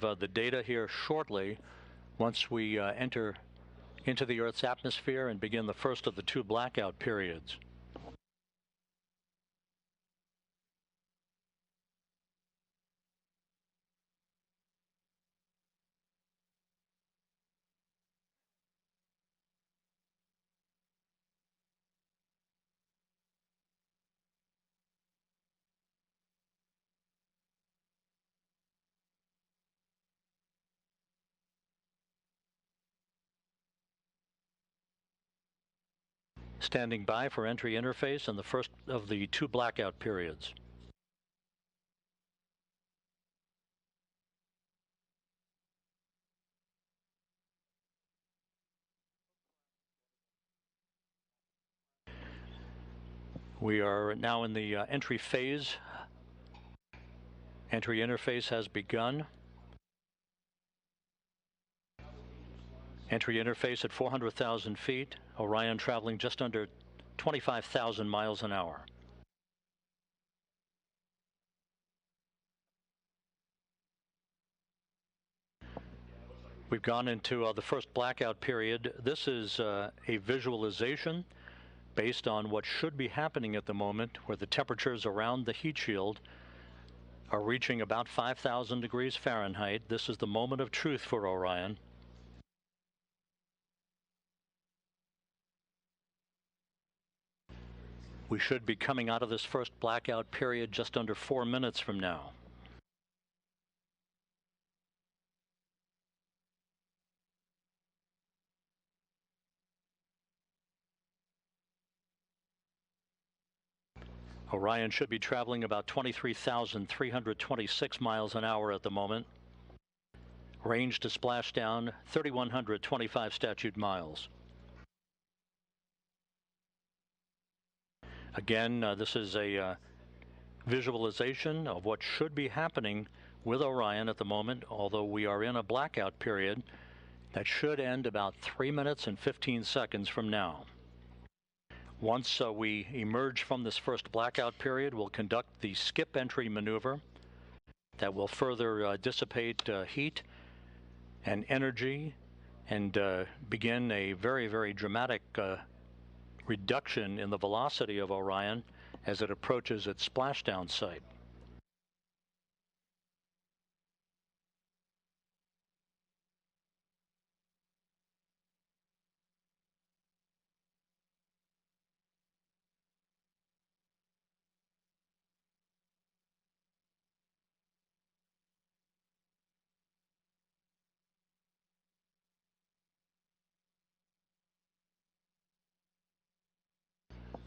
of the data here shortly once we enter into the Earth's atmosphere and begin the first of the two blackout periods. Standing by for entry interface and the first of the two blackout periods. We are now in the entry phase. Entry interface has begun. Entry interface at 400,000 feet. Orion traveling just under 25,000 miles an hour. We've gone into the first blackout period. This is a visualization based on what should be happening at the moment, where the temperatures around the heat shield are reaching about 5,000 degrees Fahrenheit. This is the moment of truth for Orion. We should be coming out of this first blackout period just under 4 minutes from now. Orion should be traveling about 23,326 miles an hour at the moment. Range to splashdown, 3,125 statute miles. Again, this is a visualization of what should be happening with Orion at the moment, although we are in a blackout period that should end about 3 minutes and 15 seconds from now. Once we emerge from this first blackout period, we'll conduct the skip entry maneuver that will further dissipate heat and energy and begin a very, very dramatic reduction in the velocity of Orion as it approaches its splashdown site.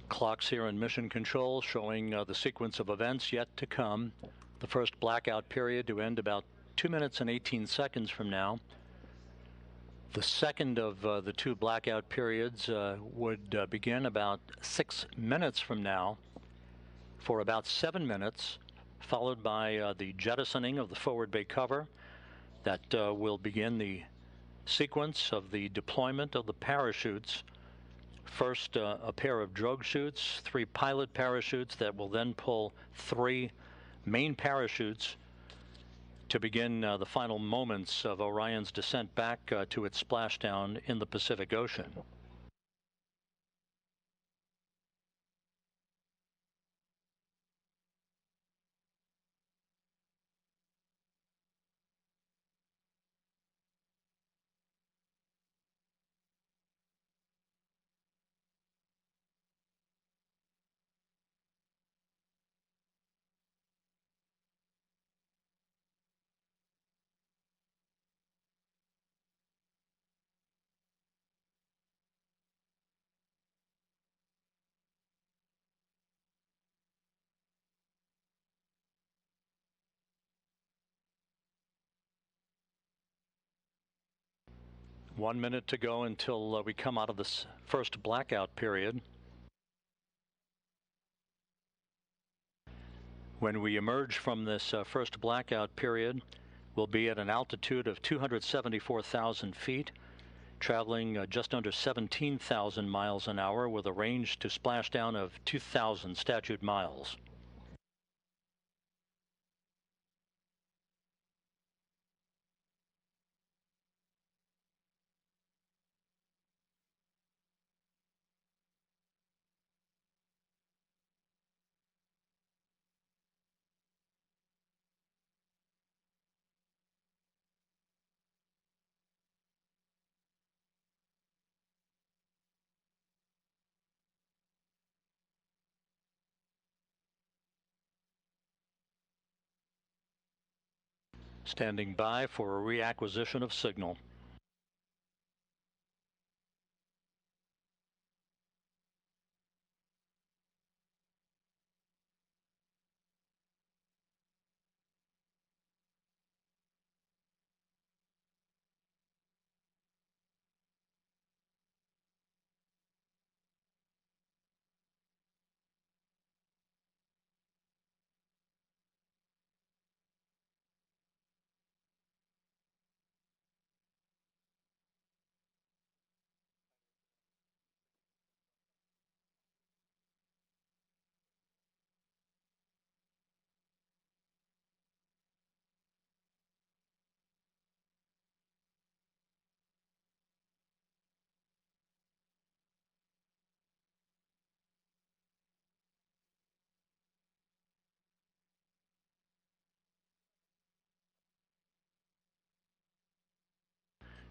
Clocks here in mission control showing the sequence of events yet to come. The first blackout period to end about 2 minutes and 18 seconds from now. The second of the two blackout periods would begin about 6 minutes from now for about 7 minutes, followed by the jettisoning of the forward bay cover. That will begin the sequence of the deployment of the parachutes. First, a pair of drogue chutes, 3 pilot parachutes that will then pull 3 main parachutes to begin the final moments of Orion's descent back to its splashdown in the Pacific Ocean. One minute to go until we come out of this first blackout period. When we emerge from this first blackout period, we'll be at an altitude of 274,000 feet, traveling just under 17,000 miles an hour with a range to splashdown of 2,000 statute miles. Standing by for a reacquisition of signal.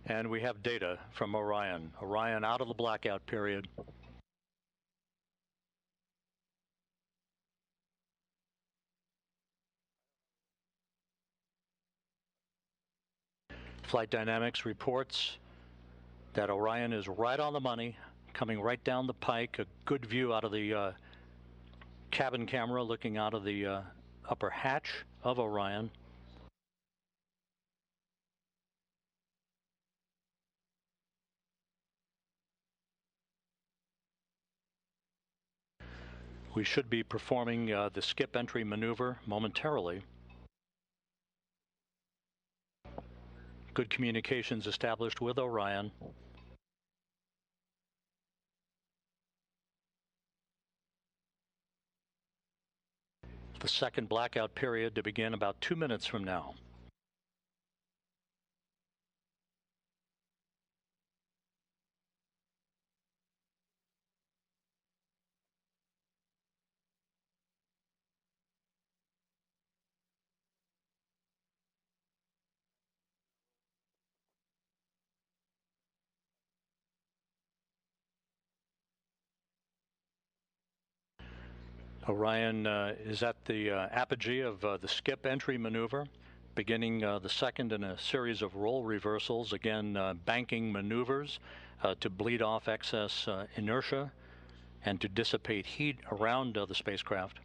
And we have data from Orion. Orion out of the blackout period. Flight Dynamics reports that Orion is right on the money, coming right down the pike. A good view out of the cabin camera looking out of the upper hatch of Orion. We should be performing the skip entry maneuver momentarily. Good communications established with Orion. The second blackout period to begin about 2 minutes from now. Orion is at the apogee of the skip entry maneuver, beginning the second in a series of roll reversals, again banking maneuvers to bleed off excess inertia and to dissipate heat around the spacecraft.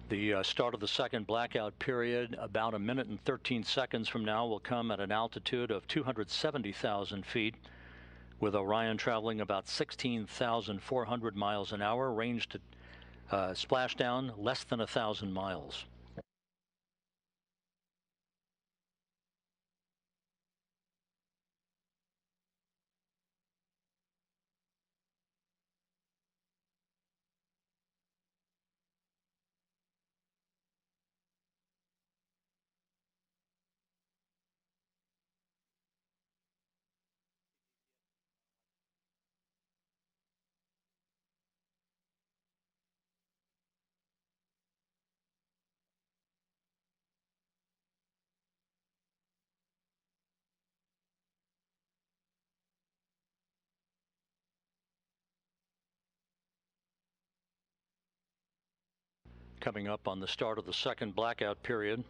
The start of the second blackout period, about 1 minute and 13 seconds from now, will come at an altitude of 270,000 feet, with Orion traveling about 16,400 miles an hour, range to splashdown less than 1,000 miles. Coming up on the start of the second blackout period.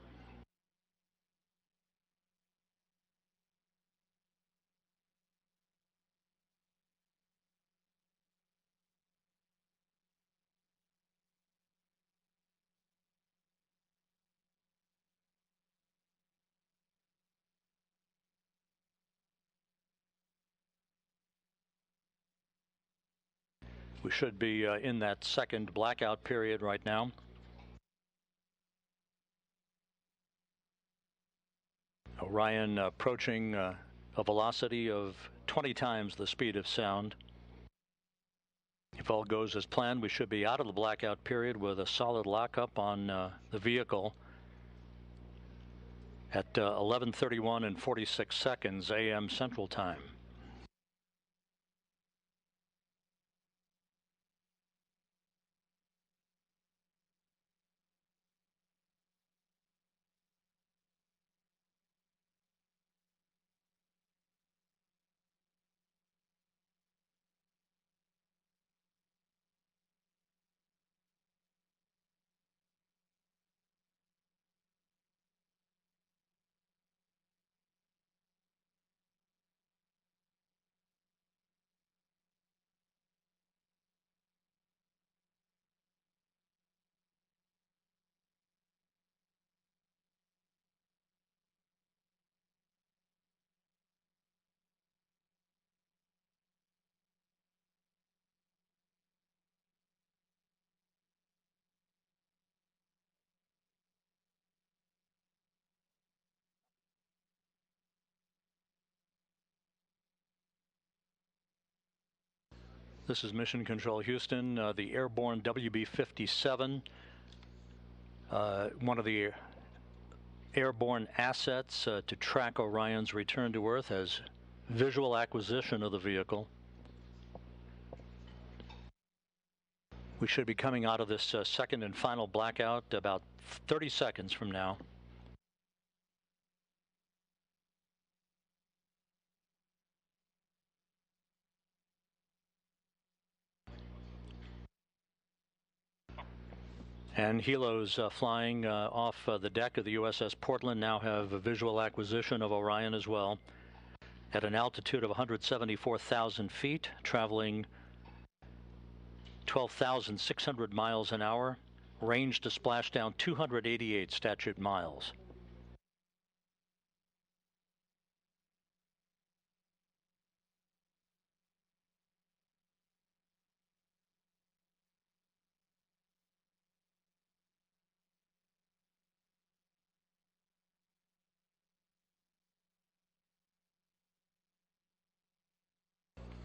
We should be in that second blackout period right now. Orion approaching a velocity of 20 times the speed of sound. If all goes as planned, we should be out of the blackout period with a solid lockup on the vehicle at 11:31 and 46 seconds a.m. Central Time. This is Mission Control Houston, the airborne WB-57, one of the airborne assets to track Orion's return to Earth, has visual acquisition of the vehicle. We should be coming out of this second and final blackout about 30 seconds from now. And helos flying off the deck of the USS Portland now have a visual acquisition of Orion as well, at an altitude of 174,000 feet, traveling 12,600 miles an hour, range to splashdown 288 statute miles.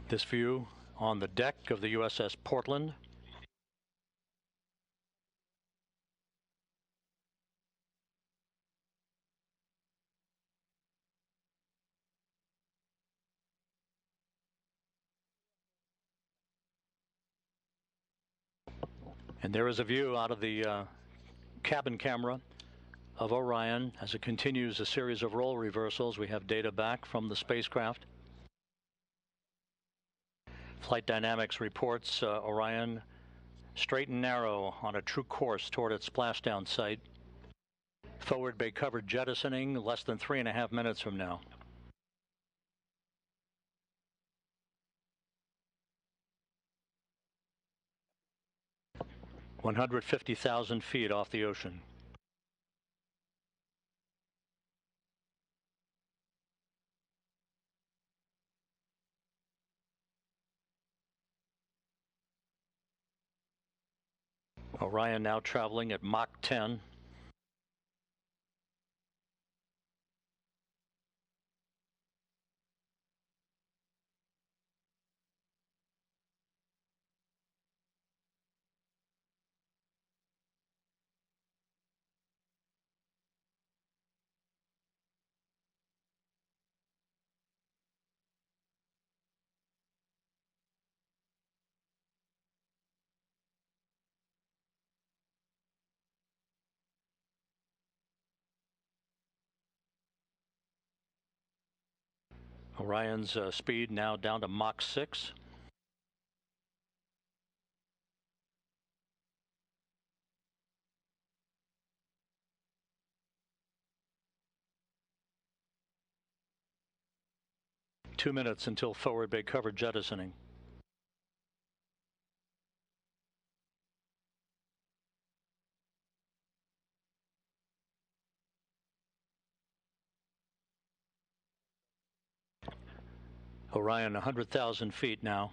This view on the deck of the USS Portland. And there is a view out of the cabin camera of Orion as it continues a series of role reversals. We have data back from the spacecraft. Flight Dynamics reports Orion straight and narrow on a true course toward its splashdown site. Forward bay covered jettisoning less than 3.5 minutes from now. (150,000 feet off the ocean). Orion now traveling at Mach 10. Orion's speed now down to Mach 6. Two minutes until forward bay covered jettisoning. Orion 100,000 feet now.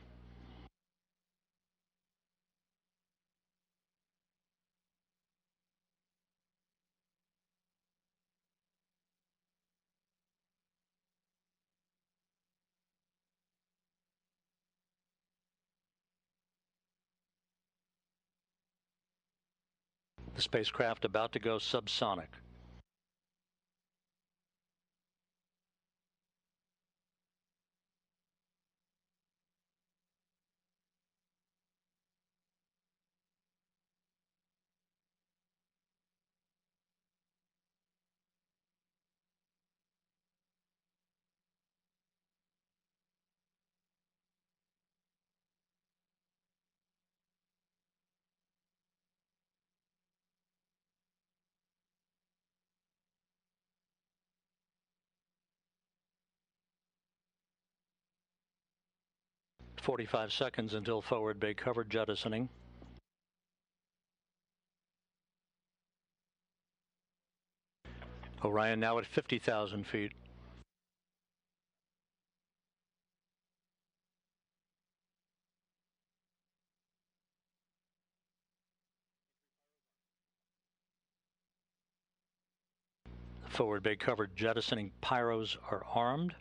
The spacecraft about to go subsonic. (45 seconds until forward bay covered jettisoning. Orion now at 50,000 feet. Forward bay covered jettisoning pyros are armed.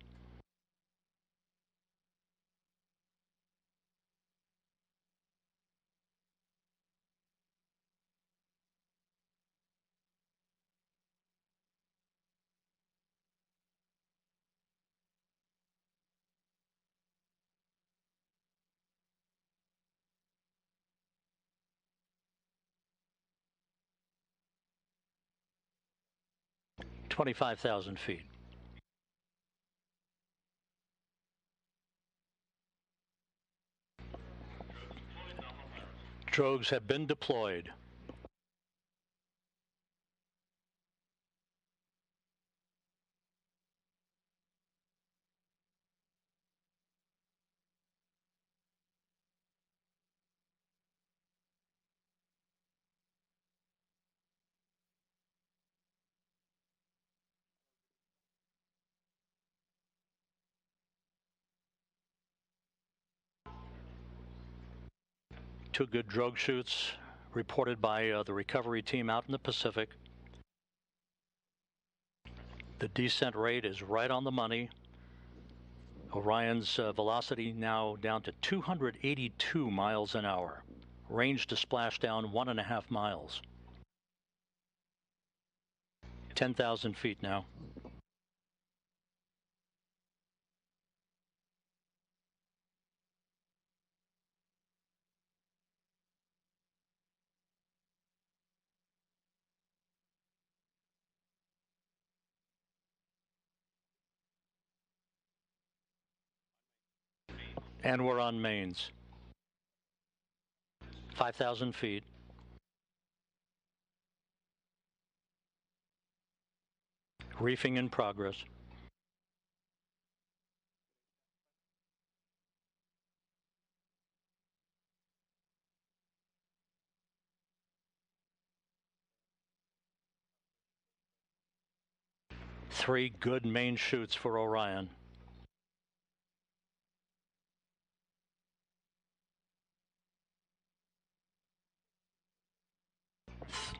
25,000 feet. Drogues have been deployed. Two good drogue shoots reported by the recovery team out in the Pacific. The descent rate is right on the money. Orion's velocity now down to 282 miles an hour. Range to splashdown 1.5 miles. 10,000 feet now. And we're on mains. 5,000 feet. Reefing in progress. Three good main shoots for Orion.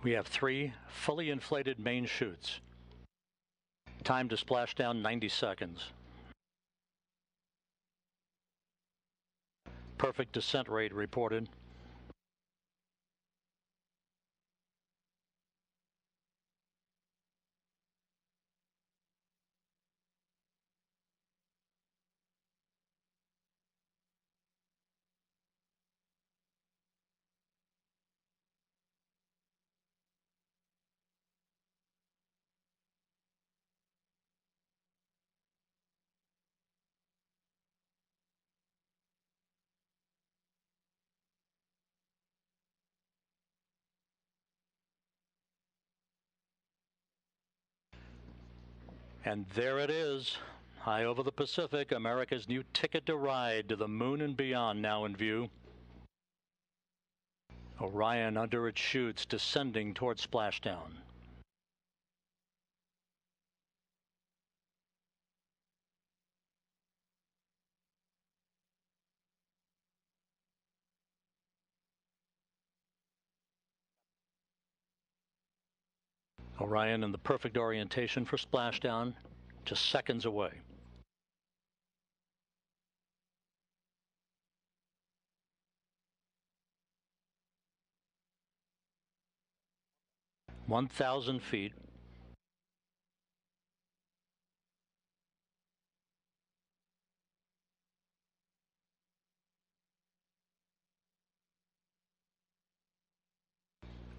We have three fully inflated main chutes. Time to splashdown 90 seconds. Perfect descent rate reported. And there it is, high over the Pacific, America's new ticket to ride to the moon and beyond now in view. Orion under its chutes descending towards splashdown. Orion in the perfect orientation for splashdown, just seconds away. (1,000 feet).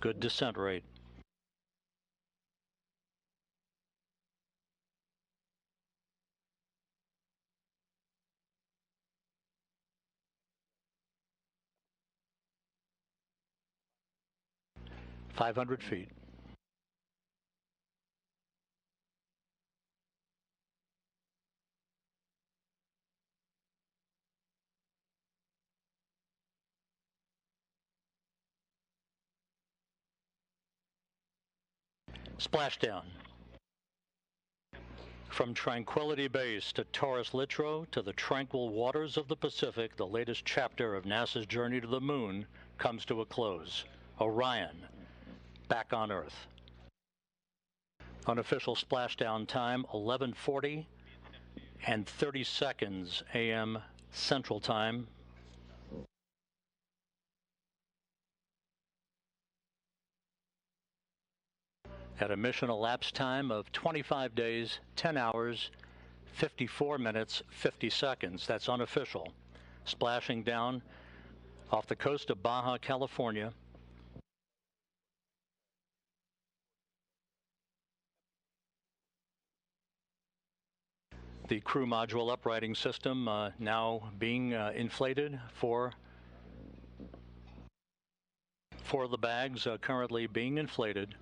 Good descent rate. (500 feet). Splashdown. From Tranquility Base to Taurus Littrow to the tranquil waters of the Pacific, the latest chapter of NASA's journey to the moon comes to a close. Orion, back on Earth. Unofficial splashdown time, 11:40 and 30 seconds a.m. Central Time. At a mission elapsed time of 25 days, 10 hours, 54 minutes, 50 seconds. That's unofficial. Splashing down off the coast of Baja, California. The crew module uprighting system now being inflated for the bags currently being inflated.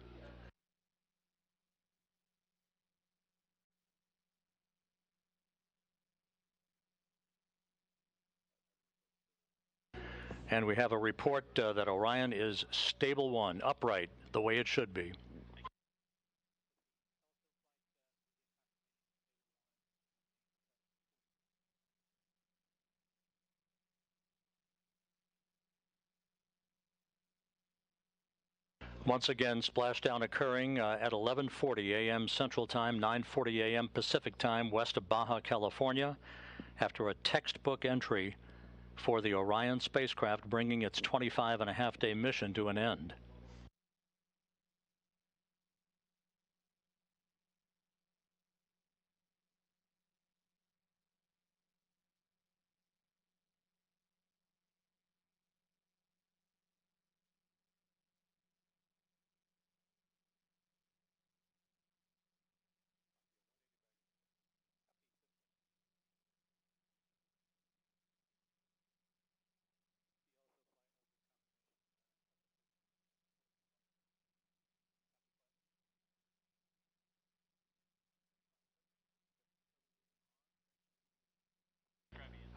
And we have a report that Orion is stable 1, upright, the way it should be. Once again, splashdown occurring at 11:40 a.m. Central Time, 9:40 a.m. Pacific Time, west of Baja, California, after a textbook entry for the Orion spacecraft bringing its 25-and-a-half-day mission to an end.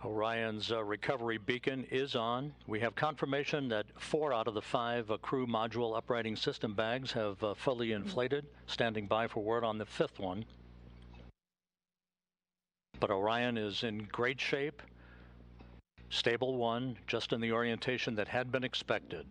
Orion's recovery beacon is on. We have confirmation that 4 out of the 5 crew module uprighting system bags have fully inflated, standing by for word on the 5th one. But Orion is in great shape, stable 1, just in the orientation that had been expected.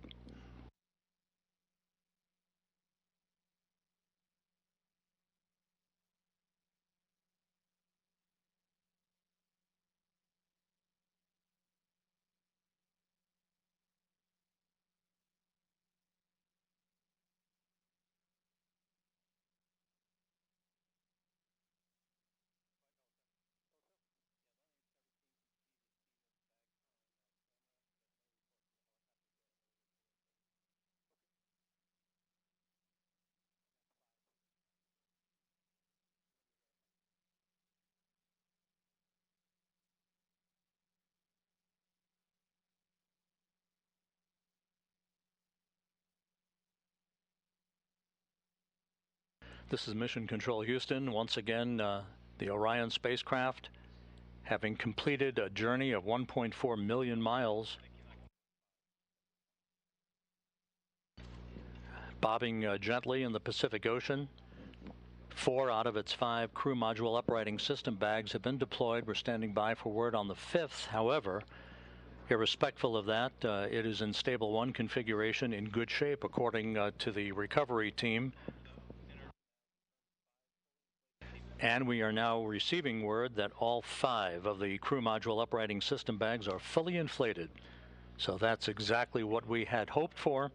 This is Mission Control Houston. Once again, the Orion spacecraft, having completed a journey of 1.4 million miles, bobbing gently in the Pacific Ocean. 4 out of its 5 crew module uprighting system bags have been deployed. We're standing by for word on the 5th. However, irrespectful of that, it is in stable 1 configuration, in good shape according to the recovery team. And we are now receiving word that all 5 of the crew module uprighting system bags are fully inflated. So that's exactly what we had hoped for.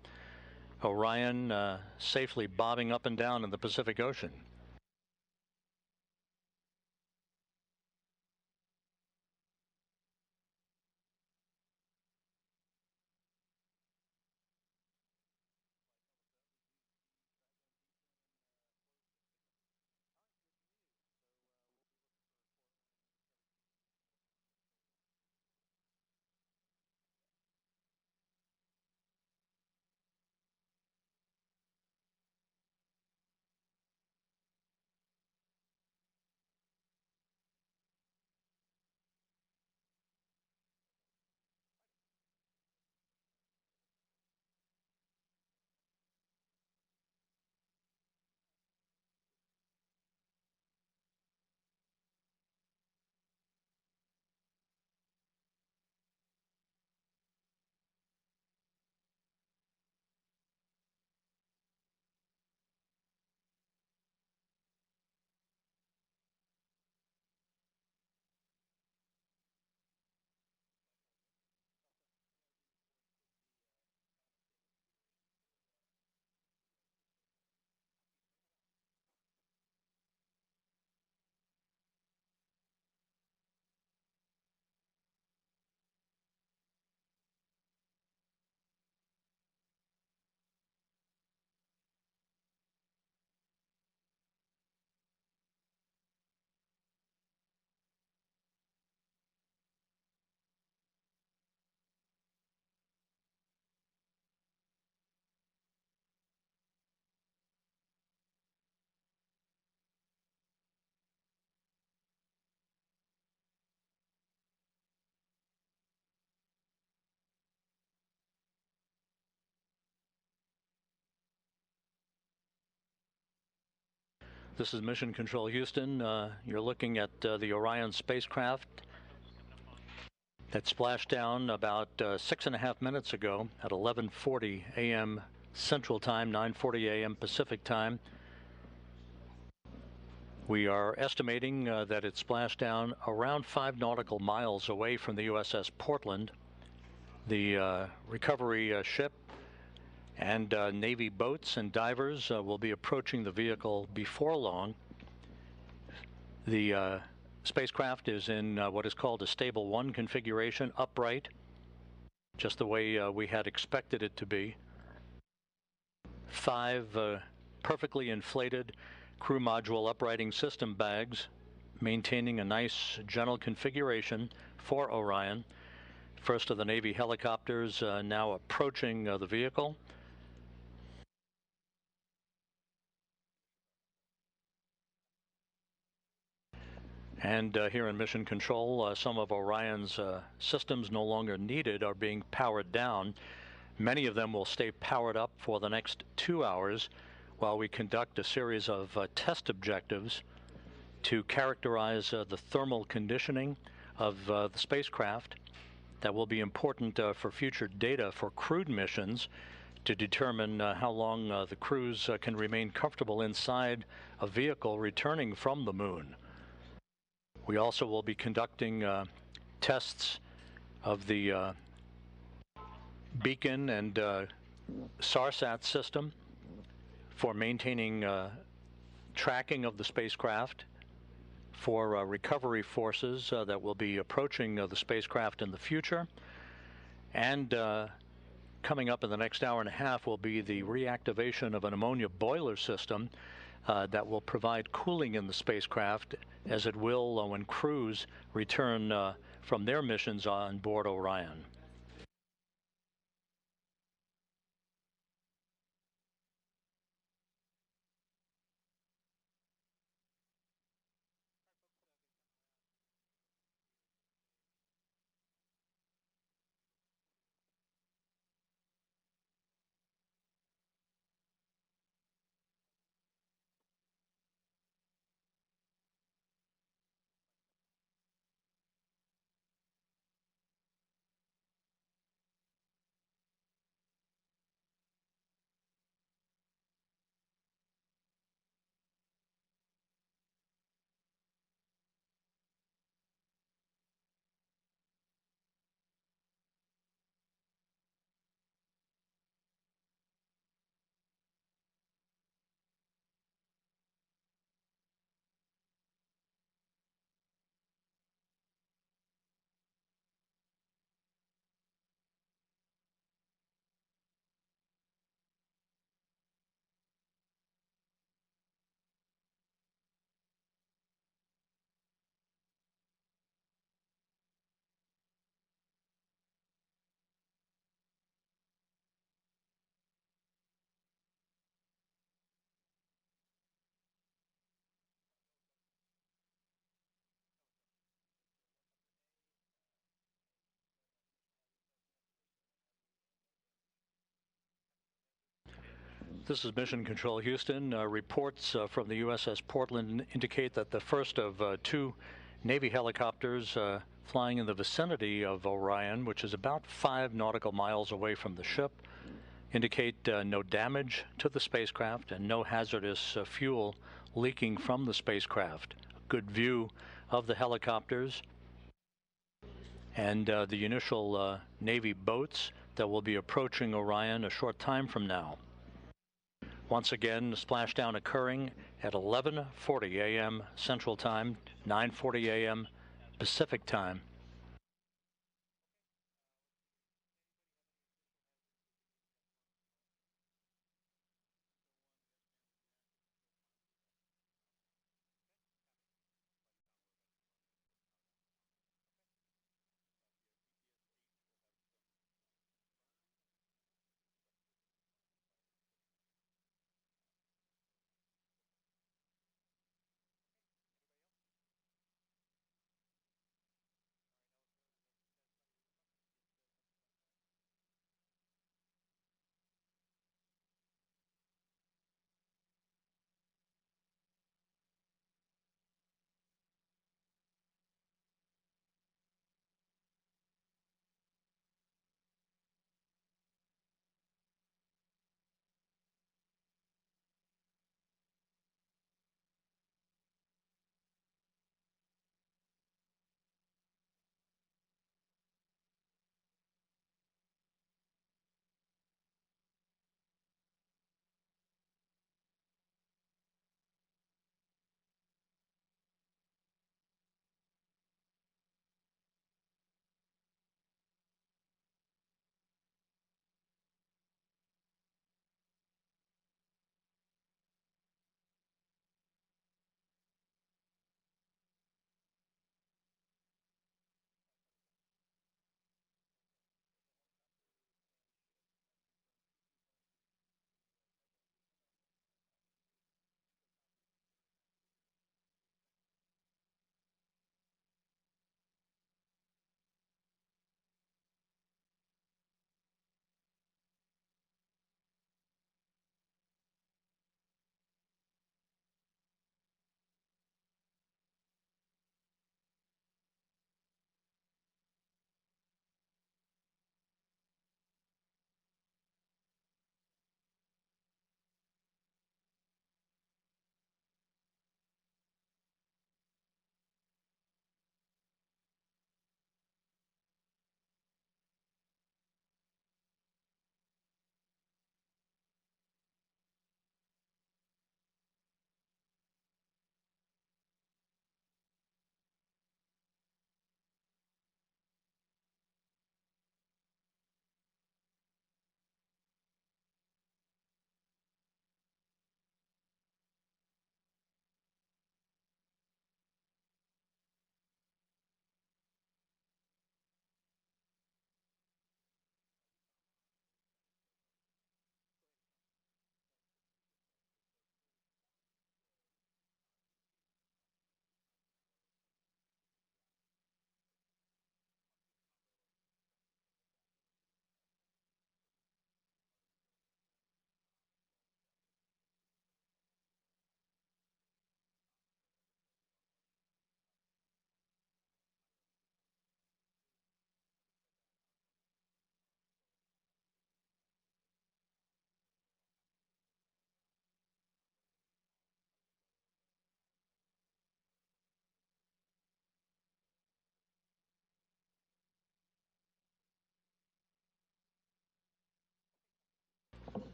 Orion safely bobbing up and down in the Pacific Ocean. This is Mission Control Houston. You're looking at the Orion spacecraft that splashed down about 6.5 minutes ago at 11:40 a.m. Central Time, 9:40 a.m. Pacific Time. We are estimating that it splashed down around 5 nautical miles away from the USS Portland. The recovery ship and Navy boats and divers will be approaching the vehicle before long. The spacecraft is in what is called a stable 1 configuration, upright, just the way we had expected it to be. 5 perfectly inflated crew module uprighting system bags, maintaining a nice gentle configuration for Orion. First of the Navy helicopters now approaching the vehicle. And here in Mission Control, some of Orion's systems no longer needed are being powered down. Many of them will stay powered up for the next 2 hours while we conduct a series of test objectives to characterize the thermal conditioning of the spacecraft. That will be important for future data for crewed missions to determine how long the crews can remain comfortable inside a vehicle returning from the moon. We also will be conducting tests of the beacon and SARSAT system for maintaining tracking of the spacecraft, for recovery forces that will be approaching the spacecraft in the future. And coming up in the next hour and a half will be the reactivation of an ammonia boiler system that will provide cooling in the spacecraft, as it will when crews return from their missions on board Orion. This is Mission Control Houston. Reports from the USS Portland indicate that the first of 2 Navy helicopters flying in the vicinity of Orion, which is about 5 nautical miles away from the ship, indicate no damage to the spacecraft and no hazardous fuel leaking from the spacecraft. A good view of the helicopters and the initial Navy boats that will be approaching Orion a short time from now. Once again, the splashdown occurring at 11:40 a.m. Central Time, 9:40 a.m. Pacific Time.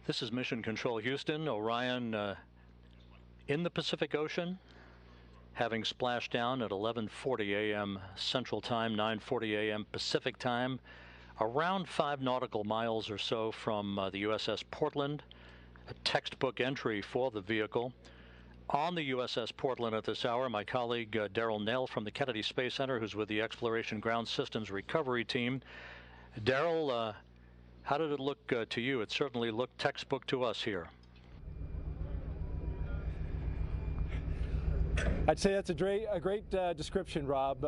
This is Mission Control Houston. Orion in the Pacific Ocean, having splashed down at 11:40 a.m. Central Time, 9:40 a.m. Pacific Time, around 5 nautical miles or so from the USS Portland, a textbook entry for the vehicle. On the USS Portland at this hour, my colleague Daryl Nell from the Kennedy Space Center, who's with the Exploration Ground Systems Recovery Team. Daryl, how did it look to you? It certainly looked textbook to us here. I'd say that's a great description, Rob.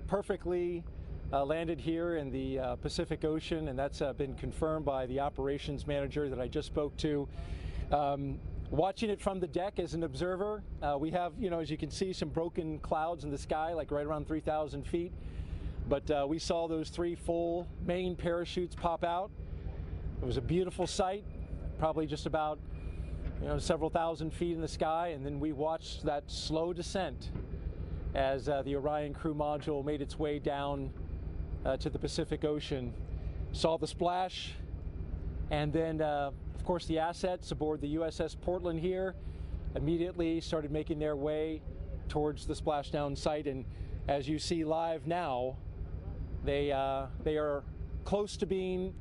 Perfectly landed here in the Pacific Ocean, and that's been confirmed by the operations manager that I just spoke to. Watching it from the deck as an observer, we have, as you can see, some broken clouds in the sky, like right around 3,000 feet. But we saw those 3 full main parachutes pop out. It was a beautiful sight, probably just about several thousand feet in the sky, and then we watched that slow descent as the Orion crew module made its way down to the Pacific Ocean. Saw the splash, and then of course the assets aboard the USS Portland here immediately started making their way towards the splashdown site, and as you see live now, they are close to being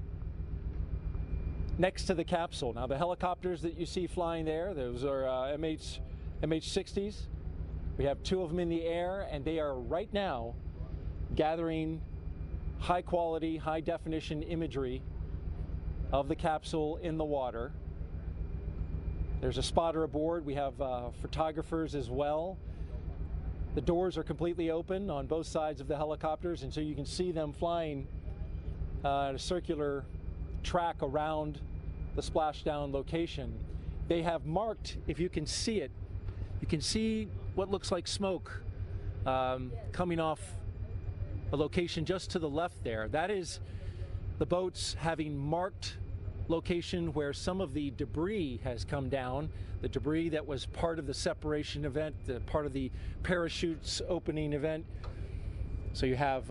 next to the capsule. Now the helicopters that you see flying there, those are MH-60s. We have 2 of them in the air, and they are right now gathering high quality, high definition imagery of the capsule in the water. There's a spotter aboard. We have photographers as well. The doors are completely open on both sides of the helicopters, and so you can see them flying at a circular track around the splashdown location. They have marked, if you can see it, you can see what looks like smoke coming off a location just to the left there. That is the boats having marked location where some of the debris has come down, the debris that was part of the separation event, part of the parachutes opening event. So you have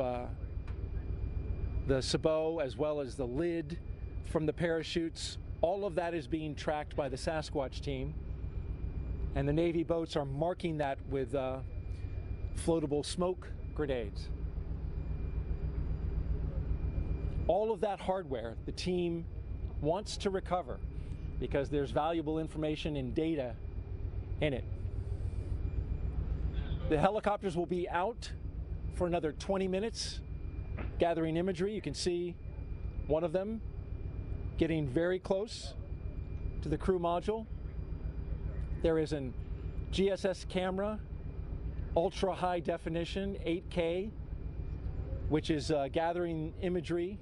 the sabot as well as the lid from the parachutes. All of that is being tracked by the Sasquatch team, and the Navy boats are marking that with floatable smoke grenades. All of that hardware the team wants to recover because there's valuable information and data in it. The helicopters will be out for another 20 minutes gathering imagery. You can see one of them getting very close to the crew module. There is an GSS camera, ultra high definition, 8K, which is gathering imagery.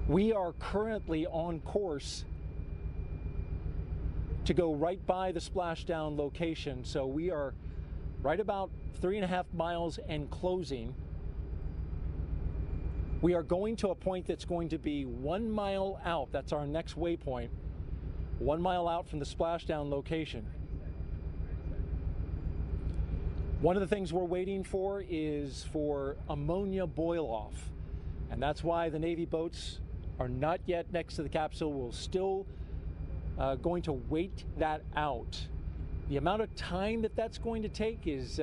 We are currently on course to go right by the splashdown location, so we are right about 3.5 miles and closing. We are going to a point that's going to be 1 mile out. That's our next waypoint, 1 mile out from the splashdown location. One of the things we're waiting for is for ammonia boil off, and that's why the Navy boats are not yet next to the capsule. We're still going to wait that out. The amount of time that that's going to take is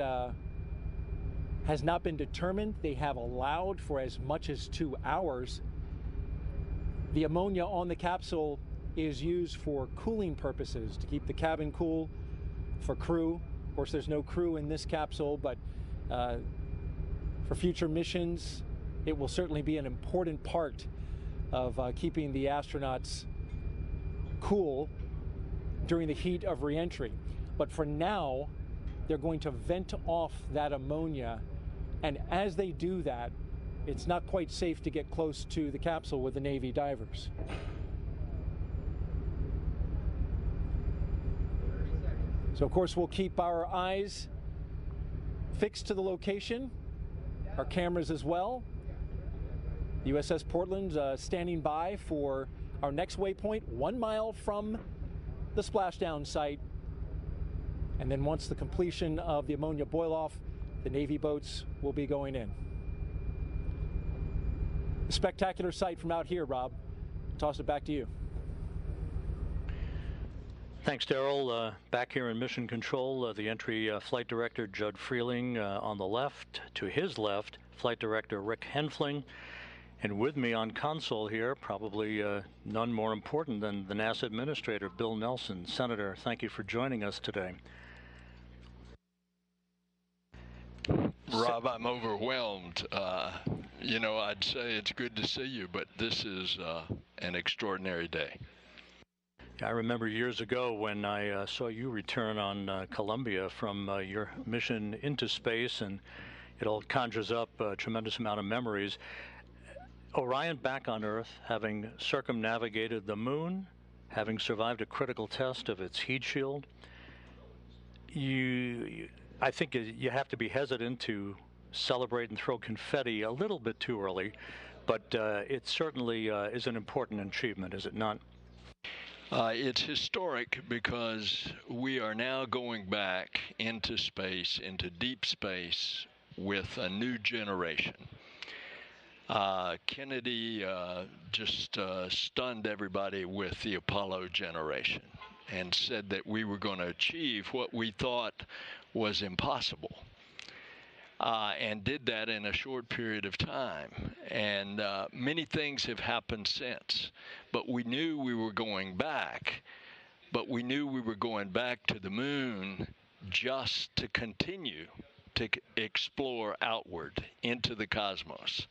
has not been determined. They have allowed for as much as 2 hours. The ammonia on the capsule is used for cooling purposes, to keep the cabin cool for crew. Of course, there's no crew in this capsule, but for future missions, it will certainly be an important part of keeping the astronauts cool during the heat of re-entry. But for now, they're going to vent off that ammonia, and as they do that, it's not quite safe to get close to the capsule with the Navy divers. So of course we'll keep our eyes fixed to the location, our cameras as well. The USS Portland standing by for our next waypoint, 1 mile from the splashdown site. And then once the completion of the ammonia boil off, the Navy boats will be going in. spectacular sight from out here, Rob. Toss it back to you. Thanks, Daryl. Back here in Mission Control, the entry flight director, Judd Freeling, on the left. To his left, flight director Rick Henfling. And with me on console here, probably none more important than the NASA administrator, Bill Nelson. Senator, thank you for joining us today. Rob, I'm overwhelmed. You know, I'd say it's good to see you, but this is an extraordinary day. I remember years ago when I saw you return on Columbia from your mission into space, and it all conjures up a tremendous amount of memories. Orion back on Earth, having circumnavigated the moon, having survived a critical test of its heat shield. I think you have to be hesitant to celebrate and throw confetti a little bit too early, but it certainly is an important achievement, is it not? It's historic because we are now going back into space, into deep space, with a new generation. Kennedy just stunned everybody with the Apollo generation and said that we were going to achieve what we thought was impossible, and did that in a short period of time. And many things have happened since, but we knew we were going back, but we knew we were going back to the moon just to continue to explore outward into the cosmos.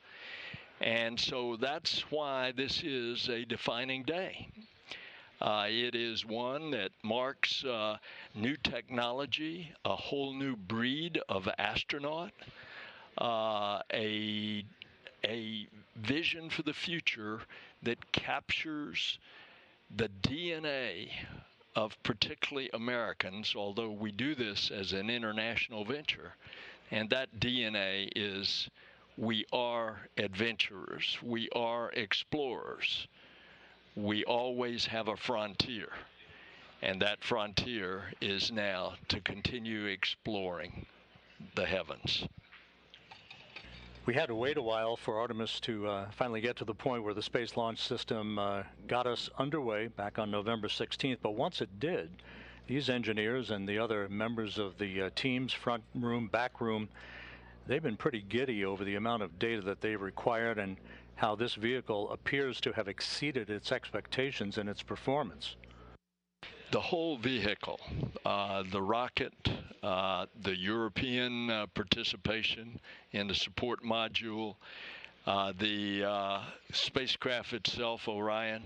And so that's why this is a defining day. It is one that marks new technology, a whole new breed of astronaut, a vision for the future that captures the DNA of particularly Americans, although we do this as an international venture. And that DNA is we are adventurers, we are explorers. We always have a frontier, and that frontier is now to continue exploring the heavens. We had to wait a while for Artemis to finally get to the point where the Space Launch System got us underway back on November 16th. But once it did, these engineers and the other members of the teams, front room, back room, they've been pretty giddy over the amount of data that they've required and how this vehicle appears to have exceeded its expectations in its performance. The whole vehicle, the rocket, the European participation in the support module, the spacecraft itself, Orion,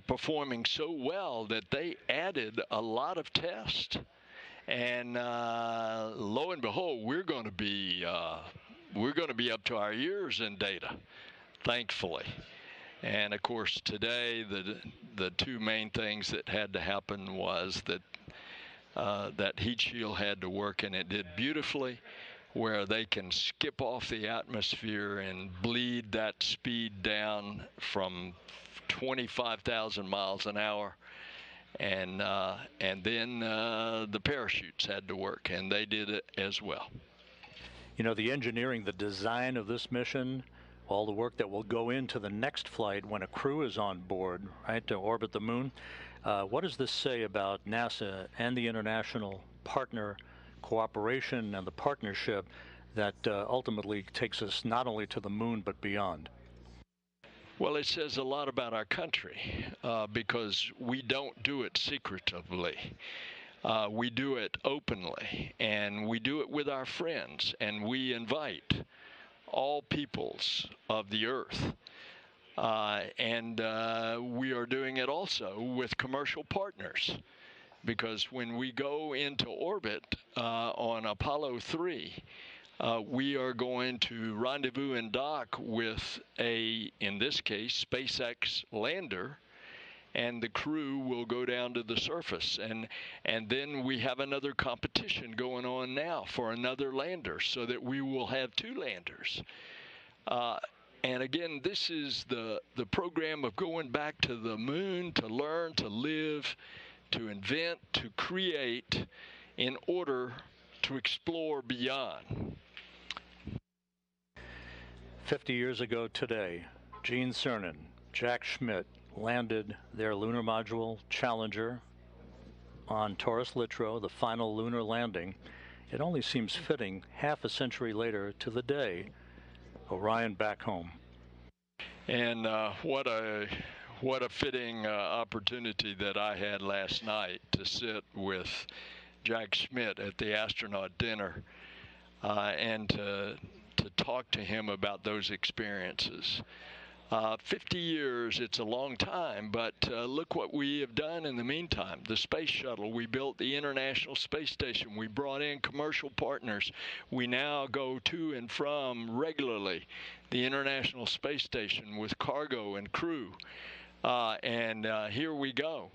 performing so well that they added a lot of tests. And lo and behold, we're going to be up to our ears in data, thankfully. And of course, today the two main things that had to happen was that that heat shield had to work, and it did beautifully, where they can skip off the atmosphere and bleed that speed down from 25,000 miles an hour. And then the parachutes had to work, and they did it as well. You know, the engineering, the design of this mission, all the work that will go into the next flight when a crew is on board, right, to orbit the moon. What does this say about NASA and the international partner cooperation and the partnership that ultimately takes us not only to the moon but beyond? Well, it says a lot about our country because we don't do it secretively. We do it openly, and we do it with our friends, and we invite all peoples of the earth. And we are doing it also with commercial partners, because when we go into orbit on Apollo 3, we are going to rendezvous and dock with in this case, SpaceX lander, and the crew will go down to the surface. And then we have another competition going on now for another lander, so that we will have two landers. And again, this is the program of going back to the moon to learn, to live, to invent, to create in order to explore beyond. 50 years ago today, Gene Cernan, Jack Schmitt landed their lunar module Challenger on Taurus Littrow, the final lunar landing. It only seems fitting half a century later to the day, Orion back home. And what a fitting opportunity that I had last night to sit with Jack Schmitt at the astronaut dinner and to talk to him about those experiences. 50 years, it's a long time, but look what we have done in the meantime. The space shuttle, we built the International Space Station, we brought in commercial partners. We now go to and from regularly the International Space Station with cargo and crew. Here we go.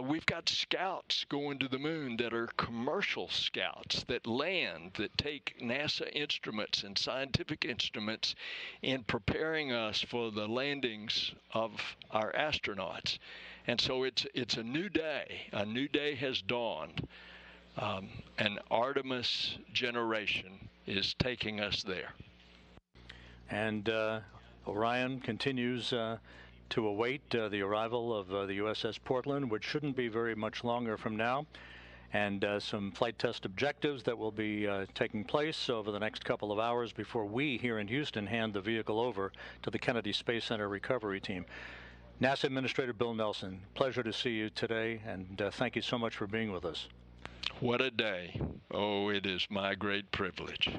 We've got scouts going to the moon that are commercial scouts that land, that take NASA instruments and scientific instruments in preparing us for the landings of our astronauts. And so it's a new day. A new day has dawned. An Artemis generation is taking us there. And Orion continues to await the arrival of the USS Portland, which shouldn't be very much longer from now, and some flight test objectives that will be taking place over the next couple of hours before we here in Houston hand the vehicle over to the Kennedy Space Center recovery team. NASA Administrator Bill Nelson, pleasure to see you today, and thank you so much for being with us. What a day. Oh, it is my great privilege.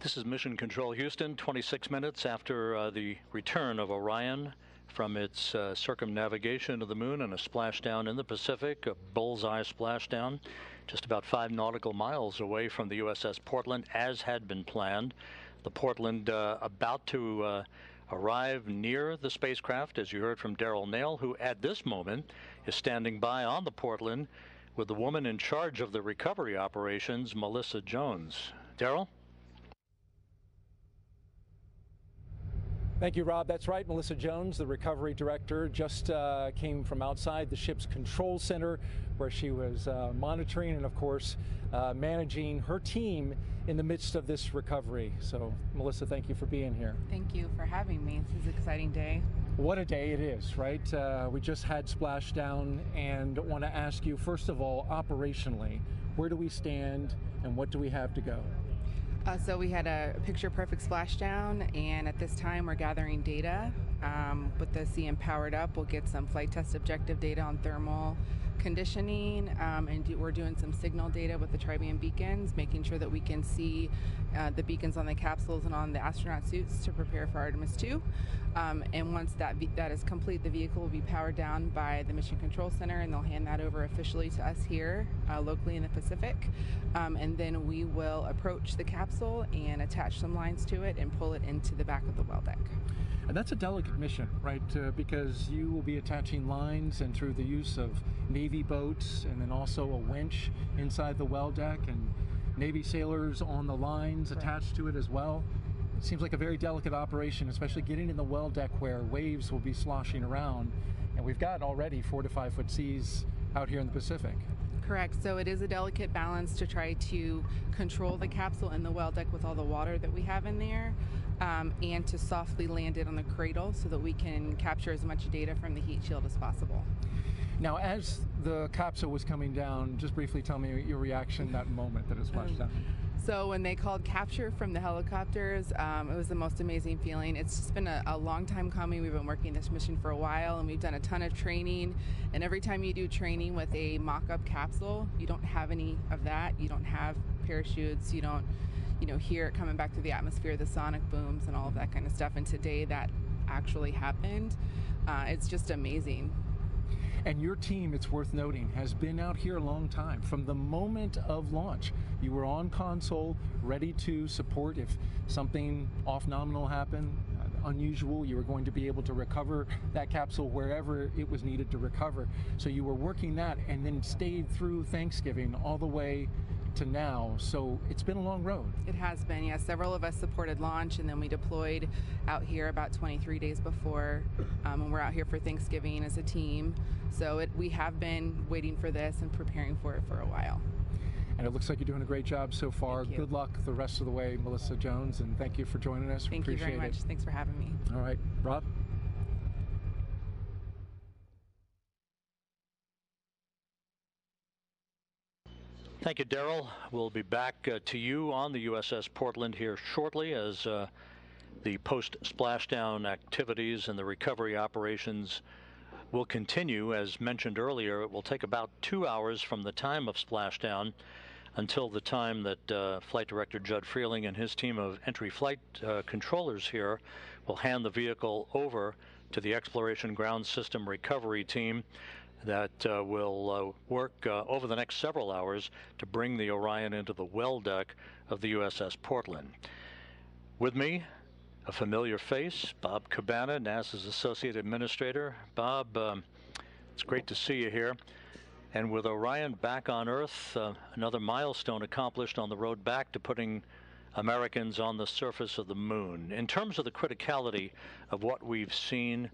This is Mission Control Houston, 26 minutes after the return of Orion from its circumnavigation of the moon and a splashdown in the Pacific, a bullseye splashdown, just about 5 nautical miles away from the USS Portland, as had been planned. The Portland about to arrive near the spacecraft, as you heard from Daryl Nail, who at this moment is standing by on the Portland with the woman in charge of the recovery operations, Melissa Jones. Daryl? Thank you, Rob. That's right. Melissa Jones, the recovery director, just came from outside the ship's control center where she was monitoring and, of course, managing her team in the midst of this recovery. So, Melissa, thank you for being here. Thank you for having me. This is an exciting day. What a day it is, right? We just had splashdown, and want to ask you, first of all, operationally, where do we stand and what do we have to go? So we had a picture-perfect splashdown, and at this time we're gathering data. With the CM powered up, we'll get some flight test objective data on thermal conditioning, and we're doing some signal data with the tri-band beacons, making sure that we can see the beacons on the capsules and on the astronaut suits to prepare for Artemis 2. And once that is complete, the vehicle will be powered down by the Mission Control Center, and they'll hand that over officially to us here locally in the Pacific. And then we will approach the capsule and attach some lines to it and pull it into the back of the well deck. And that's a delicate mission, right? Because you will be attaching lines, and through the use of Navy boats and then also a winch inside the well deck and Navy sailors on the lines attached to it as well. It seems like a very delicate operation, especially getting in the well deck where waves will be sloshing around. And we've got already 4 to 5 foot seas out here in the Pacific. Correct. So it is a delicate balance to try to control the capsule and the well deck with all the water that we have in there, and to softly land it on the cradle so that we can capture as much data from the heat shield as possible. Now, as the capsule was coming down, just briefly tell me your reaction that moment that it splashed down. So when they called capture from the helicopters, it was the most amazing feeling. It's just been a long time coming. We've been working this mission for a while, and we've done a ton of training. And every time you do training with a mock-up capsule, you don't have any of that. You don't have parachutes. You don't, hear it coming back through the atmosphere, the sonic booms and all of that kind of stuff. And today that actually happened. It's just amazing. And your team, it's worth noting, has been out here a long time. From the moment of launch, you were on console, ready to support if something off-nominal happened, unusual, you were going to be able to recover that capsule wherever it was needed to recover. So you were working that and then stayed through Thanksgiving all the way to now. So it's been a long road. It has been, yeah. Several of us supported launch, and then we deployed out here about 23 days before, and we're out here for Thanksgiving as a team. So we have been waiting for this and preparing for it for a while. And it looks like you're doing a great job so far. Thank you. Good luck the rest of the way, Melissa Jones, and thank you for joining us. Thank you very much. Thanks for having me. All right, Rob? Thank you, Daryl. We'll be back to you on the USS Portland here shortly as the post-splashdown activities and the recovery operations will continue. As mentioned earlier, it will take about 2 hours from the time of splashdown until the time that Flight Director Judd Freeling and his team of entry flight controllers here will hand the vehicle over to the Exploration Ground System Recovery Team that will work over the next several hours to bring the Orion into the well deck of the USS Portland. With me, a familiar face, Bob Cabana, NASA's Associate Administrator. Bob, it's great to see you here. And with Orion back on Earth, another milestone accomplished on the road back to putting Americans on the surface of the moon. In terms of the criticality of what we've seen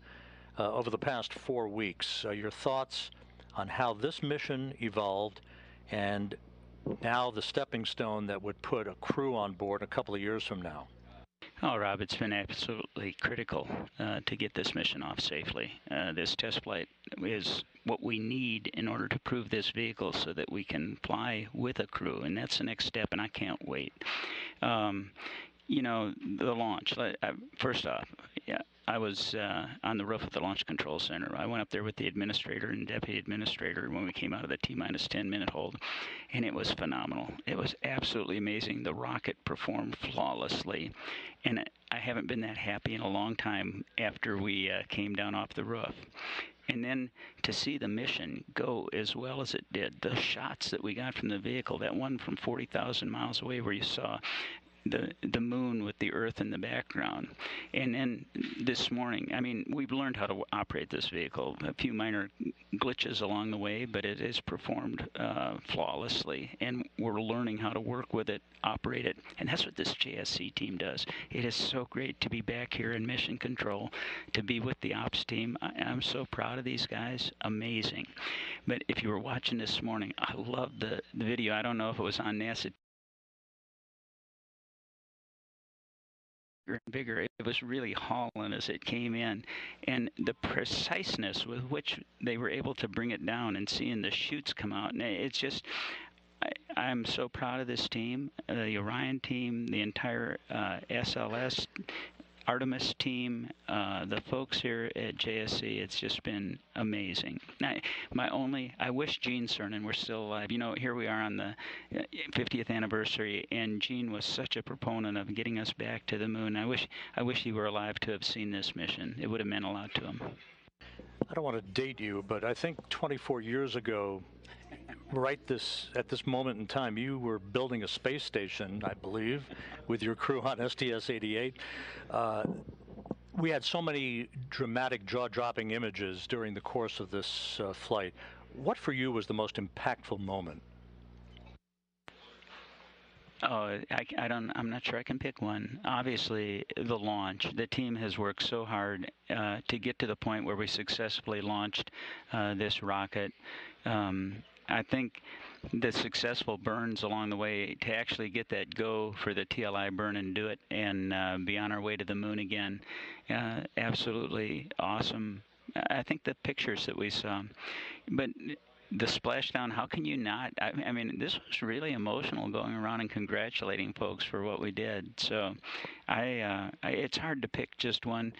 over the past 4 weeks, your thoughts on how this mission evolved and now the stepping stone that would put a crew on board a couple of years from now? Oh, Rob, it's been absolutely critical to get this mission off safely. This test flight is what we need in order to prove this vehicle so that we can fly with a crew, and that's the next step, and I can't wait. The launch, first off, yeah, I was on the roof of the Launch Control Center. I went up there with the administrator and deputy administrator when we came out of the T-minus 10-minute hold, and it was phenomenal. It was absolutely amazing. The rocket performed flawlessly, and I haven't been that happy in a long time after we came down off the roof. And then to see the mission go as well as it did, the shots that we got from the vehicle, that one from 40,000 miles away where you saw the moon with the Earth in the background. And then this morning, I mean, we've learned how to operate this vehicle. A few minor glitches along the way, but it is performed flawlessly. And we're learning how to work with it, operate it. And that's what this JSC team does. It is so great to be back here in mission control, to be with the ops team. I'm so proud of these guys. Amazing. But if you were watching this morning, I loved the video. I don't know if it was on NASA and bigger. It was really hauling as it came in, and the preciseness with which they were able to bring it down and seeing the chutes come out, and it's just, I'm so proud of this team, the Orion team, the entire SLS Artemis team, the folks here at JSC. It's just been amazing. I wish Gene Cernan were still alive. You know, here we are on the 50th anniversary, and Gene was such a proponent of getting us back to the moon. I wish he were alive to have seen this mission. It would have meant a lot to him. I don't want to date you, but I think 24 years ago, at this moment in time, you were building a space station, I believe, with your crew on STS-88. We had so many dramatic, jaw-dropping images during the course of this flight. What for you was the most impactful moment? Oh, I'm not sure I can pick one. Obviously, the launch. The team has worked so hard to get to the point where we successfully launched this rocket. I think the successful burns along the way to actually get that go for the TLI burn and do it and be on our way to the moon again. Absolutely awesome I think the pictures that we saw, but the splashdown, how can you not? I mean, this was really emotional, going around and congratulating folks for what we did. So it's hard to pick just one.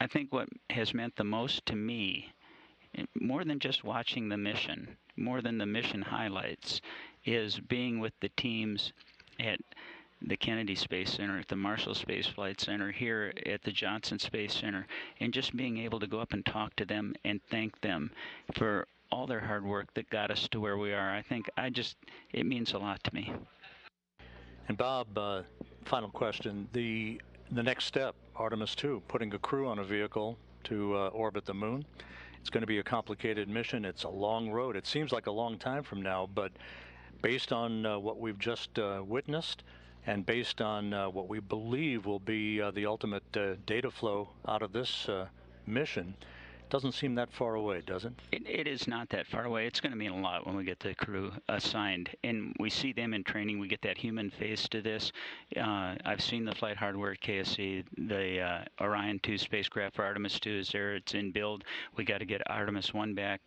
I think what has meant the most to me, more than just watching the mission, more than the mission highlights, is being with the teams at the Kennedy Space Center, at the Marshall Space Flight Center, here at the Johnson Space Center, and just being able to go up and talk to them and thank them for all their hard work that got us to where we are. I think it means a lot to me. And Bob, final question. The next step, Artemis 2, putting a crew on a vehicle to orbit the moon. It's going to be a complicated mission. It's a long road. It seems like a long time from now, but based on what we've just witnessed, and based on what we believe will be the ultimate data flow out of this mission, doesn't seem that far away, does it? It is not that far away. It's going to mean a lot when we get the crew assigned, and we see them in training. We get that human face to this. I've seen the flight hardware at KSC. The Orion 2 spacecraft for Artemis 2 is there. It's in build. We got to get Artemis 1 back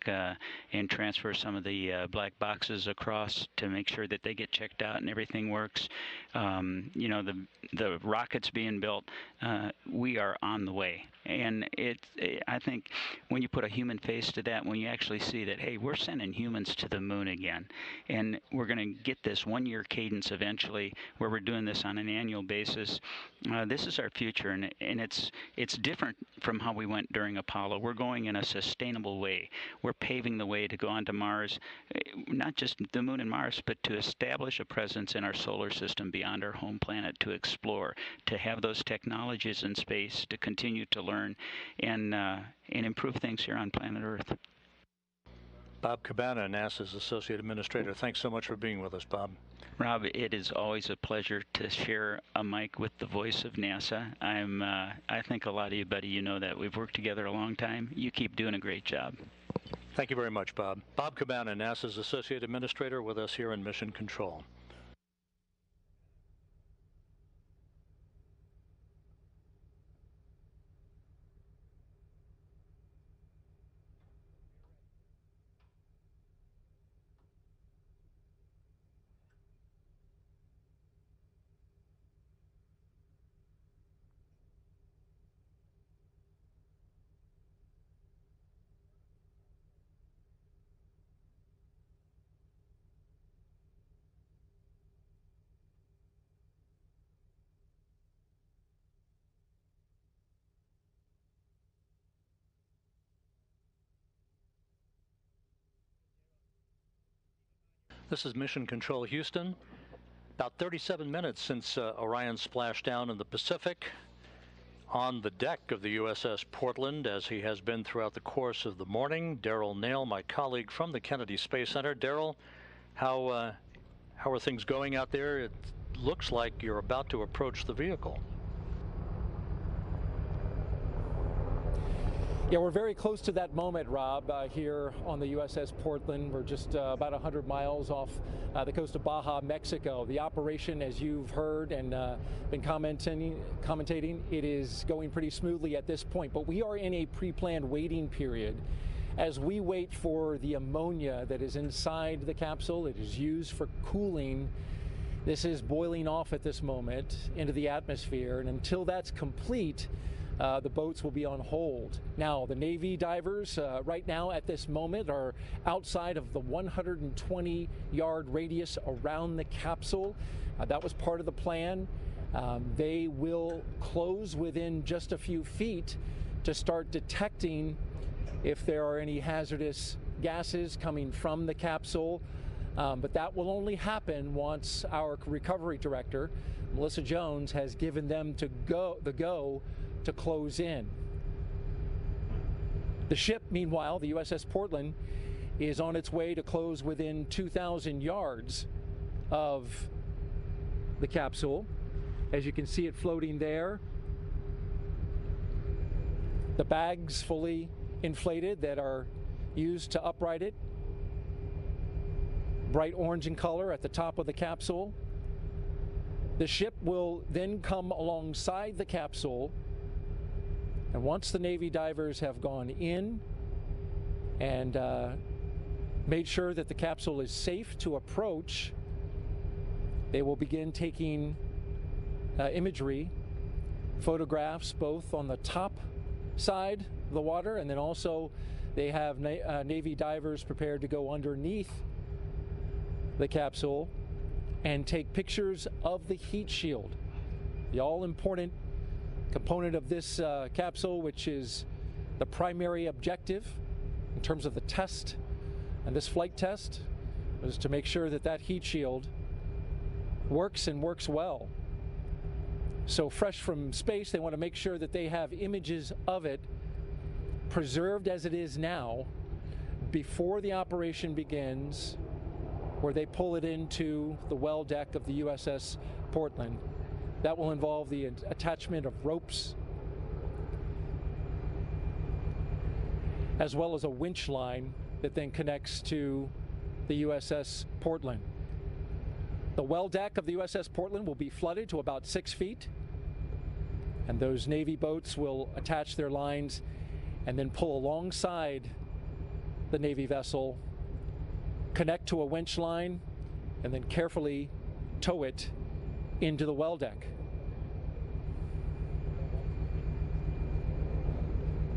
and transfer some of the black boxes across to make sure that they get checked out and everything works. You know, the rockets being built. We are on the way, and I think when you put a human face to that, when you actually see that, hey, we're sending humans to the moon again, and we're going to get this one-year cadence eventually where we're doing this on an annual basis. This is our future, and it's different from how we went during Apollo. We're going in a sustainable way. We're paving the way to go onto Mars, not just the moon and Mars, but to establish a presence in our solar system beyond our home planet, to explore, to have those technologies in space, to continue to learn and improve things here on planet Earth. Bob Cabana, NASA's Associate Administrator. Thanks so much for being with us, Bob. Rob, it is always a pleasure to share a mic with the voice of NASA. I think a lot of you, buddy, you know that. We've worked together a long time. You keep doing a great job. Thank you very much, Bob. Bob Cabana, NASA's Associate Administrator, with us here in Mission Control. This is Mission Control Houston. About 37 minutes since Orion splashed down in the Pacific. On the deck of the USS Portland, as he has been throughout the course of the morning, Darrell Nail, my colleague from the Kennedy Space Center. Darrell, how are things going out there? It looks like you're about to approach the vehicle. Yeah, we're very close to that moment, Rob, here on the USS Portland. We're just about 100 miles off the coast of Baja, Mexico. The operation, as you've heard and been commentating, it is going pretty smoothly at this point. But we are in a pre-planned waiting period as we wait for the ammonia that is inside the capsule. It is used for cooling. This is boiling off at this moment into the atmosphere, and until that's complete, the boats will be on hold. Now, the Navy divers right now at this moment are outside of the 120-yard radius around the capsule. That was part of the plan. They will close within just a few feet to start detecting if there are any hazardous gases coming from the capsule. But that will only happen once our recovery director, Melissa Jones, has given them the go to close in. The ship, meanwhile, the USS Portland, is on its way to close within 2,000 yards of the capsule. As you can see it floating there, the bags fully inflated that are used to upright it, bright orange in color at the top of the capsule. The ship will then come alongside the capsule, and once the Navy divers have gone in and made sure that the capsule is safe to approach. They will begin taking imagery, photographs, both on the top side of the water, and then also they have Navy divers prepared to go underneath the capsule and take pictures of the heat shield, the all-important component of this capsule, which is the primary objective in terms of the test and this flight test, is to make sure that that heat shield works and works well. So fresh from space, they want to make sure that they have images of it preserved as it is now before the operation begins, where they pull it into the well deck of the USS Portland. That will involve the attachment of ropes, as well as a winch line that then connects to the USS Portland. The well deck of the USS Portland will be flooded to about 6 feet, and those Navy boats will attach their lines and then pull alongside the Navy vessel, connect to a winch line, and then carefully tow it into the well deck.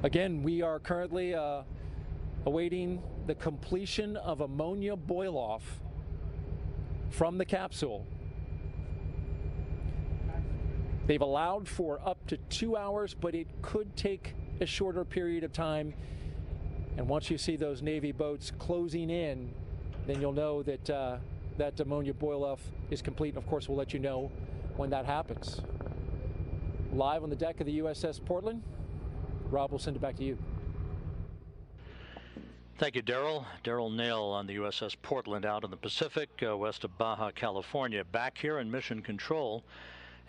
Again, we are currently awaiting the completion of ammonia boil-off from the capsule. They've allowed for up to 2 hours, but it could take a shorter period of time. And once you see those Navy boats closing in, then you'll know that that ammonia boil-off is complete. And of course, we'll let you know when that happens. Live on the deck of the USS Portland, Rob, we'll send it back to you. Thank you, Daryl. Daryl Nail on the USS Portland out in the Pacific, west of Baja, California. Back here in Mission Control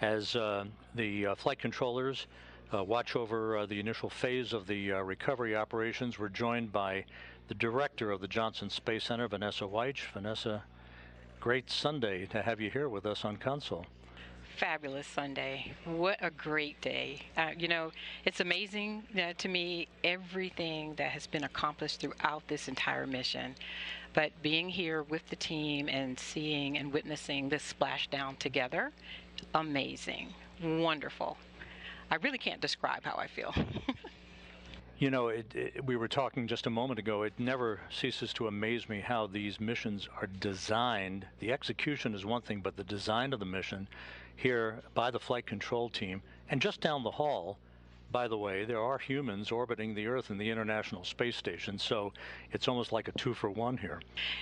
as the flight controllers watch over the initial phase of the recovery operations. We're joined by the director of the Johnson Space Center, Vanessa Weich. Vanessa, great Sunday to have you here with us on Console. Fabulous Sunday. What a great day. You know, it's amazing to me everything that has been accomplished throughout this entire mission. But being here with the team and seeing and witnessing this splashdown together, amazing, wonderful. I really can't describe how I feel. You know, we were talking just a moment ago, it never ceases to amaze me how these missions are designed. The execution is one thing, but the design of the mission here by the flight control team, and just down the hall, by the way, there are humans orbiting the Earth and the International Space Station, so it's almost like a 2-for-1 here.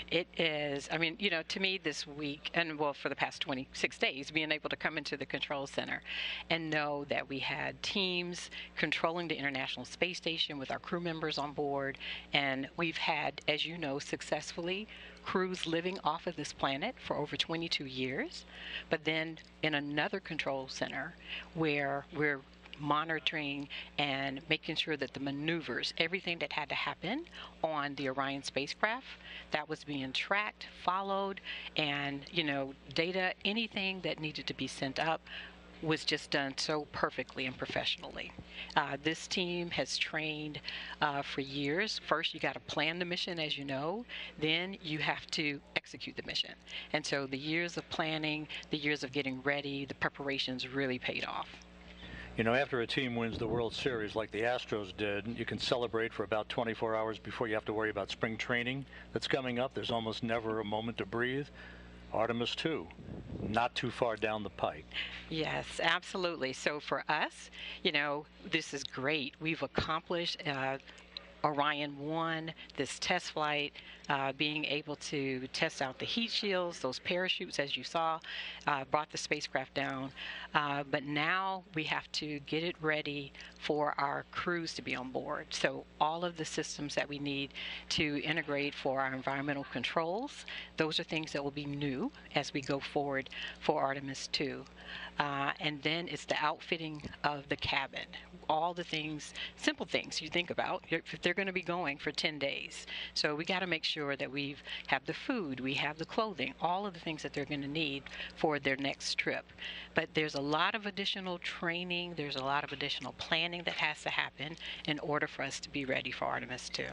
It is. I mean, you know, to me this week, and well, for the past 26 days, being able to come into the control center and know that we had teams controlling the International Space Station with our crew members on board, and we've had, as you know, successfully crews living off of this planet for over 22 years, but then in another control center where we're monitoring and making sure that the maneuvers, everything that had to happen on the Orion spacecraft, that was being tracked, followed, and, you know, data, anything that needed to be sent up was just done so perfectly and professionally. This team has trained for years. First, you got to plan the mission, as you know. Then you have to execute the mission. And so the years of planning, the years of getting ready, the preparations really paid off. You know, after a team wins the World Series like the Astros did, you can celebrate for about 24 hours before you have to worry about spring training that's coming up. There's almost never a moment to breathe. Artemis 2, not too far down the pike. Yes, absolutely. So for us, you know, this is great. We've accomplished Orion 1, this test flight, being able to test out the heat shields, those parachutes, as you saw, brought the spacecraft down. But now we have to get it ready for our crews to be on board. So all of the systems that we need to integrate for our environmental controls, those are things that will be new as we go forward for Artemis 2. And then it's the outfitting of the cabin. All the things, simple things you think about, if they're going to be going for 10 days. So we got to make sure that we have the food, we have the clothing, all of the things that they're going to need for their next trip. But there's a lot of additional training, there's a lot of additional planning that has to happen in order for us to be ready for Artemis 2.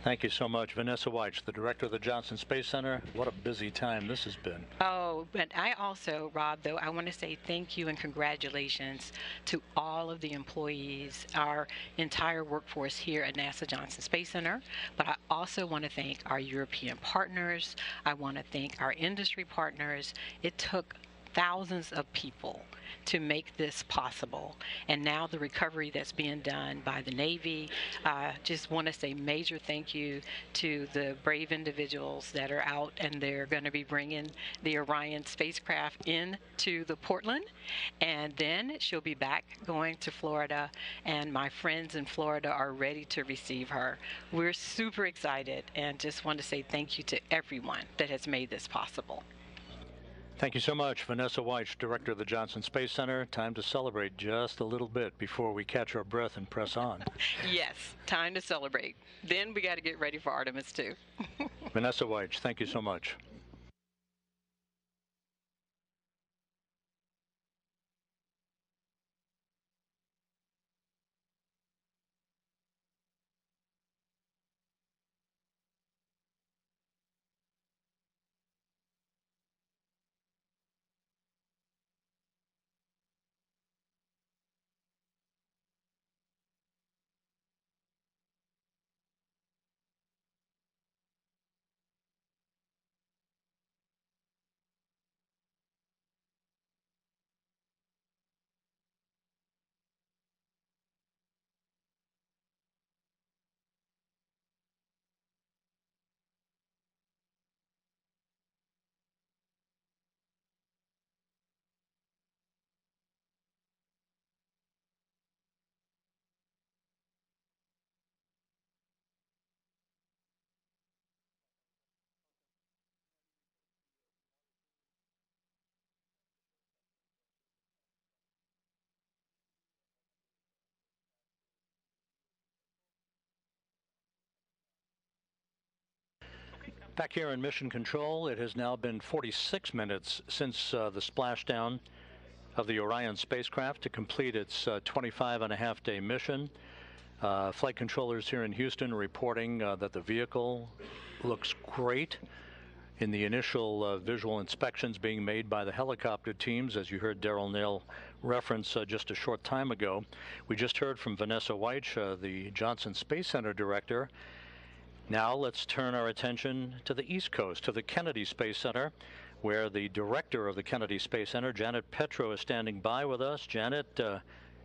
Thank you so much. Vanessa Weich, the director of the Johnson Space Center. What a busy time this has been. Oh, but I also, Rob, though, I want to say thank you and congratulations to all of the employees, our entire workforce here at NASA Johnson Space Center. But I also want to thank our European partners. I want to thank our industry partners. It took thousands of people to make this possible. And now the recovery that's being done by the Navy, just want to say major thank you to the brave individuals that are out, and they're going to be bringing the Orion spacecraft into the Portland, and then she'll be back going to Florida, and my friends in Florida are ready to receive her. We're super excited and just want to say thank you to everyone that has made this possible. Thank you so much, Vanessa Weich, director of the Johnson Space Center. Time to celebrate just a little bit before we catch our breath and press on. Yes, time to celebrate. Then we got to get ready for Artemis too. Vanessa Weich, thank you so much. Back here in Mission Control, it has now been 46 minutes since the splashdown of the Orion spacecraft to complete its 25-and-a-half-day mission. Flight controllers here in Houston reporting that the vehicle looks great. In the initial visual inspections being made by the helicopter teams, as you heard Daryl Nail reference just a short time ago. We just heard from Vanessa Weich, the Johnson Space Center director. Now let's turn our attention to the East Coast, to the Kennedy Space Center, where the director of the Kennedy Space Center, Janet Petro, is standing by with us. Janet,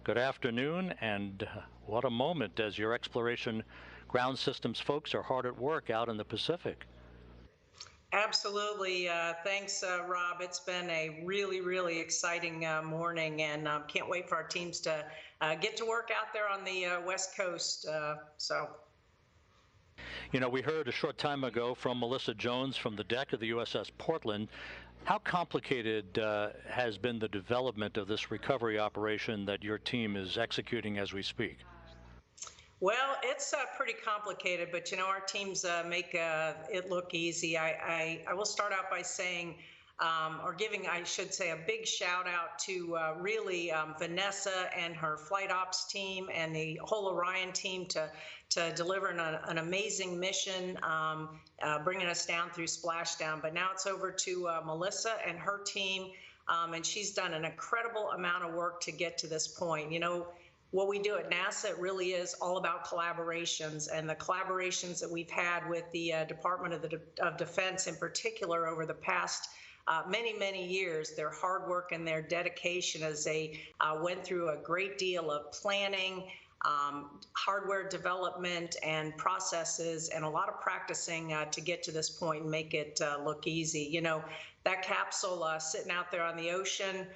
good afternoon, and what a moment as your exploration ground systems folks are hard at work out in the Pacific. Absolutely. Thanks, Rob. It's been a really, really exciting morning, and can't wait for our teams to get to work out there on the West Coast. You know, we heard a short time ago from Melissa Jones from the deck of the USS Portland. How complicated has been the development of this recovery operation that your team is executing as we speak? Well, it's pretty complicated, but you know, our teams make it look easy. I will start out by saying, or giving, I should say, a big shout out to really Vanessa and her flight ops team and the whole Orion team to deliver an amazing mission, bringing us down through splashdown. But now it's over to Melissa and her team, and she's done an incredible amount of work to get to this point. You know, what we do at NASA, it really is all about collaborations, and the collaborations that we've had with the Department of Defense in particular over the past many years, their hard work and their dedication as they went through a great deal of planning, hardware development and processes, and a lot of practicing to get to this point and make it look easy. You know, that capsule sitting out there on the ocean,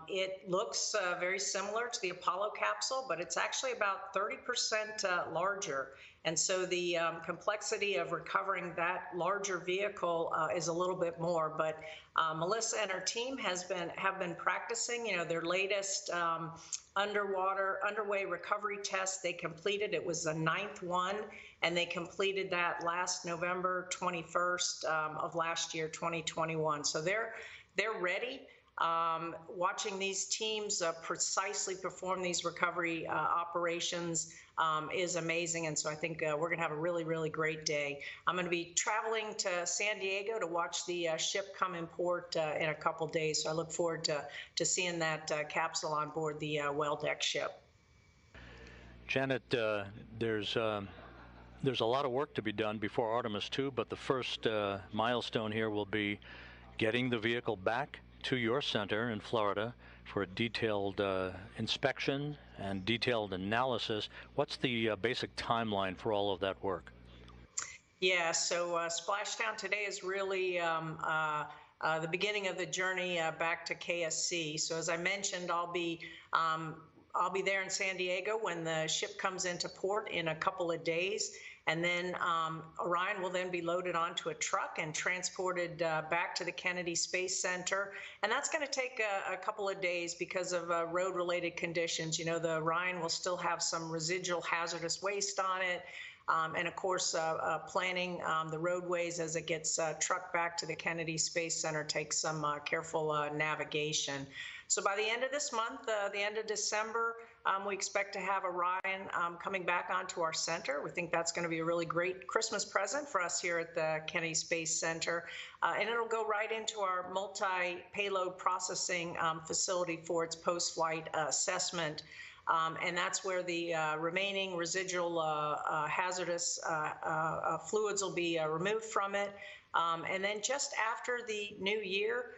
it looks very similar to the Apollo capsule, but it's actually about 30% larger. And so the complexity of recovering that larger vehicle is a little bit more. But Melissa and her team have been practicing, you know, their latest underway recovery test. They completed, it was the 9th one, and they completed that last November 21st of last year, 2021. So they're ready. Watching these teams precisely perform these recovery operations is amazing. And so I think we're going to have a really, really great day. I'm going to be traveling to San Diego to watch the ship come in port in a couple days. So I look forward to seeing that capsule on board the well-deck ship. Janet, there's a lot of work to be done before Artemis 2, but the first milestone here will be getting the vehicle back to your center in Florida for a detailed inspection and detailed analysis. What's the basic timeline for all of that work? Yeah, so Splashdown today is really the beginning of the journey back to KSC. So as I mentioned, I'll be there in San Diego when the ship comes into port in a couple of days. And then Orion will then be loaded onto a truck and transported back to the Kennedy Space Center. And that's going to take a couple of days because of road-related conditions. You know, the Orion will still have some residual hazardous waste on it. And of course, planning the roadways as it gets trucked back to the Kennedy Space Center takes some careful navigation. So by the end of this month, the end of December, we expect to have Orion coming back onto our center. We think that's going to be a really great Christmas present for us here at the Kennedy Space Center. And it'll go right into our multi-payload processing facility for its post-flight assessment. And that's where the remaining residual hazardous fluids will be removed from it. And then just after the new year,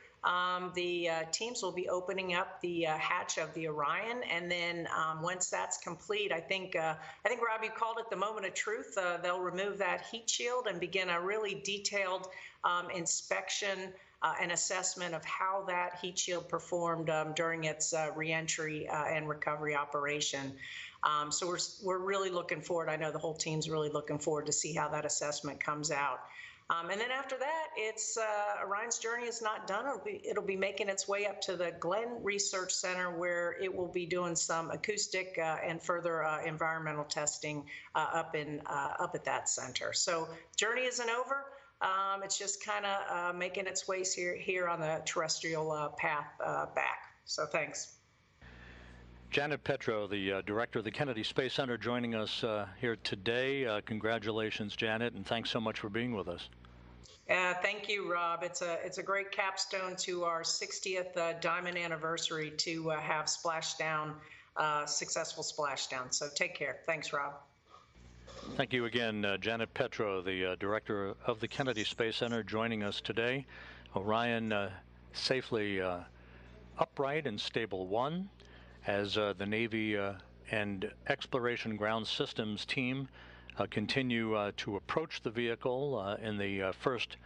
the teams will be opening up the hatch of the Orion, and then once that's complete, I think Rob, you called it the moment of truth. They'll remove that heat shield and begin a really detailed inspection and assessment of how that heat shield performed during its reentry and recovery operation. So we're really looking forward. I know the whole team's really looking forward to see how that assessment comes out. And then after that, it's Orion's journey is not done. It'll be making its way up to the Glenn Research Center, where it will be doing some acoustic and further environmental testing up at that center. So journey isn't over. It's just kind of making its way here on the terrestrial path back. So thanks. Janet Petro, the director of the Kennedy Space Center, joining us here today. Congratulations, Janet, and thanks so much for being with us. Thank you, Rob. It's a great capstone to our 60th diamond anniversary to have Splashdown, successful Splashdown. So take care. Thanks, Rob. Thank you again, Janet Petro, the director of the Kennedy Space Center, joining us today. Orion safely upright and stable 1 as the Navy and Exploration Ground Systems team continue to approach the vehicle in the first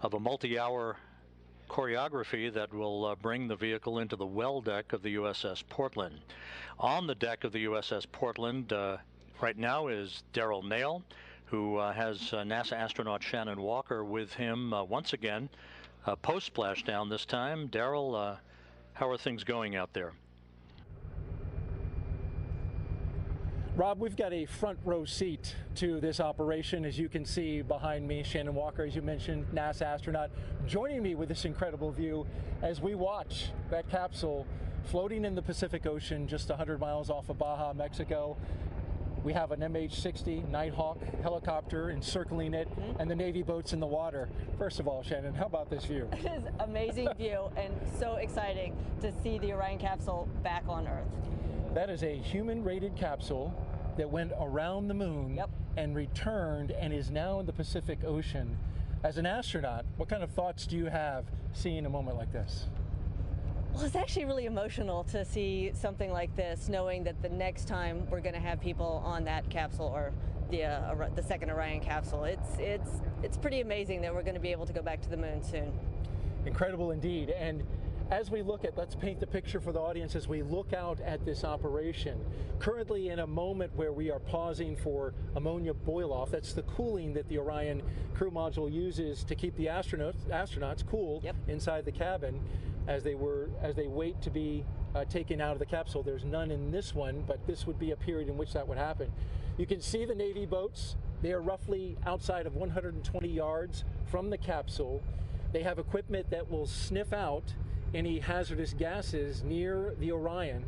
of a multi-hour choreography that will bring the vehicle into the well deck of the USS Portland. On the deck of the USS Portland right now is Darrell Nail, who has NASA astronaut Shannon Walker with him once again, post-splashdown this time. Darrell, how are things going out there? Rob, we've got a front row seat to this operation. As you can see behind me, Shannon Walker, as you mentioned, NASA astronaut, joining me with this incredible view as we watch that capsule floating in the Pacific Ocean just 100 miles off of Baja, Mexico. We have an MH-60 Nighthawk helicopter encircling it and the Navy boats in the water. First of all, Shannon, how about this view? It is an amazing view and so exciting to see the Orion capsule back on Earth. That is a human-rated capsule that went around the moon and returned and is now in the Pacific Ocean. As an astronaut, what kind of thoughts do you have seeing a moment like this? Well, it's actually really emotional to see something like this, knowing that the next time we're going to have people on that capsule, or the second Orion capsule. It's pretty amazing that we're going to be able to go back to the moon soon. Incredible indeed. And as we look at, let's paint the picture for the audience as we look out at this operation. Currently in a moment where we are pausing for ammonia boil-off. That's the cooling that the Orion crew module uses to keep the astronauts cool inside the cabin as they wait to be taken out of the capsule. There's none in this one, but this would be a period in which that would happen. You can see the Navy boats. They are roughly outside of 120 yards from the capsule. They have equipment that will sniff out any hazardous gases near the Orion.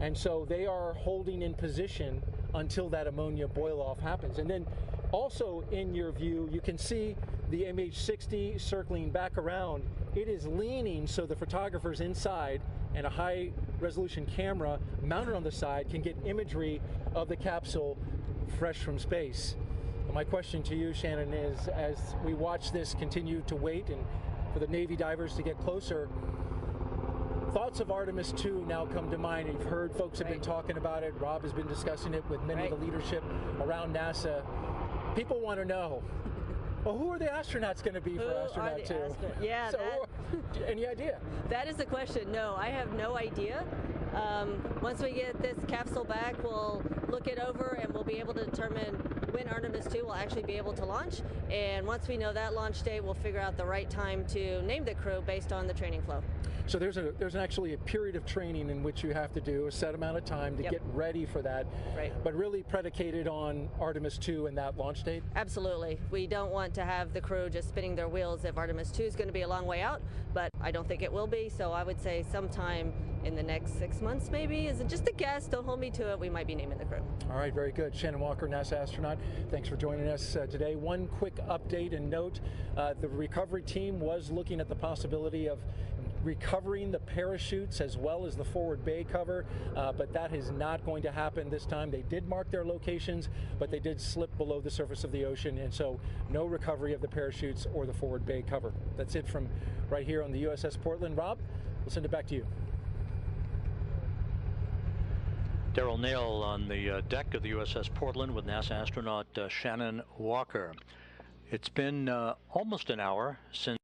And so they are holding in position until that ammonia boil-off happens. And then also in your view, you can see the MH60 circling back around. It is leaning so the photographers inside and a high-resolution camera mounted on the side can get imagery of the capsule fresh from space. And my question to you, Shannon, is as we watch this continue to wait and for the Navy divers to get closer, thoughts of Artemis 2 now come to mind. You've heard folks have been talking about it. Rob has been discussing it with many of the leadership around NASA. People want to know, well, who are the astronauts going to be for Astronaut 2? Yeah. So, any idea? That is the question. No, I have no idea. Once we get this capsule back, we'll look it over and we'll be able to determine when Artemis 2 will actually be able to launch. And once we know that launch date, we'll figure out the right time to name the crew based on the training flow. So there's actually a period of training in which you have to do a set amount of time to get ready for that, but really predicated on Artemis 2 and that launch date? Absolutely. We don't want to have the crew just spinning their wheels if Artemis 2 is going to be a long way out, but I don't think it will be, so I would say sometime in the next 6 months maybe. Is it just a guess? Don't hold me to it. We might be naming the crew. All right, very good. Shannon Walker, NASA astronaut, thanks for joining us today. One quick update and note, the recovery team was looking at the possibility of recovering the parachutes as well as the forward bay cover, but that is not going to happen this time. They did mark their locations, but they did slip below the surface of the ocean, and so no recovery of the parachutes or the forward bay cover. That's it from right here on the USS Portland. Rob, we'll send it back to you. Daryl Nail on the deck of the USS Portland with NASA astronaut Shannon Walker. It's been almost an hour since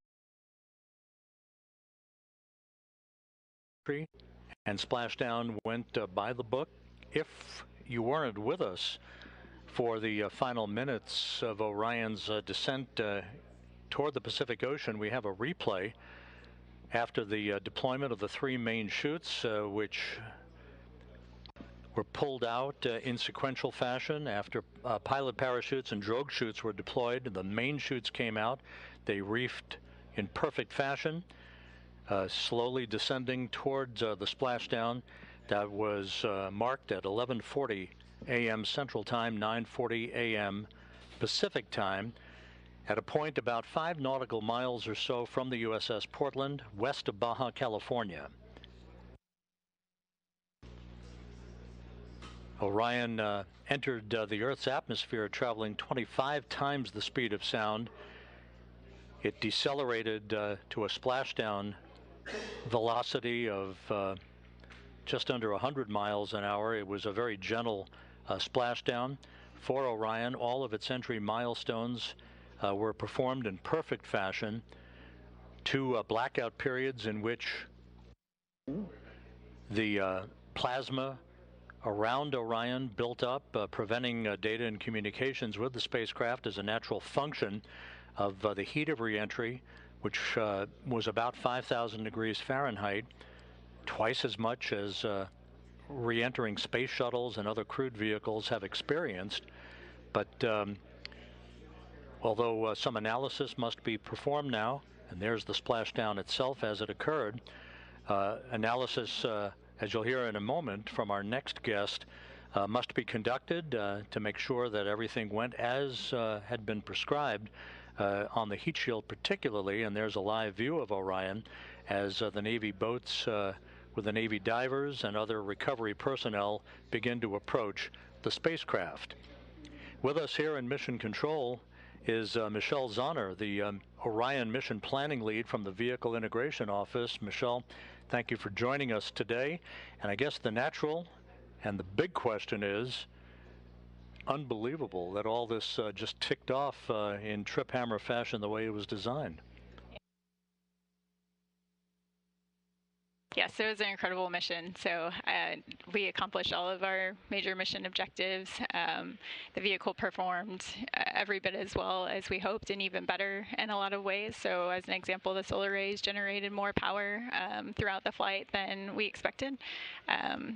and Splashdown went by the book. If you weren't with us for the final minutes of Orion's descent toward the Pacific Ocean, we have a replay after the deployment of the three main chutes, which were pulled out in sequential fashion after pilot parachutes and drogue chutes were deployed. The main chutes came out. They reefed in perfect fashion, slowly descending towards the splashdown that was marked at 11:40 a.m. Central Time, 9:40 a.m. Pacific Time, at a point about 5 nautical miles or so from the USS Portland, west of Baja California. Orion entered the Earth's atmosphere traveling 25 times the speed of sound. It decelerated to a splashdown velocity of just under 100 miles an hour. It was a very gentle splashdown for Orion. All of its entry milestones were performed in perfect fashion. 2 blackout periods in which the plasma around Orion built up, preventing data and communications with the spacecraft as a natural function of the heat of reentry, which was about 5,000 degrees Fahrenheit, twice as much as re-entering space shuttles and other crewed vehicles have experienced. But although some analysis must be performed now, and there's the splashdown itself as it occurred, analysis, as you'll hear in a moment from our next guest, must be conducted to make sure that everything went as had been prescribed on the heat shield particularly. And there's a live view of Orion as the Navy boats with the Navy divers and other recovery personnel begin to approach the spacecraft. With us here in Mission Control is Michelle Zahner, the Orion Mission Planning Lead from the Vehicle Integration Office. Michelle, thank you for joining us today. And I guess the natural and the big question is, unbelievable that all this just ticked off in trip hammer fashion the way it was designed. Yes, it was an incredible mission. So we accomplished all of our major mission objectives. The vehicle performed every bit as well as we hoped, and even better in a lot of ways. So as an example, the solar rays generated more power throughout the flight than we expected.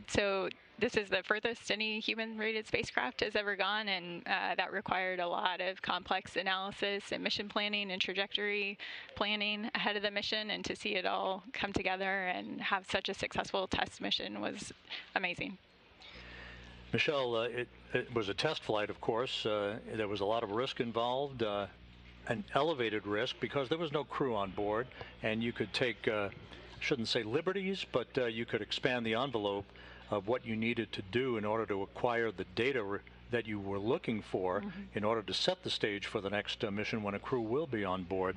So this is the furthest any human-rated spacecraft has ever gone, and that required a lot of complex analysis and mission planning and trajectory planning ahead of the mission, and to see it all come together and have such a successful test mission was amazing. Michelle, it was a test flight, of course. There was a lot of risk involved, an elevated risk because there was no crew on board, and you could take, shouldn't say liberties, but you could expand the envelope of what you needed to do in order to acquire the data that you were looking for in order to set the stage for the next mission when a crew will be on board.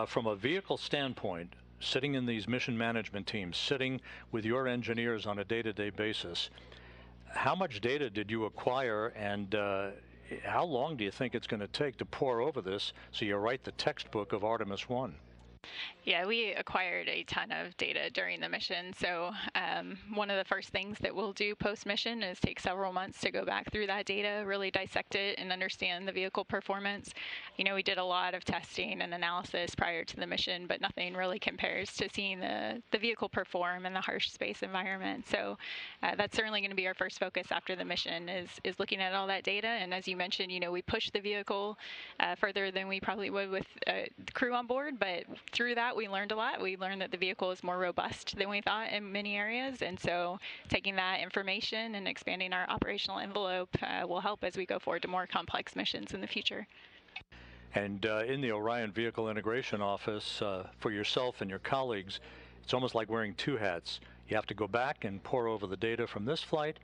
From a vehicle standpoint, sitting in these mission management teams, sitting with your engineers on a day-to-day basis, how much data did you acquire, and how long do you think it's going to take to pore over this so you write the textbook of Artemis 1? Yeah, we acquired a ton of data during the mission. So one of the first things that we'll do post-mission is take several months to go back through that data, really dissect it and understand the vehicle performance. You know, we did a lot of testing and analysis prior to the mission, but nothing really compares to seeing the vehicle perform in the harsh space environment. So that's certainly going to be our first focus after the mission is looking at all that data. And as you mentioned, you know, we pushed the vehicle further than we probably would with the crew on board, but through that, we learned a lot. We learned that the vehicle is more robust than we thought in many areas, and so taking that information and expanding our operational envelope will help as we go forward to more complex missions in the future. And in the Orion Vehicle Integration Office, for yourself and your colleagues, it's almost like wearing two hats. You have to go back and pore over the data from this flight,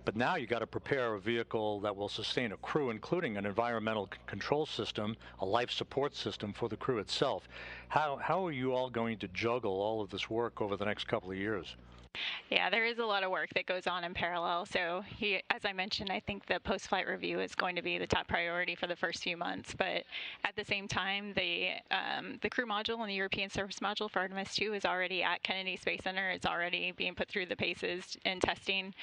but now you got to prepare a vehicle that will sustain a crew, including an environmental control system, a life support system for the crew itself. How are you all going to juggle all of this work over the next couple of years? Yeah, there is a lot of work that goes on in parallel. So as I mentioned, I think the post-flight review is going to be the top priority for the first few months. But at the same time, the crew module and the European service module for Artemis 2 is already at Kennedy Space Center. It's already being put through the paces and testing.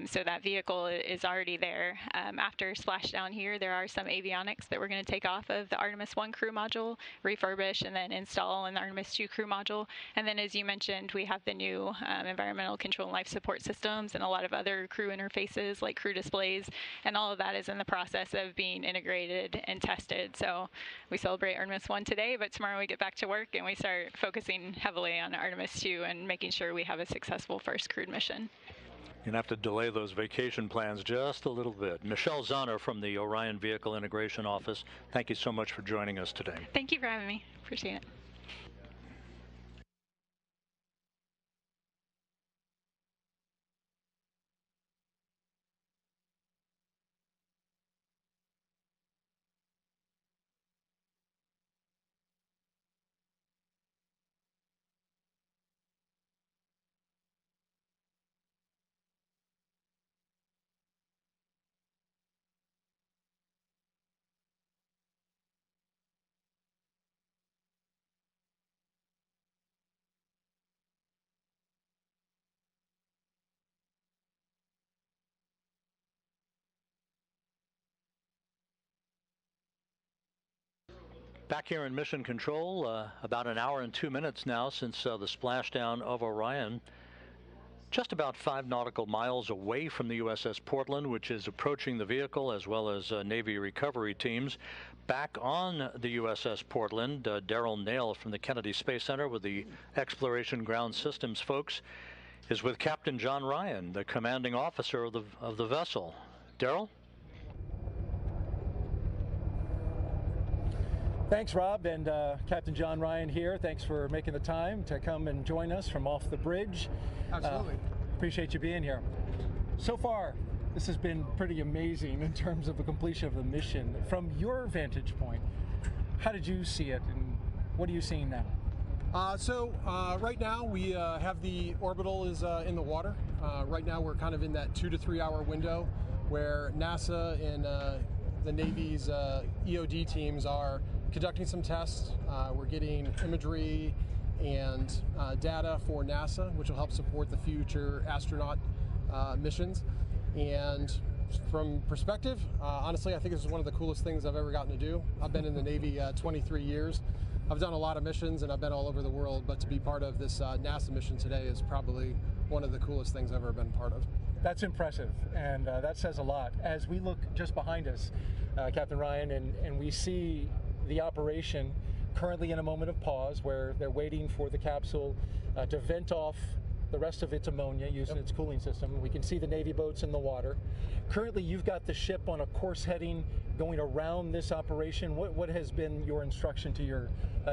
So that vehicle is already there. After Splashdown here, there are some avionics that we're going to take off of the Artemis 1 crew module, refurbish, and then install in the Artemis 2 crew module. And then, as you mentioned, we have the new environmental control and life support systems and a lot of other crew interfaces like crew displays, and all of that is in the process of being integrated and tested. So we celebrate Artemis 1 today, but tomorrow we get back to work and we start focusing heavily on Artemis 2 and making sure we have a successful first crewed mission. You're going to have to delay those vacation plans just a little bit. Michelle Zahner from the Orion Vehicle Integration Office, thank you so much for joining us today. Thank you for having me. Appreciate it. Back here in Mission Control, about an hour and 2 minutes now since the splashdown of Orion. Just about 5 nautical miles away from the USS Portland, which is approaching the vehicle, as well as Navy recovery teams. Back on the USS Portland, Daryl Nail from the Kennedy Space Center with the Exploration Ground Systems folks is with Captain John Ryan, the commanding officer of the vessel. Daryl? Thanks, Rob, and Captain John Ryan here. Thanks for making the time to come and join us from off the bridge. Absolutely. Appreciate you being here. So far, this has been pretty amazing in terms of the completion of the mission. From your vantage point, how did you see it, and what are you seeing now? Right now we have the orbital is in the water. Right now we're kind of in that 2 to 3 hour window where NASA and the Navy's EOD teams are conducting some tests. We're getting imagery and data for NASA, which will help support the future astronaut missions. And from perspective, honestly, I think this is one of the coolest things I've ever gotten to do. I've been in the Navy 23 years. I've done a lot of missions and I've been all over the world, but to be part of this NASA mission today is probably one of the coolest things I've ever been part of. That's impressive, and that says a lot. As we look just behind us, Captain Ryan, and we see the operation currently in a moment of pause where they're waiting for the capsule to vent off the rest of its ammonia using its cooling system. We can see the Navy boats in the water. Currently, you've got the ship on a course heading going around this operation. What has been your instruction to your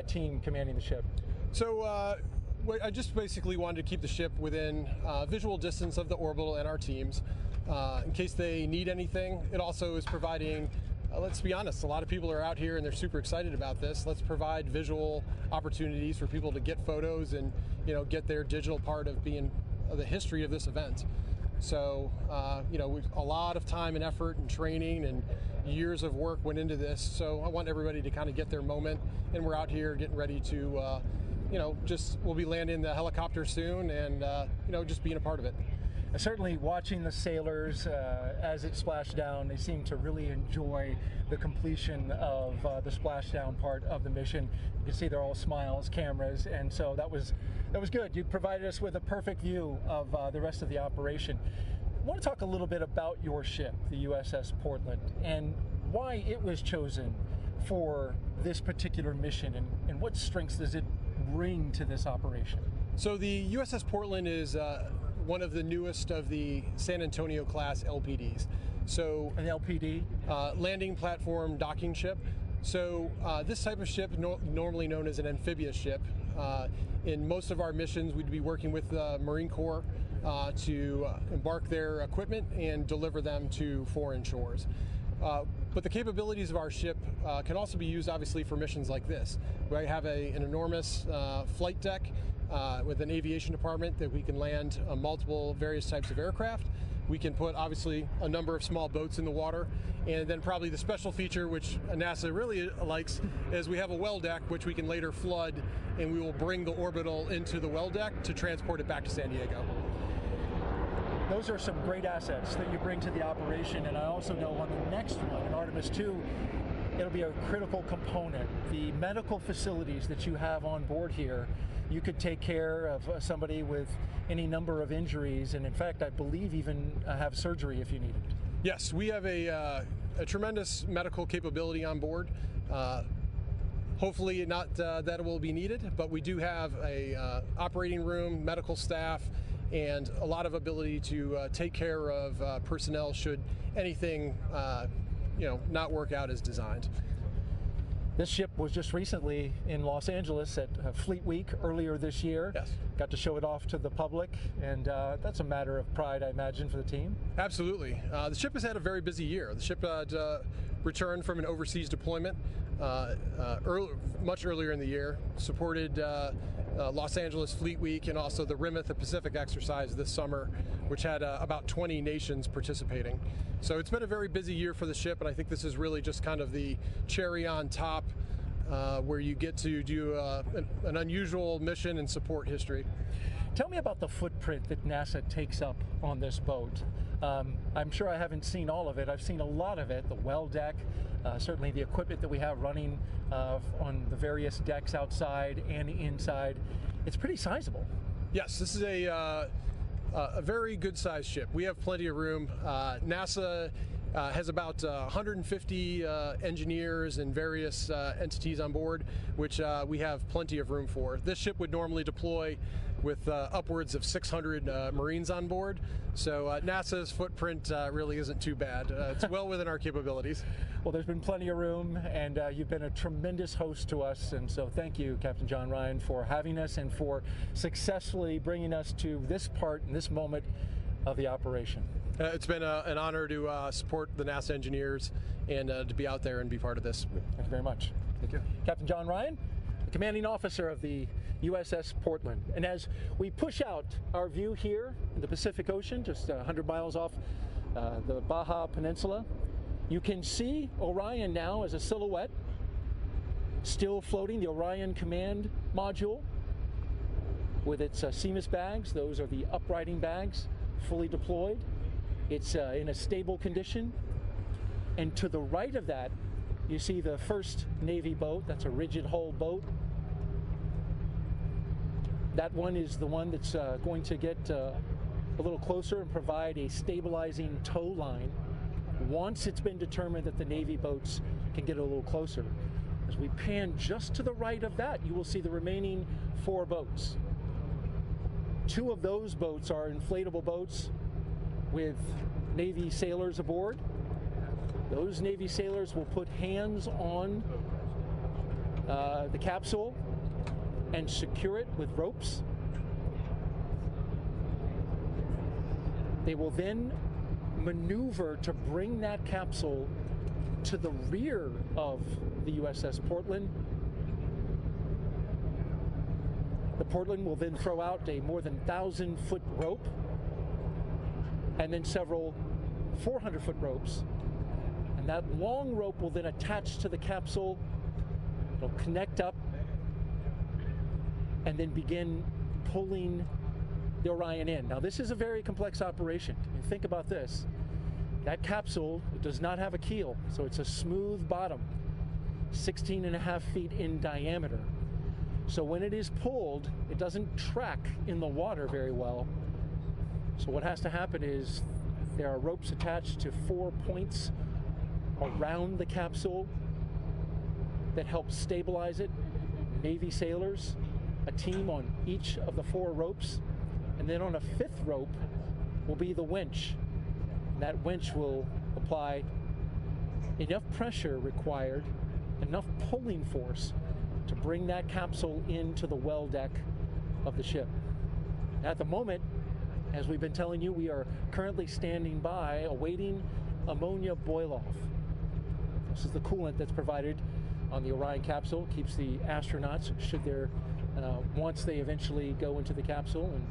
team commanding the ship? So I just basically wanted to keep the ship within visual distance of the orbital and our teams in case they need anything. It also is providing, let's be honest, a lot of people are out here and they're super excited about this. Let's provide visual opportunities for people to get photos and get their digital part of being the history of this event. So a lot of time and effort and training and years of work went into this. So I want everybody to kind of get their moment, and we're out here getting ready to we'll be landing the helicopter soon, and just being a part of it. Certainly watching the sailors as it splashed down, they seem to really enjoy the completion of the splashdown part of the mission. You can see they're all smiles, cameras, and so that was good. You provided us with a perfect view of the rest of the operation. I want to talk a little bit about your ship, the USS Portland, and why it was chosen for this particular mission, and what strengths does it bring to this operation? So the USS Portland is one of the newest of the San Antonio class LPDs. So an LPD? Landing platform docking ship. So this type of ship, normally known as an amphibious ship, in most of our missions we'd be working with the Marine Corps to embark their equipment and deliver them to foreign shores. But the capabilities of our ship can also be used obviously for missions like this. We have an enormous flight deck with an aviation department that we can land multiple various types of aircraft. We can put obviously a number of small boats in the water, and then probably the special feature which NASA really likes is we have a well deck which we can later flood, and we will bring the orbital into the well deck to transport it back to San Diego. Those are some great assets that you bring to the operation, and I also know on the next one, in Artemis 2, it'll be a critical component. The medical facilities that you have on board here, you could take care of somebody with any number of injuries, and in fact, I believe even have surgery if you need it. Yes, we have a tremendous medical capability on board. Hopefully not that it will be needed, but we do have a operating room, medical staff, and a lot of ability to take care of personnel should anything not work out as designed. This ship was just recently in Los Angeles at Fleet Week earlier this year. Yes. Got to show it off to the public, and that's a matter of pride, I imagine, for the team. Absolutely. The ship has had a very busy year. The ship returned from an overseas deployment much earlier in the year, supported Los Angeles Fleet Week and also the Rim of the Pacific exercise this summer, which had about 20 nations participating. So it's been a very busy year for the ship, and I think this is really just kind of the cherry on top where you get to do an unusual mission and support history. Tell me about the footprint that NASA takes up on this boat. I'm sure I haven't seen all of it. I've seen a lot of it, the well deck, certainly the equipment that we have running on the various decks outside and inside. It's pretty sizable. Yes, this is a very good sized ship. We have plenty of room. NASA has about 150 engineers and various entities on board, which we have plenty of room for. This ship would normally deploy with upwards of 600 Marines on board, so NASA's footprint really isn't too bad. It's well within our capabilities. Well, there's been plenty of room, and you've been a tremendous host to us, and so thank you, Captain John Ryan, for having us and for successfully bringing us to this part and this moment of the operation. It's been an honor to support the NASA engineers and to be out there and be part of this. Thank you very much. Thank you. Captain John Ryan, the commanding officer of the USS Portland. And as we push out our view here in the Pacific Ocean, just 100 miles off the Baja Peninsula, you can see Orion now as a silhouette, still floating, the Orion Command Module with its CMIS bags. Those are the uprighting bags, fully deployed. It's in a stable condition. And to the right of that, you see the first Navy boat. That's a rigid hull boat That one is the one that's going to get a little closer and provide a stabilizing tow line once it's been determined that the Navy boats can get a little closer. As we pan just to the right of that, you will see the remaining 4 boats. 2 of those boats are inflatable boats with Navy sailors aboard. Those Navy sailors will put hands on the capsule and secure it with ropes. They will then maneuver to bring that capsule to the rear of the USS Portland. The Portland will then throw out a more than 1,000-foot rope and then several 400-foot ropes. And that long rope will then attach to the capsule. It'll connect up and then begin pulling the Orion in. Now, this is a very complex operation. And think about this. That capsule does not have a keel, so it's a smooth bottom, 16.5 feet in diameter. So when it is pulled, it doesn't track in the water very well. So what has to happen is there are ropes attached to 4 points around the capsule that help stabilize it. Navy sailors, a team on each of the 4 ropes, and then on a 5th rope will be the winch. And that winch will apply enough pressure required, enough pulling force to bring that capsule into the well deck of the ship. At the moment, as we've been telling you, we are currently standing by awaiting ammonia boil-off. This is the coolant that's provided on the Orion capsule. It keeps the astronauts, should there, once they eventually go into the capsule and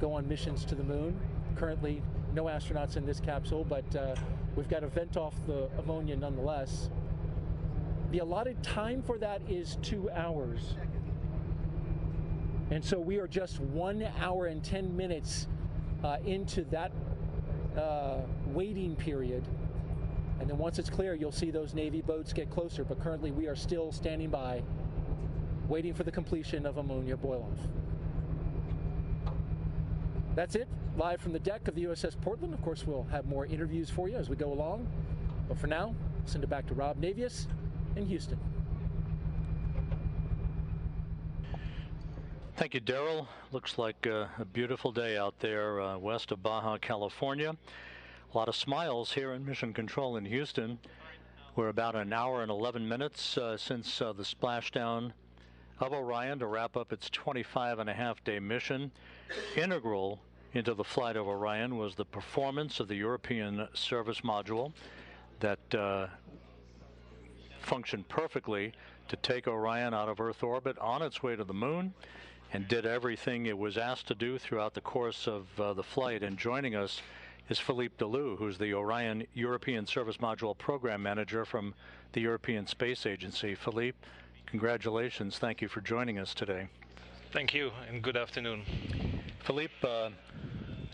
go on missions to the moon. Currently, no astronauts in this capsule, but we've got to vent off the ammonia nonetheless. The allotted time for that is 2 hours. And so we are just 1 hour and 10 minutes into that waiting period. And then once it's clear, you'll see those Navy boats get closer. But currently, we are still standing by, waiting for the completion of ammonia boil-off. That's it, live from the deck of the USS Portland. Of course, we'll have more interviews for you as we go along. But for now, I'll send it back to Rob Navius in Houston. Thank you, Daryl. Looks like a beautiful day out there west of Baja, California. A lot of smiles here in Mission Control in Houston. We're about an hour and 11 minutes since the splashdown of Orion to wrap up its 25.5-day mission. Integral into the flight of Orion was the performance of the European service module that functioned perfectly to take Orion out of Earth orbit on its way to the moon, and did everything it was asked to do throughout the course of the flight. And joining us is Philippe Delou, who's the Orion European Service Module Program Manager from the European Space Agency. Philippe, congratulations. Thank you for joining us today. Thank you, and good afternoon. Philippe,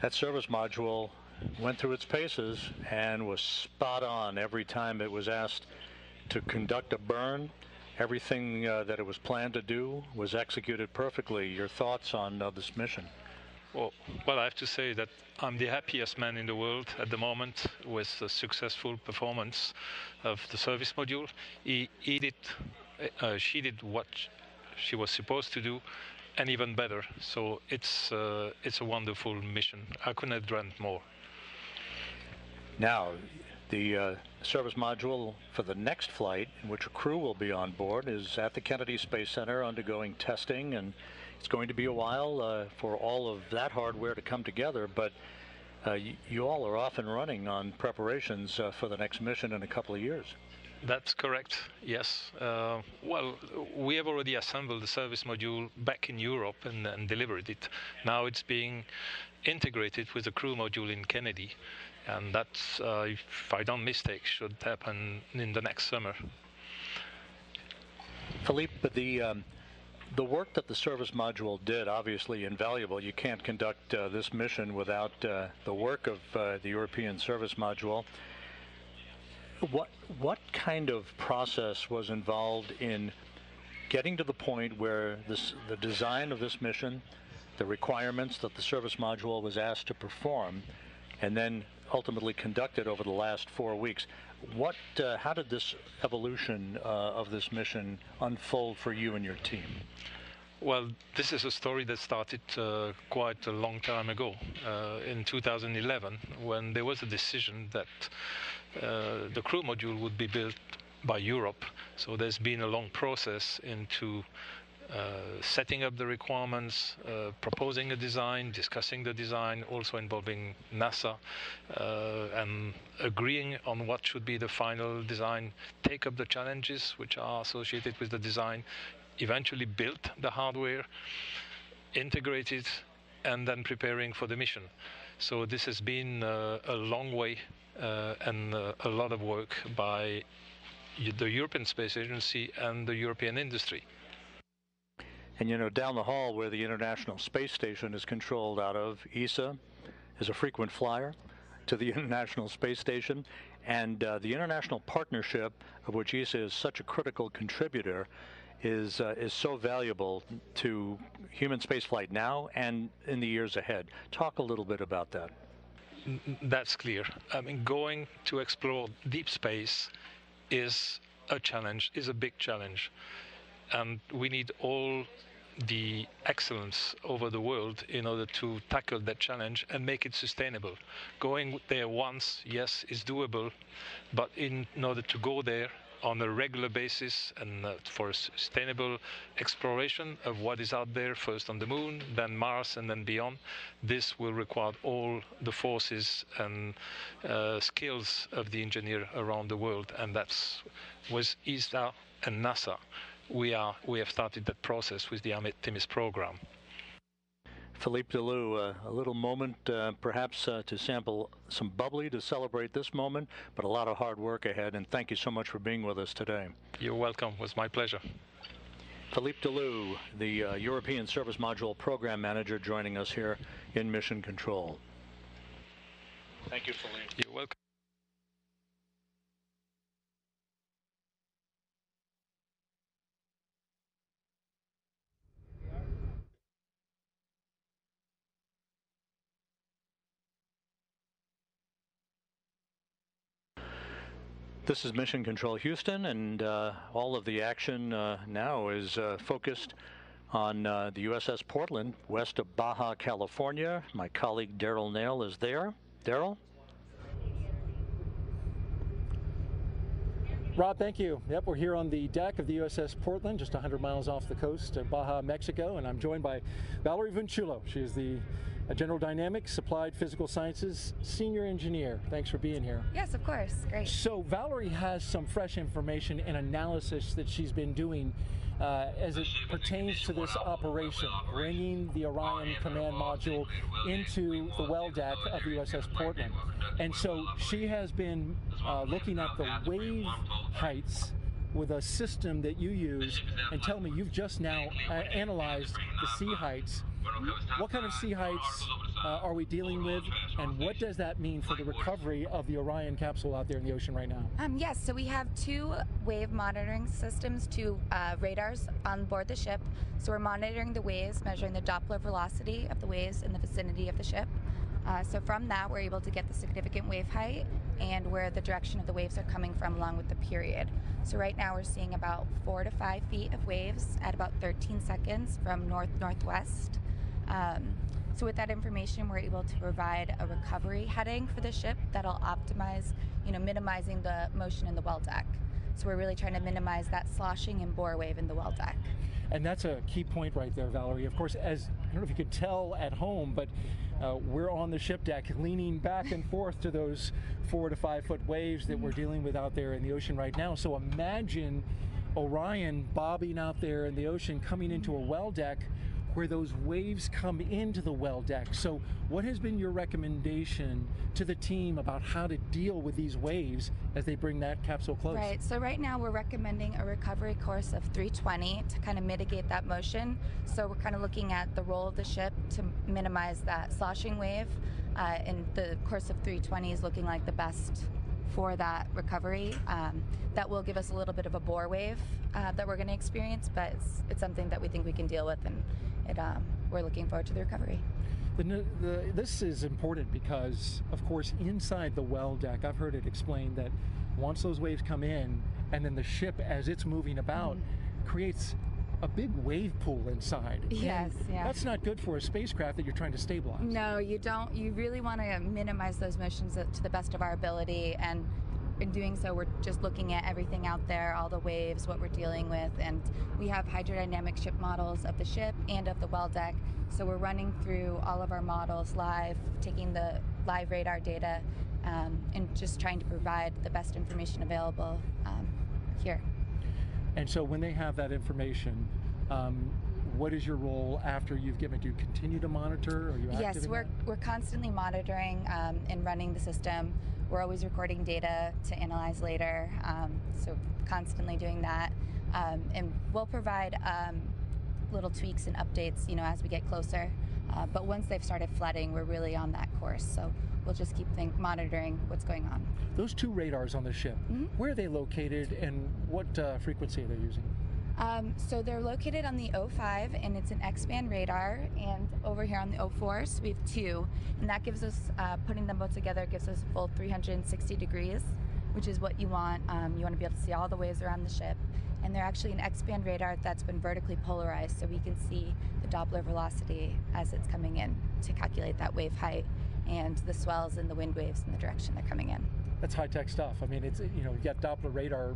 that service module went through its paces and was spot on every time it was asked to conduct a burn. Everything that it was planned to do was executed perfectly. Your thoughts on this mission? Well, I have to say that I'm the happiest man in the world at the moment with the successful performance of the service module. She did what she was supposed to do, and even better. So it's a wonderful mission. I couldn't have dreamt more. Now, the service module for the next flight, in which a crew will be on board, is at the Kennedy Space Center undergoing testing, and it's going to be a while for all of that hardware to come together, but you all are off and running on preparations for the next mission in a couple of years. That's correct, yes. Well, we have already assembled the service module back in Europe and delivered it. Now it's being integrated with the crew module in Kennedy, and that's, if I don't mistake, should happen in the next summer. Philippe, the work that the service module did, obviously invaluable. You can't conduct this mission without the work of the European service module. What kind of process was involved in getting to the point where the design of this mission, the requirements that the service module was asked to perform, and then ultimately conducted over the last 4 weeks. How did this evolution of this mission unfold for you and your team? Well, this is a story that started quite a long time ago, in 2011, when there was a decision that the crew module would be built by Europe. So there's been a long process into setting up the requirements, proposing a design, discussing the design, also involving NASA, and agreeing on what should be the final design, take up the challenges which are associated with the design, eventually build the hardware, integrate it, and then preparing for the mission. So this has been a long way and a lot of work by the European Space Agency and the European industry. And you know, down the hall where the International Space Station is controlled out of, ESA is a frequent flyer to the International Space Station. And the international partnership, of which ESA is such a critical contributor, is so valuable to human spaceflight now and in the years ahead. Talk a little bit about that. That's clear. I mean, going to explore deep space is a challenge, is a big challenge. And we need all the excellence over the world in order to tackle that challenge and make it sustainable. Going there once, yes, is doable, but in order to go there on a regular basis and for a sustainable exploration of what is out there, first on the moon, then Mars, and then beyond, this will require all the forces and skills of the engineer around the world, and that's with ESA and NASA. We have started that process with the Artemis program. Philippe Delou, a little moment perhaps to sample some bubbly to celebrate this moment, but a lot of hard work ahead, and thank you so much for being with us today. You're welcome. It was my pleasure. Philippe Delou, the European Service Module Program Manager, joining us here in Mission Control. Thank you, Philippe. You're welcome. This is Mission Control Houston, and all of the action now is focused on the USS Portland, west of Baja, California. My colleague Daryl Nail is there. Daryl? Rob, thank you. Yep, we're here on the deck of the USS Portland, just 100 miles off the coast of Baja, Mexico, and I'm joined by Valerie Vinchulo. She is the General Dynamics Applied Physical Sciences Senior Engineer. Thanks for being here. Yes, of course. Great. So Valerie has some fresh information and analysis that she's been doing as it pertains to this operation, bringing the Orion command module into the well deck of the USS Portland. And so she has been looking at the wave heights with a system that you use, and tell me, you've just now analyzed the sea heights. What kind of sea heights are we dealing with, and what does that mean for the recovery of the Orion capsule out there in the ocean right now? Yes, so we have two wave monitoring systems, two radars on board the ship. So we're monitoring the waves, measuring the Doppler velocity of the waves in the vicinity of the ship. So from that, we're able to get the significant wave height and where the direction of the waves are coming from along with the period. So right now we're seeing about 4 to 5 feet of waves at about 13 seconds from north-northwest. So with that information, we're able to provide a recovery heading for the ship that'll optimize, minimizing the motion in the well deck. So we're really trying to minimize that sloshing and bore wave in the well deck. And that's a key point right there, Valerie. Of course, as I don't know if you could tell at home, but we're on the ship deck leaning back and forth to those 4 to 5 foot waves that we're dealing with out there in the ocean right now. So imagine Orion bobbing out there in the ocean, coming into a well deck where those waves come into the well deck. So what has been your recommendation to the team about how to deal with these waves as they bring that capsule close? Right, so right now we're recommending a recovery course of 320 to kind of mitigate that motion. So we're kind of looking at the roll of the ship to minimize that sloshing wave, and the course of 320 is looking like the best for that recovery. That will give us a little bit of a bore wave that we're going to experience, but it's something that we think we can deal with, and we're looking forward to the recovery. This is important because, of course, inside the well deck, I've heard it explained that once those waves come in, and then the ship, as it's moving about, creates a big wave pool inside. Yes, yeah. That's not good for a spacecraft that you're trying to stabilize. No, you don't. You really want to minimize those motions to the best of our ability, and in doing so, we're just looking at everything out there, all the waves, what we're dealing with, and we have hydrodynamic ship models of the ship and of the well deck, so we're running through all of our models live, taking the live radar data, and just trying to provide the best information available here. And so when they have that information, what is your role after you've given it? Do you continue to monitor? Are you active? Yes, we're constantly monitoring and running the system. We're always recording data to analyze later, so constantly doing that. And we'll provide little tweaks and updates, as we get closer. But once they've started flooding, we're really on that course. So we'll just keep monitoring what's going on. Those two radars on the ship, where are they located, and what frequency are they using? So they're located on the 05, and it's an X-band radar, and over here on the 04, so we have two, and that gives us, putting them both together, gives us a full 360 degrees, which is what you want. You want to be able to see all the waves around the ship, and they're actually an X-band radar that's been vertically polarized, so we can see the Doppler velocity as it's coming in to calculate that wave height and the swells and the wind waves in the direction they're coming in. That's high-tech stuff. I mean, it's, you've got Doppler radar.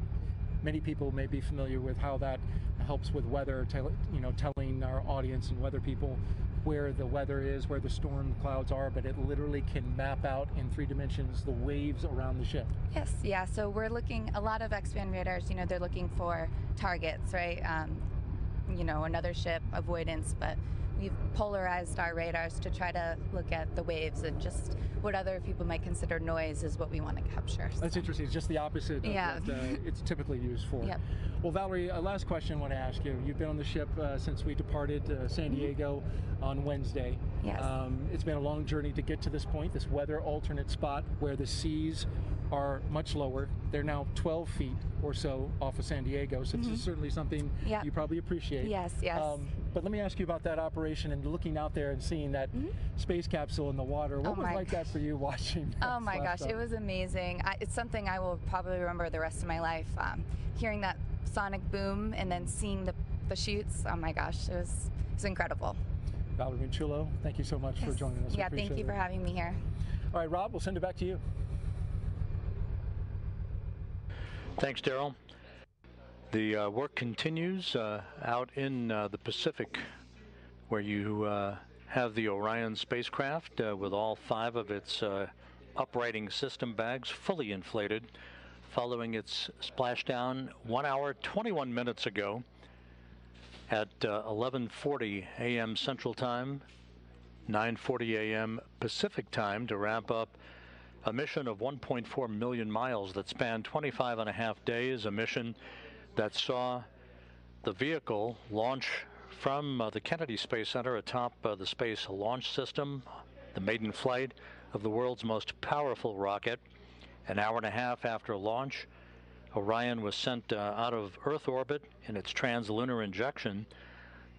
Many people may be familiar with how that helps with weather, telling our audience and weather people where the weather is, where the storm clouds are, but it literally can map out in 3 dimensions the waves around the ship. Yes, yeah, so we're looking, a lot of X-band radars, they're looking for targets, right? Another ship, avoidance, but we've polarized our radars to try to look at the waves, and just what other people might consider noise is what we want to capture. That's interesting. It's just the opposite of what it's typically used for. Yep. Well, Valerie, a last question I want to ask you. You've been on the ship since we departed San Diego on Wednesday. Yes. It's been a long journey to get to this point, this weather alternate spot where the seas are much lower. They're now 12 feet or so off of San Diego, so this is certainly something you probably appreciate. Yes, yes. But let me ask you about that operation and looking out there and seeing that space capsule in the water. What was like that for you watching? Oh my gosh, it was amazing. It's something I will probably remember the rest of my life. Hearing that sonic boom and then seeing the chutes, oh my gosh, it was incredible. Valerie Chulo, thank you so much for joining us. Yeah, thank you for having me here. All right, Rob, we'll send it back to you. Thanks, Daryl. The work continues out in the Pacific, where you have the Orion spacecraft with all 5 of its uprighting system bags fully inflated, following its splashdown 1 hour 21 minutes ago at 11:40 a.m. Central Time, 9:40 a.m. Pacific Time, to wrap up a mission of 1.4 million miles that spanned 25 and a half days, a mission that saw the vehicle launch from the Kennedy Space Center atop the Space Launch System, the maiden flight of the world's most powerful rocket. An hour and a half after launch, Orion was sent out of Earth orbit in its translunar injection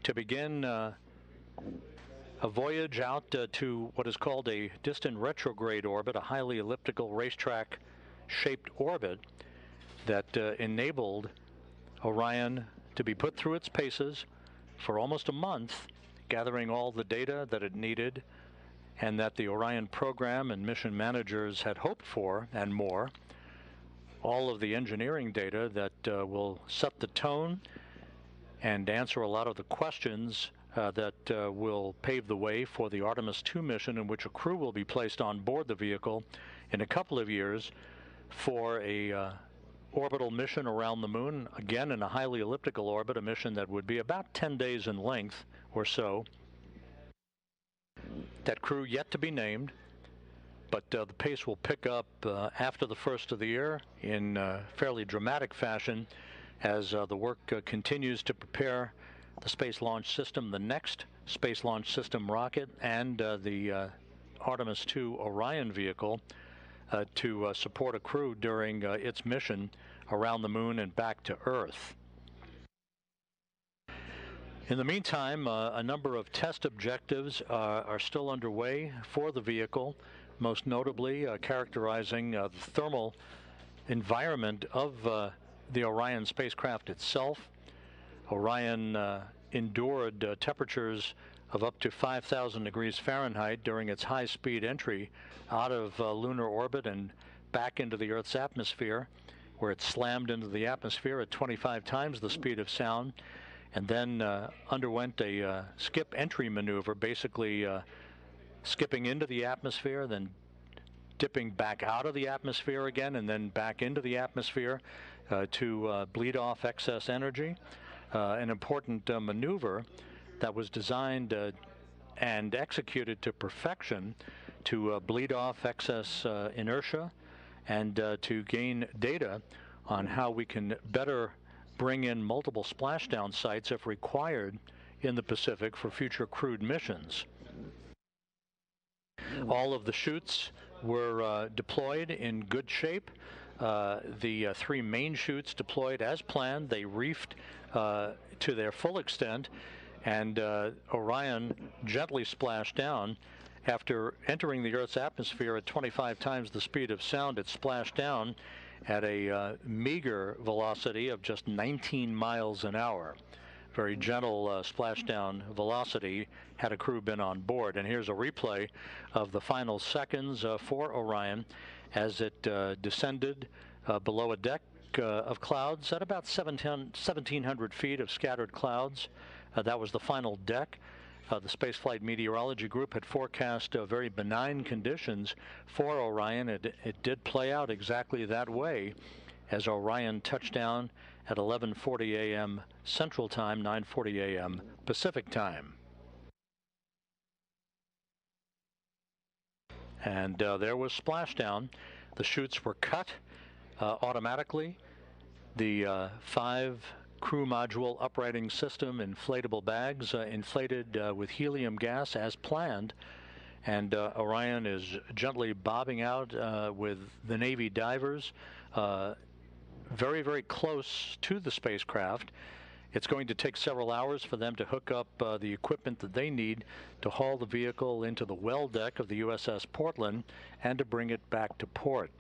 to begin a voyage out to what is called a distant retrograde orbit, a highly elliptical racetrack-shaped orbit that enabled Orion to be put through its paces for almost a month, gathering all the data that it needed and that the Orion program and mission managers had hoped for, and more. All of the engineering data that will set the tone and answer a lot of the questions that will pave the way for the Artemis II mission, in which a crew will be placed on board the vehicle in a couple of years for a orbital mission around the moon, again in a highly elliptical orbit, a mission that would be about 10 days in length or so. That crew yet to be named, but the pace will pick up after the first of the year in fairly dramatic fashion as the work continues to prepare the Space Launch System, the next Space Launch System rocket, and the Artemis II Orion vehicle to support a crew during its mission around the moon and back to Earth. In the meantime, a number of test objectives are still underway for the vehicle, most notably characterizing the thermal environment of the Orion spacecraft itself. Orion endured temperatures of up to 5,000 degrees Fahrenheit during its high-speed entry out of lunar orbit and back into the Earth's atmosphere, where it slammed into the atmosphere at 25 times the speed of sound, and then underwent a skip entry maneuver, basically skipping into the atmosphere, then dipping back out of the atmosphere again, and then back into the atmosphere to bleed off excess energy. An important maneuver that was designed and executed to perfection to bleed off excess inertia and to gain data on how we can better bring in multiple splashdown sites if required in the Pacific for future crewed missions. All of the chutes were deployed in good shape. The three main chutes deployed as planned. They reefed to their full extent, and Orion gently splashed down. After entering the Earth's atmosphere at 25 times the speed of sound, it splashed down at a meager velocity of just 19 miles an hour. Very gentle splashdown velocity had a crew been on board. And here's a replay of the final seconds for Orion as it descended below a deck of clouds at about 1,700 feet of scattered clouds. That was the final deck. The Spaceflight Meteorology Group had forecast very benign conditions for Orion. It did play out exactly that way as Orion touched down at 11:40 a.m. Central Time, 9:40 a.m. Pacific Time. And there was splashdown. The chutes were cut automatically. The 5 crew module uprighting system inflatable bags inflated with helium gas as planned, and Orion is gently bobbing out with the Navy divers very, very close to the spacecraft. It's going to take several hours for them to hook up the equipment that they need to haul the vehicle into the well deck of the USS Portland and to bring it back to port.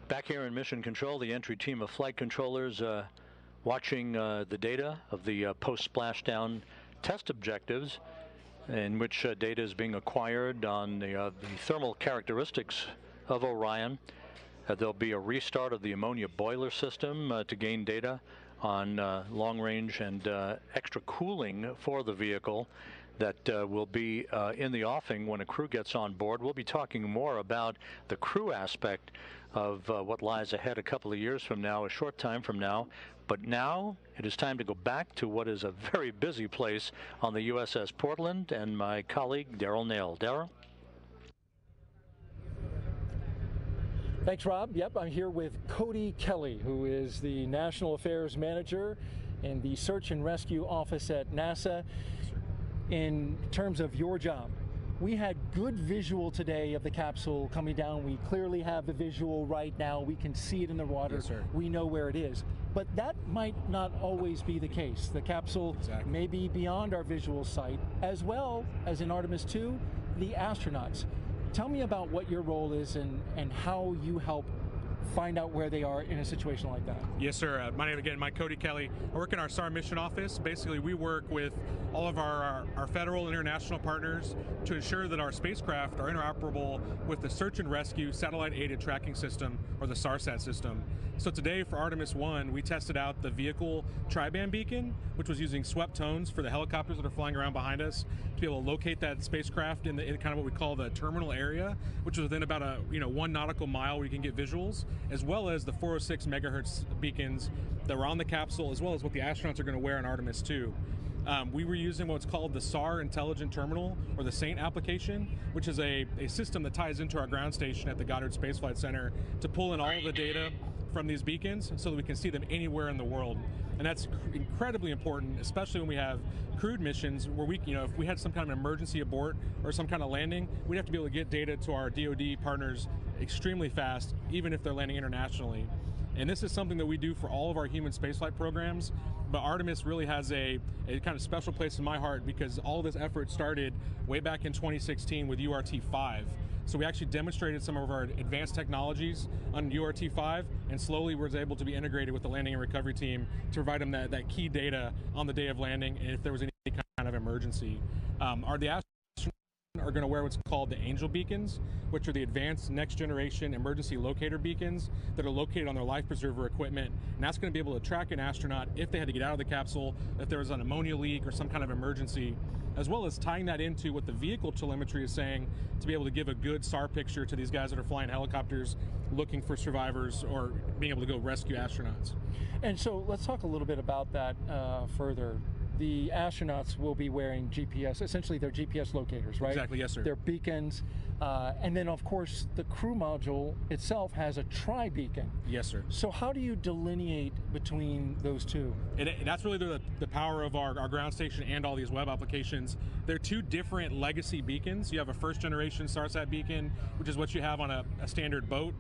Back here in Mission Control, the entry team of flight controllers watching the data of the post-splashdown test objectives, in which data is being acquired on the thermal characteristics of Orion. There'll be a restart of the ammonia boiler system to gain data on long range and extra cooling for the vehicle that will be in the offing when a crew gets on board. We'll be talking more about the crew aspect of what lies ahead a couple of years from now, a short time from now. But now it is time to go back to what is a very busy place on the USS Portland, and my colleague Daryl Nail. Daryl? Thanks, Rob. Yep, I'm here with Cody Kelly, who is the National Affairs Manager in the Search and Rescue Office at NASA. In terms of your job, we had good visual today of the capsule coming down. We clearly have the visual right now. We can see it in the water. Yes, sir. We know where it is. But that might not always be the case. The capsule may be beyond our visual sight, as well as in Artemis 2, the astronauts. Tell me about what your role is and how you help find out where they are in a situation like that. Yes, sir. My name again, Mike Cody Kelly. I work in our SAR mission office. Basically, we work with all of our federal and international partners to ensure that our spacecraft are interoperable with the Search and Rescue Satellite Aided Tracking System, or the SARSAT system. So today for Artemis 1, we tested out the vehicle tri-band beacon, which was using swept tones for the helicopters that are flying around behind us to be able to locate that spacecraft in kind of what we call the terminal area, which is within about 1 nautical mile where you can get visuals, as well as the 406 megahertz beacons that were on the capsule, as well as what the astronauts are going to wear on Artemis 2. We were using what's called the SAR Intelligent Terminal, or the SAINT application, which is a system that ties into our ground station at the Goddard Space Flight Center to pull in all of the data from these beacons so that we can see them anywhere in the world. And that's incredibly important, especially when we have crewed missions where we, if we had some kind of emergency abort or some kind of landing, we'd have to be able to get data to our DoD partners extremely fast, even if they're landing internationally. And this is something that we do for all of our human spaceflight programs, but Artemis really has a kind of special place in my heart because all this effort started way back in 2016 with URT-5. So we actually demonstrated some of our advanced technologies on URT-5, and slowly was able to be integrated with the landing and recovery team to provide them that key data on the day of landing and if there was any kind of emergency. The astronauts are going to wear what's called the Angel beacons, which are the advanced next generation emergency locator beacons that are located on their life preserver equipment, and that's going to be able to track an astronaut if they had to get out of the capsule, if there was an ammonia leak or some kind of emergency, as well as tying that into what the vehicle telemetry is saying to be able to give a good SAR picture to these guys that are flying helicopters looking for survivors or being able to go rescue astronauts. And so let's talk a little bit about that further. The astronauts will be wearing GPS, essentially they're GPS locators, right? Exactly, yes, sir. They're beacons. And then, of course, the crew module itself has a tri-beacon. Yes, sir. So how do you delineate between those two? And that's really the power of our ground station and all these web applications. They're two different legacy beacons. You have a first-generation SARSAT beacon, which is what you have on a standard boat.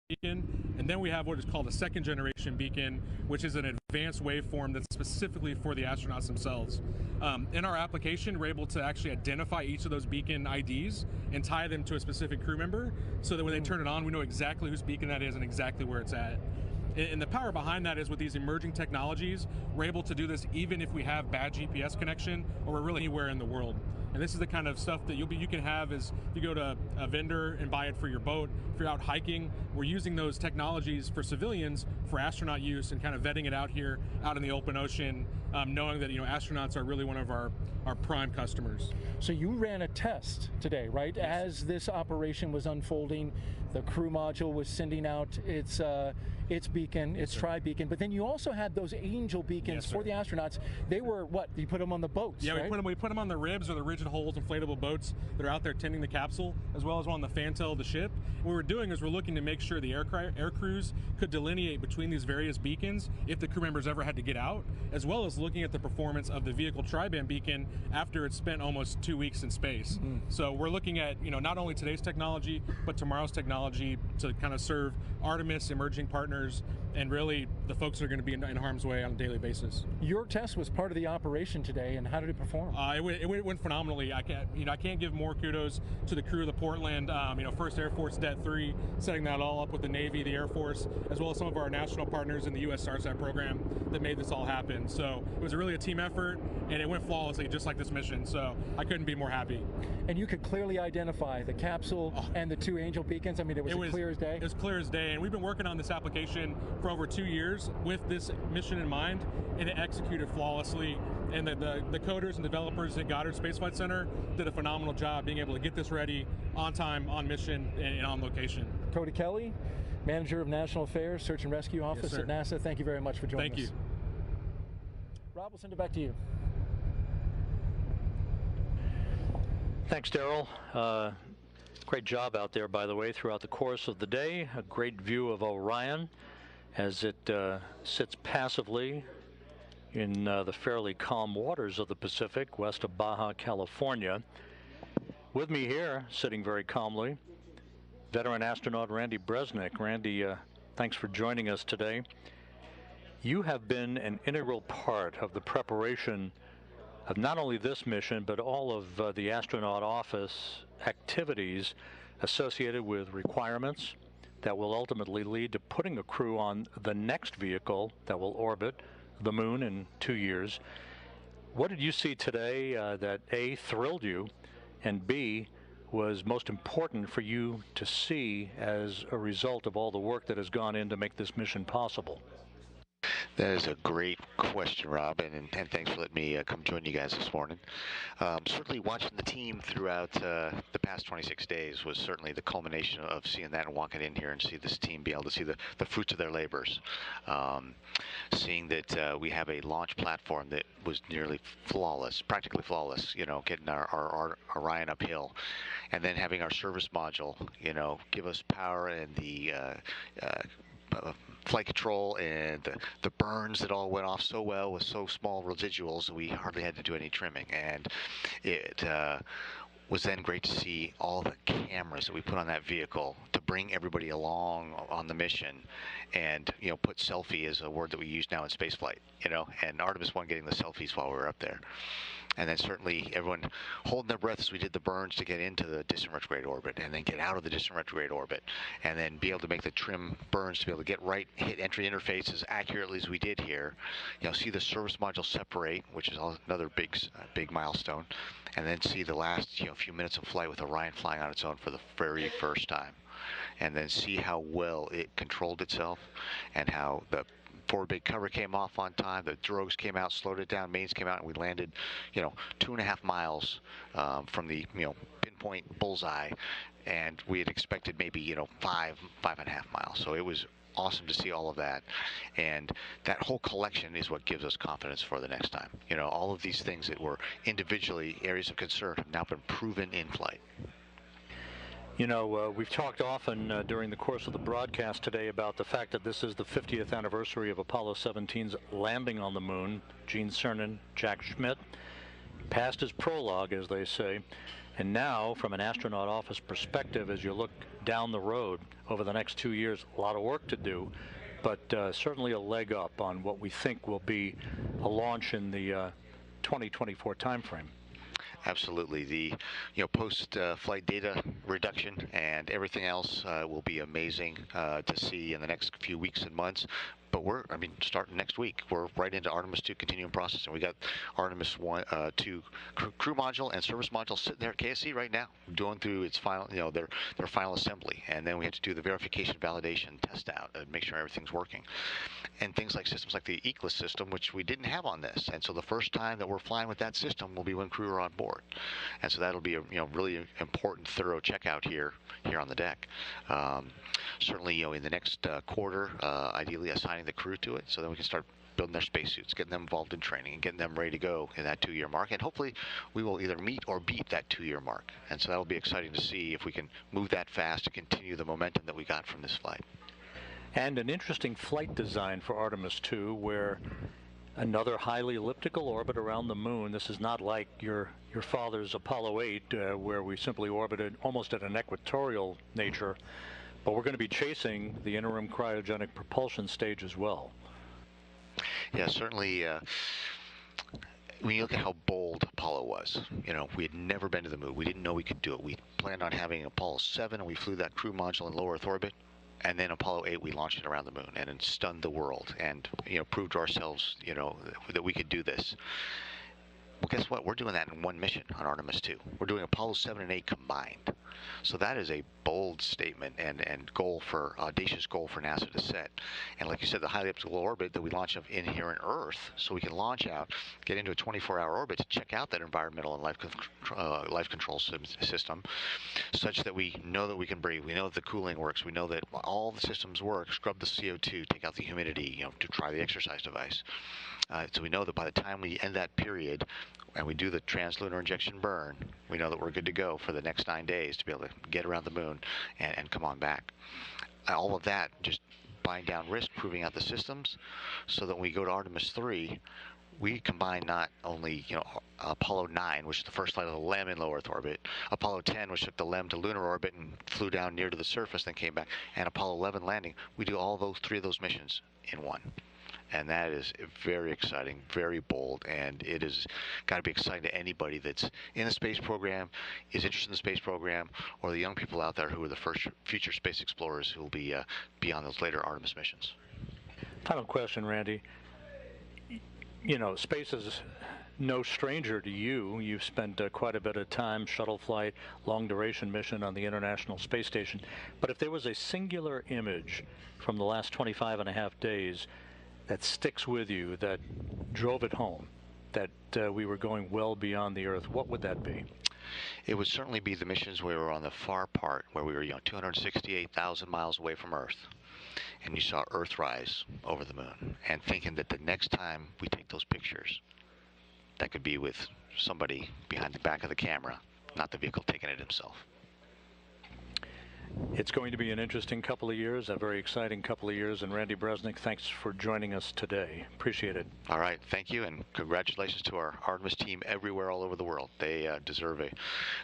Beacon, and then we have what is called a second generation beacon, which is an advanced waveform that's specifically for the astronauts themselves. In our application, we're able to actually identify each of those beacon IDs and tie them to a specific crew member so that when they turn it on, we know exactly whose beacon that is and exactly where it's at. And the power behind that is with these emerging technologies, we're able to do this even if we have bad GPS connection or we're really anywhere in the world. And this is the kind of stuff that you can have is if you go to a vendor and buy it for your boat. If you're out hiking, we're using those technologies for civilians for astronaut use and kind of vetting it out here out in the open ocean, knowing that astronauts are really one of our prime customers. So you ran a test today, right? Yes. As this operation was unfolding, the crew module was sending out its beacon, its tri-beacon, but then you also had those Angel beacons for the astronauts. They were what? You put them on the boats, yeah, right? we put them on the ribs or the rigid hulls inflatable boats that are out there tending the capsule, as well as on the fantail of the ship. What we're doing is we're looking to make sure the air crews could delineate between these various beacons if the crew members ever had to get out, as well as looking at the performance of the vehicle tri-band beacon after it's spent almost 2 weeks in space. Mm-hmm. So we're looking at not only today's technology, but tomorrow's technology to kind of serve Artemis emerging partners and really the folks are going to be in harm's way on a daily basis. Your test was part of the operation today, and how did it perform? It went phenomenally. I can't give more kudos to the crew of the Portland, 1st Air Force Det 3, setting that all up with the Navy, the Air Force, as well as some of our national partners in the U.S. SARSAT program that made this all happen. So it was really a team effort, and it went flawlessly, just like this mission. So I couldn't be more happy. And you could clearly identify the capsule and the 2 Angel beacons. I mean, it was clear as day. It was clear as day, and we've been working on this application for over 2 years with this mission in mind, and it executed flawlessly. And the coders and developers at Goddard Space Flight Center did a phenomenal job being able to get this ready on time, on mission, and on location. Cody Kelly, Manager of National Affairs, Search and Rescue Office at NASA. Thank you very much for joining us. Thank you. Rob, we'll send it back to you. Thanks, Daryl. Great job out there, by the way, throughout the course of the day. A great view of Orion as it sits passively in the fairly calm waters of the Pacific west of Baja California. With me here, sitting very calmly, veteran astronaut Randy Bresnik. Randy, thanks for joining us today. You have been an integral part of the preparation of not only this mission, but all of the astronaut office activities associated with requirements that will ultimately lead to putting a crew on the next vehicle that will orbit the moon in 2 years. What did you see today that A, thrilled you, and B, was most important for you to see as a result of all the work that has gone in to make this mission possible? That is a great question, Rob, and thanks for letting me come join you guys this morning. Certainly watching the team throughout the past 26 days was certainly the culmination of seeing that and walking in here and see this team be able to see the fruits of their labors. Seeing that we have a launch platform that was nearly flawless, practically flawless, getting our Orion uphill, and then having our service module, give us power and the flight control and the burns that all went off so well with so small residuals that we hardly had to do any trimming. And it was then great to see all the cameras that we put on that vehicle to bring everybody along on the mission, and put selfie as a word that we use now in spaceflight, and Artemis 1 getting the selfies while we were up there. And then certainly everyone holding their breath as we did the burns to get into the distant retrograde orbit, and then get out of the distant retrograde orbit, and then be able to make the trim burns to be able to get right, hit entry interface as accurately as we did here. See the service module separate, which is another big milestone, and then see the last few minutes of flight with Orion flying on its own for the very first time, and then see how well it controlled itself, and how the forward big cover came off on time, the drogues came out, slowed it down, mains came out, and we landed 2.5 miles from the pinpoint bullseye, and we had expected maybe 5.5 miles. So it was awesome to see all of that, and that whole collection is what gives us confidence for the next time. All of these things that were individually areas of concern have now been proven in flight. We've talked often during the course of the broadcast today about the fact that this is the 50th anniversary of Apollo 17's landing on the moon. Gene Cernan, Jack Schmitt, past his prologue, as they say. And now, from an astronaut office perspective, as you look down the road over the next 2 years, a lot of work to do, but certainly a leg up on what we think will be a launch in the 2024 timeframe. Absolutely. The post-flight data reduction and everything else will be amazing to see in the next few weeks and months. But starting next week, we're right into Artemis 2 continuum processing. We got Artemis 2 crew module and service module sitting there at KSC right now, going through its final, their final assembly, and then we have to do the verification, validation, test out, and make sure everything's working. And things like systems like the ECLIS system, which we didn't have on this, and so the first time that we're flying with that system will be when crew are on board, and so that'll be a really important, thorough checkout here on the deck. Certainly, in the next quarter, ideally assigning the crew to it, so then we can start building their spacesuits, getting them involved in training, and getting them ready to go in that 2-year mark. And hopefully we will either meet or beat that 2-year mark. And so that'll be exciting to see if we can move that fast to continue the momentum that we got from this flight. And an interesting flight design for Artemis 2, where another highly elliptical orbit around the moon. This is not like your father's Apollo 8, where we simply orbited almost at an equatorial nature. But we're going to be chasing the interim cryogenic propulsion stage as well. Yeah, certainly. When you look at how bold Apollo was, we had never been to the moon. We didn't know we could do it. We planned on having Apollo 7, and we flew that crew module in low Earth orbit. And then Apollo 8, we launched it around the moon, and it stunned the world, and proved to ourselves, that we could do this. Well, guess what? We're doing that in one mission on Artemis 2. We're doing Apollo 7 and 8 combined. So that is a bold statement and audacious goal for NASA to set. And like you said, the highly elliptical orbit that we launch of in here in Earth, so we can launch out, get into a 24-hour orbit to check out that environmental and life control system, such that we know that we can breathe. We know that the cooling works. We know that all the systems work. Scrub the CO2, take out the humidity, to try the exercise device. So we know that by the time we end that period and we do the translunar injection burn, we know that we're good to go for the next 9 days to be able to get around the moon and come on back. All of that just buying down risk, proving out the systems, so that when we go to Artemis 3, we combine not only Apollo 9, which is the first flight of the LEM in low Earth orbit, Apollo 10, which took the LEM to lunar orbit and flew down near to the surface, then came back, and Apollo 11 landing. We do all those 3 of those missions in one. And that is very exciting, very bold, and it has got to be exciting to anybody that's in the space program, is interested in the space program, or the young people out there who are the first future space explorers who will be on those later Artemis missions. Final question, Randy. Space is no stranger to you. You've spent quite a bit of time, shuttle flight, long-duration mission on the International Space Station. But if there was a singular image from the last 25 and a half days that sticks with you, that drove it home, that we were going well beyond the Earth, what would that be? It would certainly be the missions where we were on the far part, where we were 268,000 miles away from Earth, and you saw Earth rise over the moon, and thinking that the next time we take those pictures, that could be with somebody behind the back of the camera, not the vehicle taking it himself. It's going to be an interesting couple of years, a very exciting couple of years, and Randy Bresnik, thanks for joining us today. Appreciate it. All right, thank you, and congratulations to our Artemis team everywhere all over the world. They deserve a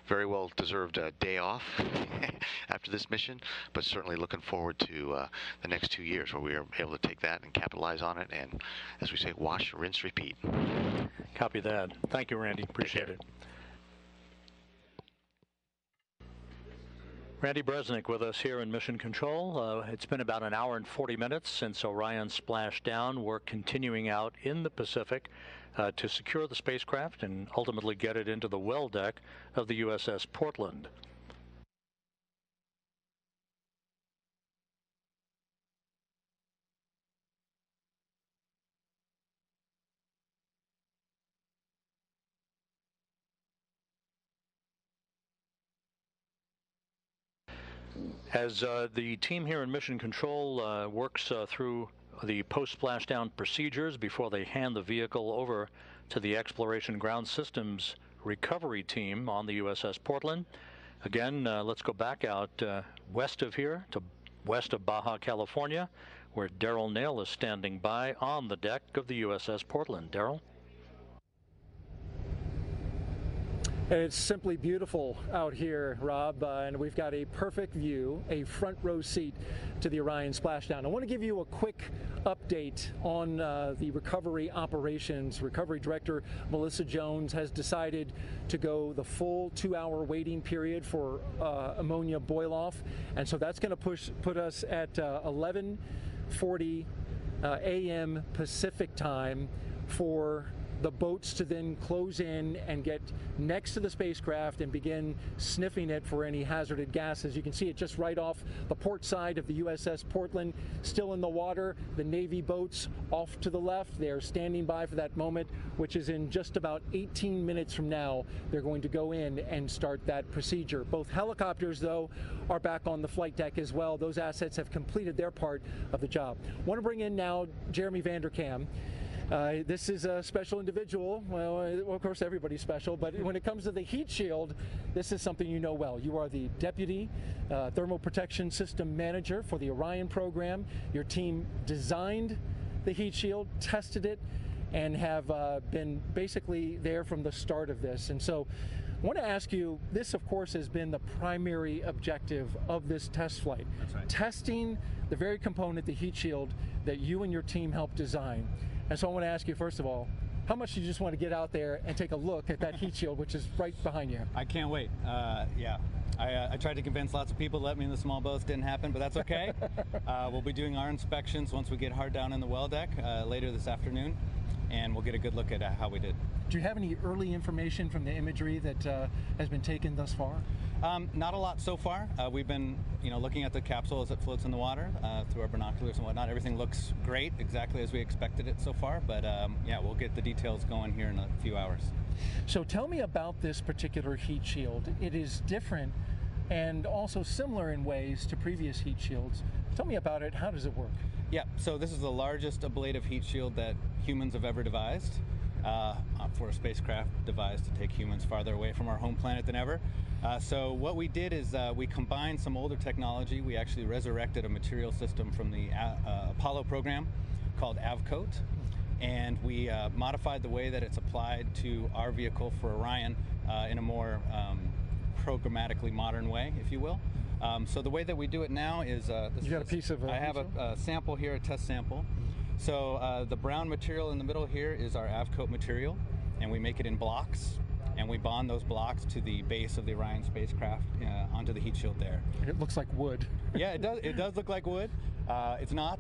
very well-deserved day off after this mission, but certainly looking forward to the next 2 years where we are able to take that and capitalize on it, and, as we say, wash, rinse, repeat. Copy that. Thank you, Randy. Appreciate it. Randy Bresnik with us here in Mission Control. It's been about an hour and 40 minutes since Orion splashed down. We're continuing out in the Pacific to secure the spacecraft and ultimately get it into the well deck of the USS Portland. As the team here in Mission Control works through the post-splashdown procedures before they hand the vehicle over to the Exploration Ground Systems recovery team on the USS Portland. Again, let's go back out west of here to west of Baja, California, where Daryl Nail is standing by on the deck of the USS Portland. Daryl? It's simply beautiful out here, Rob, and we've got a perfect view, a front row seat to the Orion splashdown. I want to give you a quick update on the recovery operations. Recovery Director Melissa Jones has decided to go the full 2-hour waiting period for ammonia boil-off, and so that's going to put us at 11:40 a.m. Pacific time for the boats to then close in and get next to the spacecraft and begin sniffing it for any hazardous gases. You can see it just right off the port side of the USS Portland, still in the water. The Navy boats off to the left, they're standing by for that moment, which is in just about 18 minutes from now. They're going to go in and start that procedure. Both helicopters, though, are back on the flight deck as well. Those assets have completed their part of the job. I want to bring in now Jeremy Vanderkam. This is a special individual. Well, of course, everybody's special, but when it comes to the heat shield, this is something you know well. You are the Deputy Thermal Protection System Manager for the Orion program. Your team designed the heat shield, tested it, and have been basically there from the start of this. And so I want to ask you, this of course has been the primary objective of this test flight. That's right. Testing the very component, the heat shield, that you and your team helped design. And so I want to ask you, first of all, how much do you just want to get out there and take a look at that heat shield, which is right behind you? I can't wait. Yeah. I tried to convince lots of people to let me in the small boats. Didn't happen, but that's okay. We'll be doing our inspections once we get hard down in the well deck later this afternoon, and we'll get a good look at how we did. Do you have any early information from the imagery that has been taken thus far? Not a lot so far. We've been, looking at the capsule as it floats in the water through our binoculars and whatnot. Everything looks great, exactly as we expected it so far. But yeah, we'll get the details going here in a few hours. So tell me about this particular heat shield. It is different and also similar in ways to previous heat shields. Tell me about it. How does it work? Yeah, so this is the largest ablative heat shield that humans have ever devised. For a spacecraft devised to take humans farther away from our home planet than ever. So what we did is we combined some older technology. We actually resurrected a material system from the Apollo program called AVCOAT, and we modified the way that it's applied to our vehicle for Orion in a more programmatically modern way, if you will. So the way that we do it now is you got a piece of I have a sample here, a test sample. So the brown material in the middle here is our AVCOAT material, and we make it in blocks, and we bond those blocks to the base of the Orion spacecraft onto the heat shield there. It looks like wood. Yeah, it does. It does look like wood. It's not.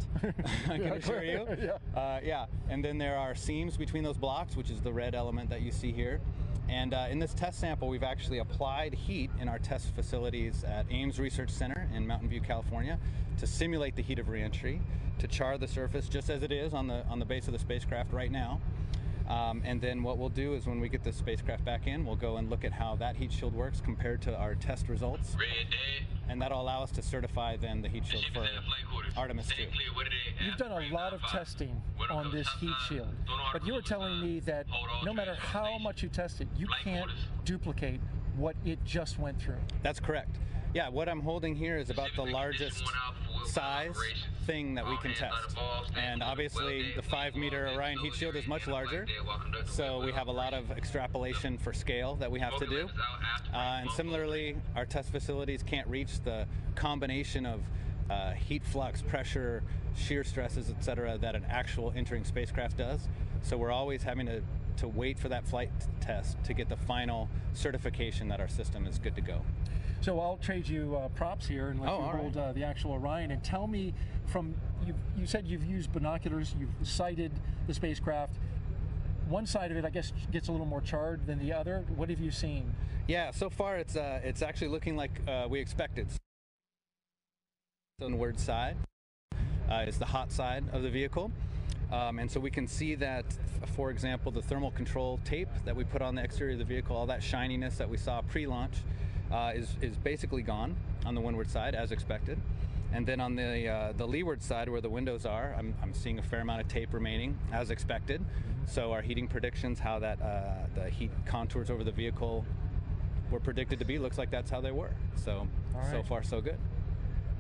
I can assure you. Yeah. And then there are seams between those blocks, which is the red element that you see here. And in this test sample, we've actually applied heat in our test facilities at Ames Research Center in Mountain View, California, to simulate the heat of reentry, to char the surface just as it is on the base of the spacecraft right now. And then what we'll do is when we get the spacecraft back in, we'll go and look at how that heat shield works compared to our test results. And that'll allow us to certify then the heat shield for Artemis 2. You've done a lot of testing on this heat shield, but you were telling me that no matter how much you test it, you can't duplicate what it just went through. That's correct. Yeah, what I'm holding here is about the largest size thing that we can test. And obviously the 5-meter Orion heat shield is much larger, so we have a lot of extrapolation for scale that we have to do. And similarly, our test facilities can't reach the combination of heat flux, pressure, shear stresses, etc., that an actual entering spacecraft does. So we're always having to wait for that flight test to get the final certification that our system is good to go. So I'll trade you props here and let you hold the actual Orion, and tell me you said you've used binoculars, you've sighted the spacecraft. One side of it, I guess, gets a little more charred than the other. What have you seen? Yeah, so far it's actually looking like we expected. The onward side is the hot side of the vehicle. And so we can see that, for example, the thermal control tape that we put on the exterior of the vehicle, all that shininess that we saw pre-launch, is basically gone on the windward side, as expected. And then on the leeward side, where the windows are, I'm seeing a fair amount of tape remaining, as expected. So our heating predictions, how that the heat contours over the vehicle were predicted to be, looks like that's how they were. So, so far, so good.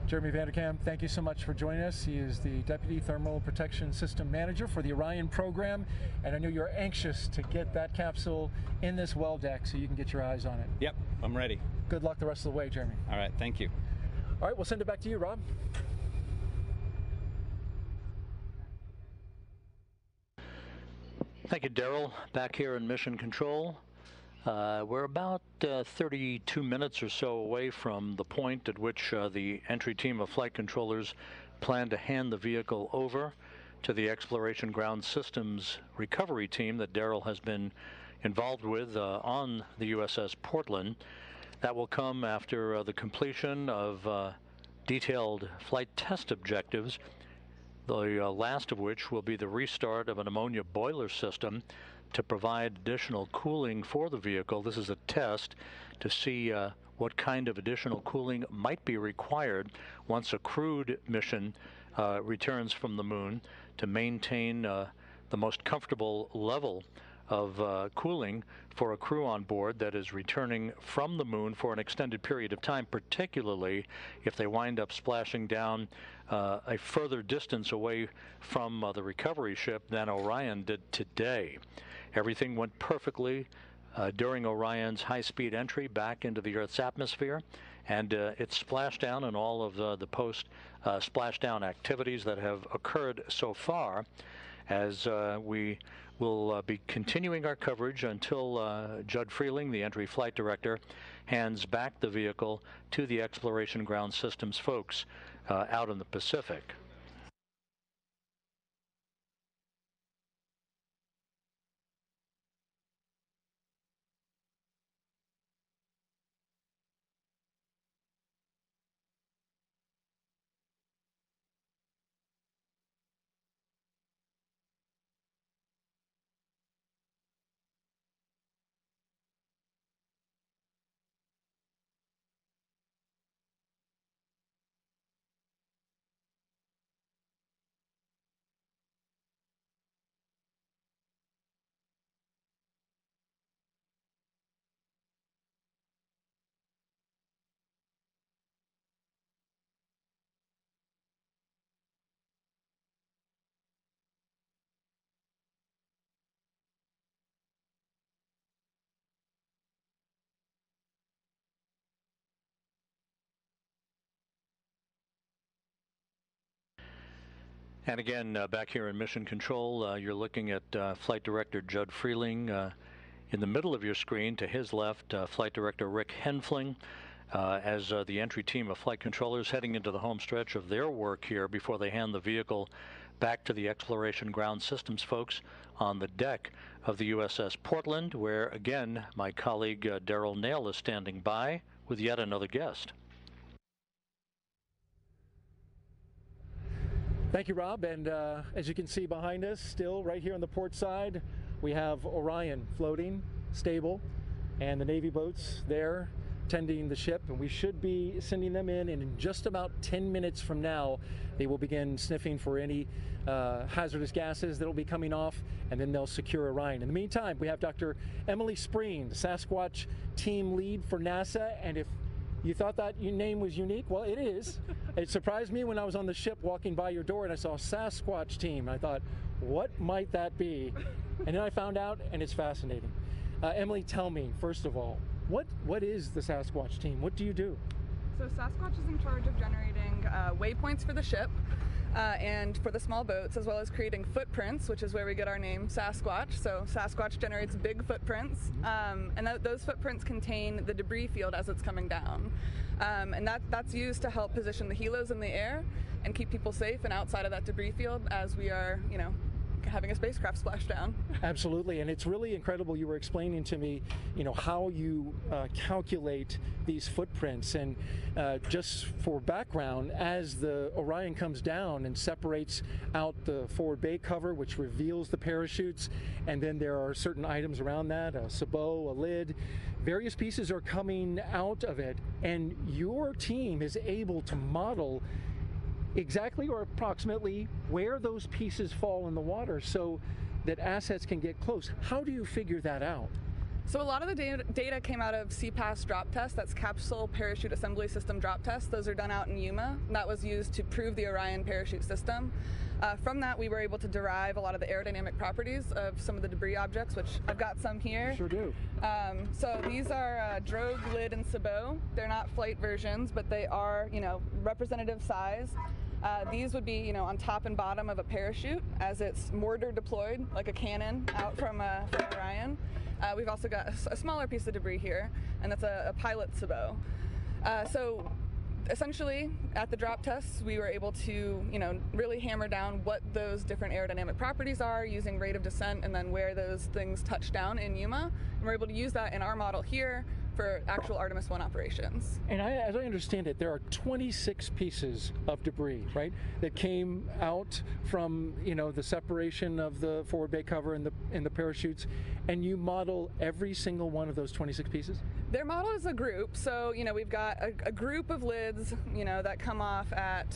Jeremy Vanderkam, thank you so much for joining us. He is the Deputy Thermal Protection System Manager for the Orion program, and I know you're anxious to get that capsule in this well deck so you can get your eyes on it. Yep, I'm ready. Good luck the rest of the way, Jeremy. All right, thank you. All right, we'll send it back to you, Rob. Thank you, Daryl. Back here in Mission Control. We're about 32 minutes or so away from the point at which the entry team of flight controllers plan to hand the vehicle over to the Exploration Ground Systems recovery team that Daryl has been involved with on the USS Portland. That will come after the completion of detailed flight test objectives, the last of which will be the restart of an ammonia boiler system to provide additional cooling for the vehicle. This is a test to see what kind of additional cooling might be required once a crewed mission returns from the moon to maintain the most comfortable level of cooling for a crew on board that is returning from the moon for an extended period of time, particularly if they wind up splashing down a further distance away from the recovery ship than Orion did today. Everything went perfectly during Orion's high-speed entry back into the Earth's atmosphere, and its splashdown and all of the post-splashdown activities that have occurred so far, as we will be continuing our coverage until Judd Freeling, the entry flight director, hands back the vehicle to the Exploration Ground Systems folks out in the Pacific. And again, back here in Mission Control, you're looking at Flight Director Judd Freeling. In the middle of your screen, to his left, Flight Director Rick Henfling, as the entry team of flight controllers heading into the home stretch of their work here before they hand the vehicle back to the Exploration Ground Systems folks on the deck of the USS Portland, where, again, my colleague Daryl Nail is standing by with yet another guest. Thank you, Rob. And as you can see behind us, still right here on the port side, we have Orion floating, stable, and the Navy boats there tending the ship. And we should be sending them in, and in just about 10 minutes from now, they will begin sniffing for any hazardous gases that will be coming off, and then they'll secure Orion. In the meantime, we have Dr. Emily Spreen, the Sasquatch team lead for NASA. And if you thought that your name was unique, well, it is. It surprised me when I was on the ship walking by your door and I saw Sasquatch team. I thought, what might that be? And then I found out, and it's fascinating. Emily, tell me, first of all, what is the Sasquatch team? What do you do? So Sasquatch is in charge of generating waypoints for the ship and for the small boats, as well as creating footprints, which is where we get our name Sasquatch. So Sasquatch generates big footprints, and those footprints contain the debris field as it's coming down. And that's used to help position the helos in the air and keep people safe and outside of that debris field as we are, having a spacecraft splashdown. Absolutely, and it's really incredible. You were explaining to me, how you calculate these footprints, and just for background, as the Orion comes down and separates out the forward bay cover, which reveals the parachutes, and then there are certain items around that, a sabot, a lid, various pieces are coming out of it, and your team is able to model exactly or approximately where those pieces fall in the water so that assets can get close. How do you figure that out? So a lot of the data came out of CPAS drop test, that's Capsule Parachute Assembly System drop test. Those are done out in Yuma. That was used to prove the Orion parachute system. From that, we were able to derive a lot of the aerodynamic properties of some of the debris objects, which I've got some here. Sure do. So these are drogue, lid, and sabot. They're not flight versions, but they are, representative size. These would be, on top and bottom of a parachute as it's mortar deployed, like a cannon out from Orion. We've also got a smaller piece of debris here, and that's a pilot sabot. So essentially, at the drop tests, we were able to, really hammer down what those different aerodynamic properties are using rate of descent and then where those things touch down in Yuma. And we're able to use that in our model here for actual Artemis 1 operations. And as I understand it, there are 26 pieces of debris, right, that came out from, the separation of the forward bay cover and the parachutes, and you model every single one of those 26 pieces? Their model is a group, so, we've got a group of lids, that come off at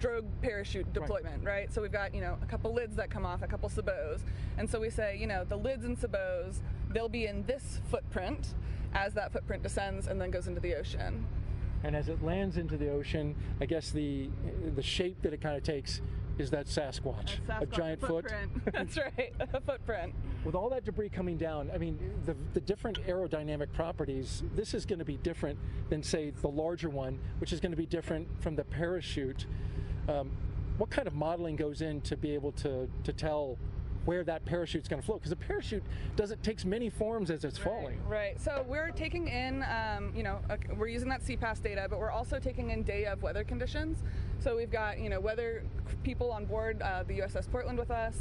drogue parachute deployment, right? So we've got, a couple lids that come off, a couple sabots. And so we say, the lids and sabots, they'll be in this footprint as that footprint descends and then goes into the ocean. And as it lands into the ocean, I guess the shape that it kind of takes is that Sasquatch, Sasquatch, a giant footprint. That's right, a footprint. With all that debris coming down, I mean, the different aerodynamic properties, this is going to be different than, say, the larger one, which is going to be different from the parachute. What kind of modeling goes in to be able to tell where that parachute's going to float? Because a parachute takes many forms as it's falling. Right. So we're taking in, we're using that CPAS data, but we're also taking in day of weather conditions. So we've got, weather people on board the USS Portland with us,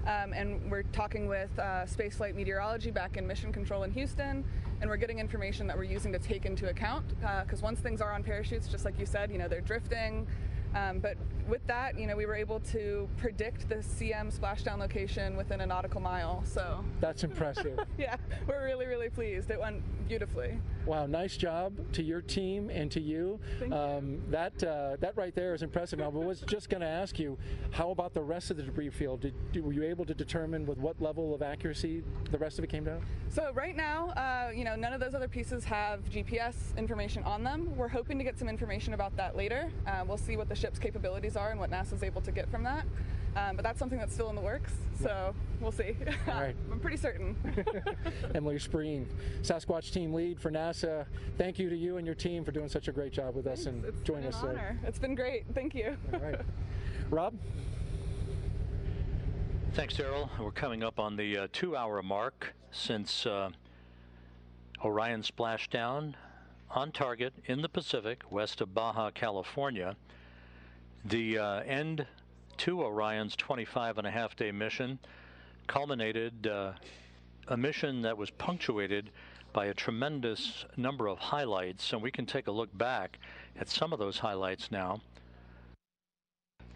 and we're talking with spaceflight meteorology back in Mission Control in Houston, and we're getting information that we're using to take into account. Because once things are on parachutes, just like you said, they're drifting. But with that, we were able to predict the CM splashdown location within a nautical mile. So that's impressive. Yeah, we're really, really pleased. It went beautifully. Wow, nice job to your team and to you. Thank you. That right there is impressive. Now, I was just going to ask you, how about the rest of the debris field? Were you able to determine with what level of accuracy the rest of it came down? So right now, none of those other pieces have GPS information on them. We're hoping to get some information about that later. We'll see what the ship's capabilities are and what NASA's able to get from that. But that's something that's still in the works, so we'll see. All right. I'm pretty certain. Emily Spreen, Sasquatch team lead for NASA. Thank you to you and your team for doing such a great job with us and joining us. It's been an honor. It's been great. Thank you. All right. Rob? Thanks, Daryl. We're coming up on the 2-hour mark since Orion splashdown on target in the Pacific west of Baja, California. The end to Orion's 25-and-a-half-day mission culminated a mission that was punctuated by a tremendous number of highlights, and we can take a look back at some of those highlights now.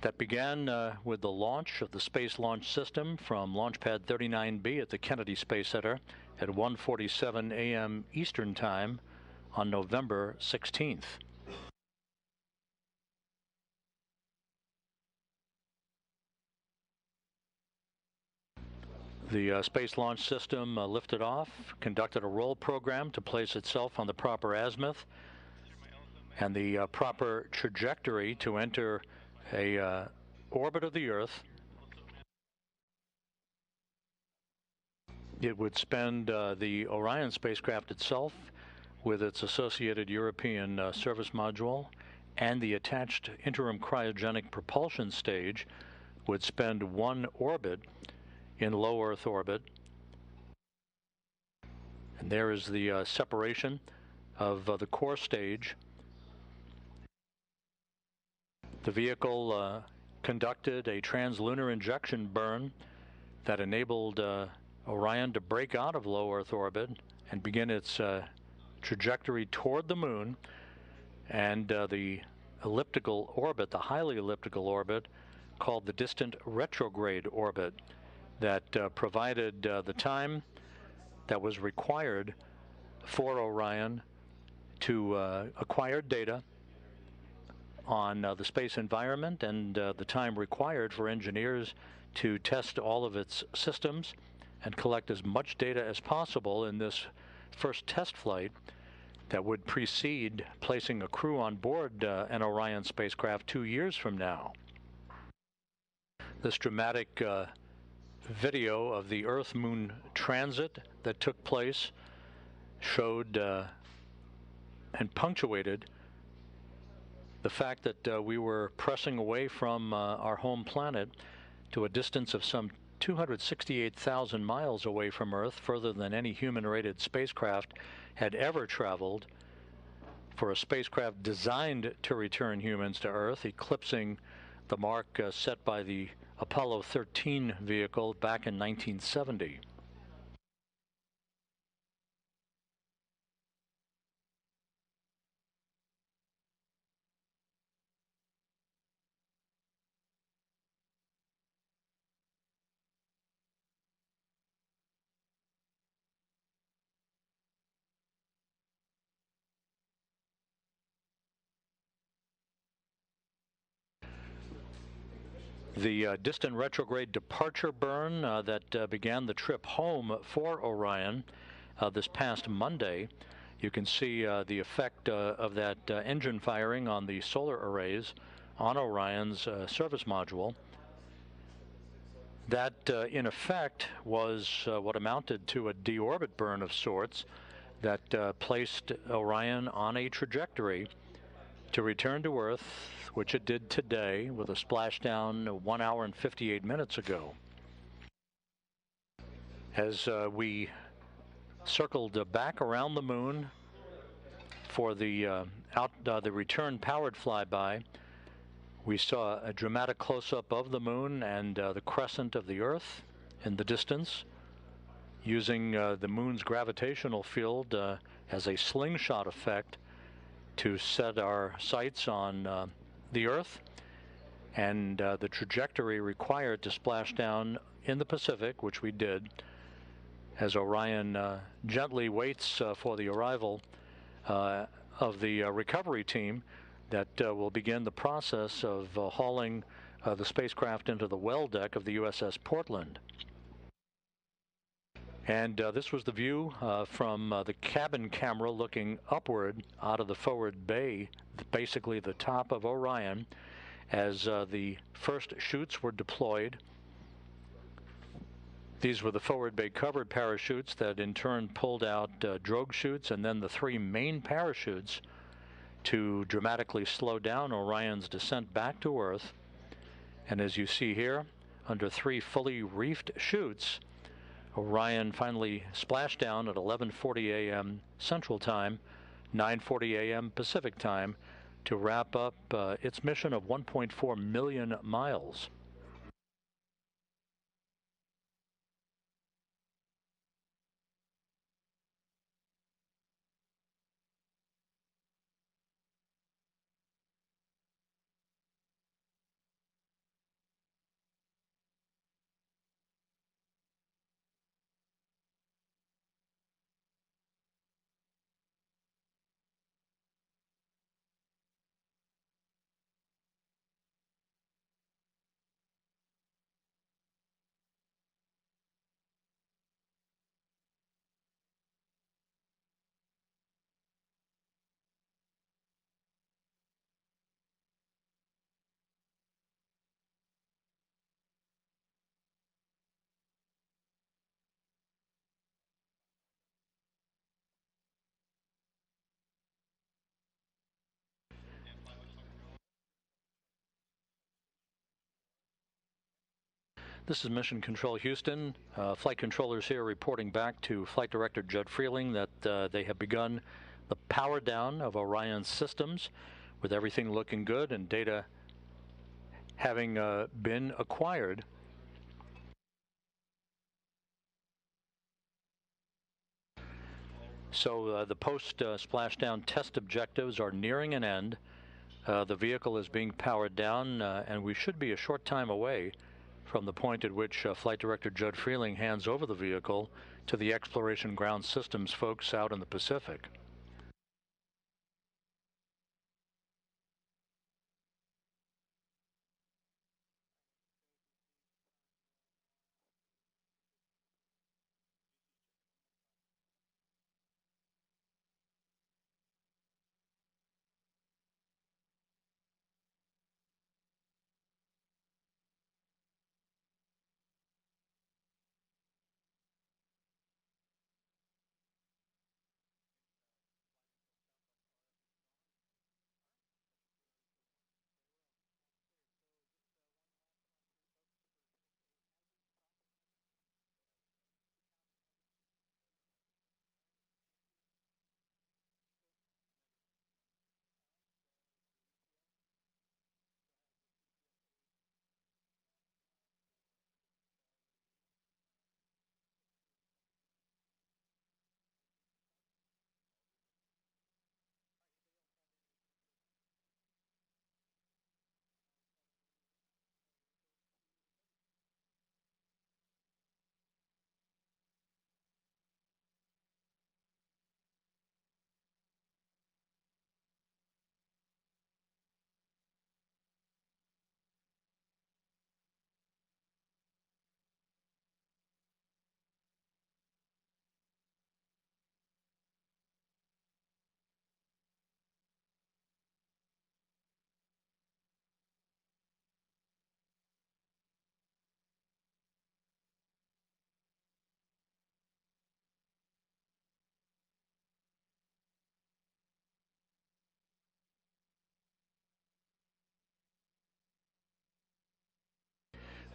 That began with the launch of the Space Launch System from Launch Pad 39B at the Kennedy Space Center at 1:47 a.m. Eastern Time on November 16th. The Space Launch System lifted off, conducted a roll program to place itself on the proper azimuth and the proper trajectory to enter a orbit of the Earth. It would spend the Orion spacecraft itself with its associated European service module and the attached interim cryogenic propulsion stage would spend one orbit in low Earth orbit. And there is the separation of the core stage. The vehicle conducted a translunar injection burn that enabled Orion to break out of low Earth orbit and begin its trajectory toward the moon, and the elliptical orbit, the highly elliptical orbit called the distant retrograde orbit, that provided the time that was required for Orion to acquire data on the space environment and the time required for engineers to test all of its systems and collect as much data as possible in this first test flight that would precede placing a crew on board an Orion spacecraft 2 years from now. This dramatic video of the Earth-Moon transit that took place showed and punctuated the fact that we were pressing away from our home planet to a distance of some 268,000 miles away from Earth, further than any human-rated spacecraft had ever traveled, for a spacecraft designed to return humans to Earth, eclipsing the mark set by the Apollo 13 vehicle back in 1970. The distant retrograde departure burn that began the trip home for Orion this past Monday. You can see the effect of that engine firing on the solar arrays on Orion's service module. in effect, was what amounted to a deorbit burn of sorts that placed Orion on a trajectory to return to Earth, which it did today with a splashdown 1 hour and 58 minutes ago. As we circled back around the moon for the return powered flyby, we saw a dramatic close-up of the moon and the crescent of the Earth in the distance, using the moon's gravitational field as a slingshot effect to set our sights on the Earth and the trajectory required to splash down in the Pacific, which we did, as Orion gently waits for the arrival of the recovery team that will begin the process of hauling the spacecraft into the well deck of the USS Portland. And this was the view from the cabin camera looking upward out of the forward bay, basically the top of Orion, as the first chutes were deployed. These were the forward bay covered parachutes that in turn pulled out drogue chutes and then the 3 main parachutes to dramatically slow down Orion's descent back to Earth. And as you see here, under 3 fully reefed chutes, Orion finally splashed down at 11:40 a.m. Central Time, 9:40 a.m. Pacific Time, to wrap up its mission of 1.4 million miles. This is Mission Control Houston. Flight controllers here reporting back to Flight Director Judd Freeling that they have begun the power down of Orion's systems, with everything looking good and data having been acquired. So the post-splashdown test objectives are nearing an end. The vehicle is being powered down, and we should be a short time away from the point at which Flight Director Judd Freeling hands over the vehicle to the Exploration Ground Systems folks out in the Pacific.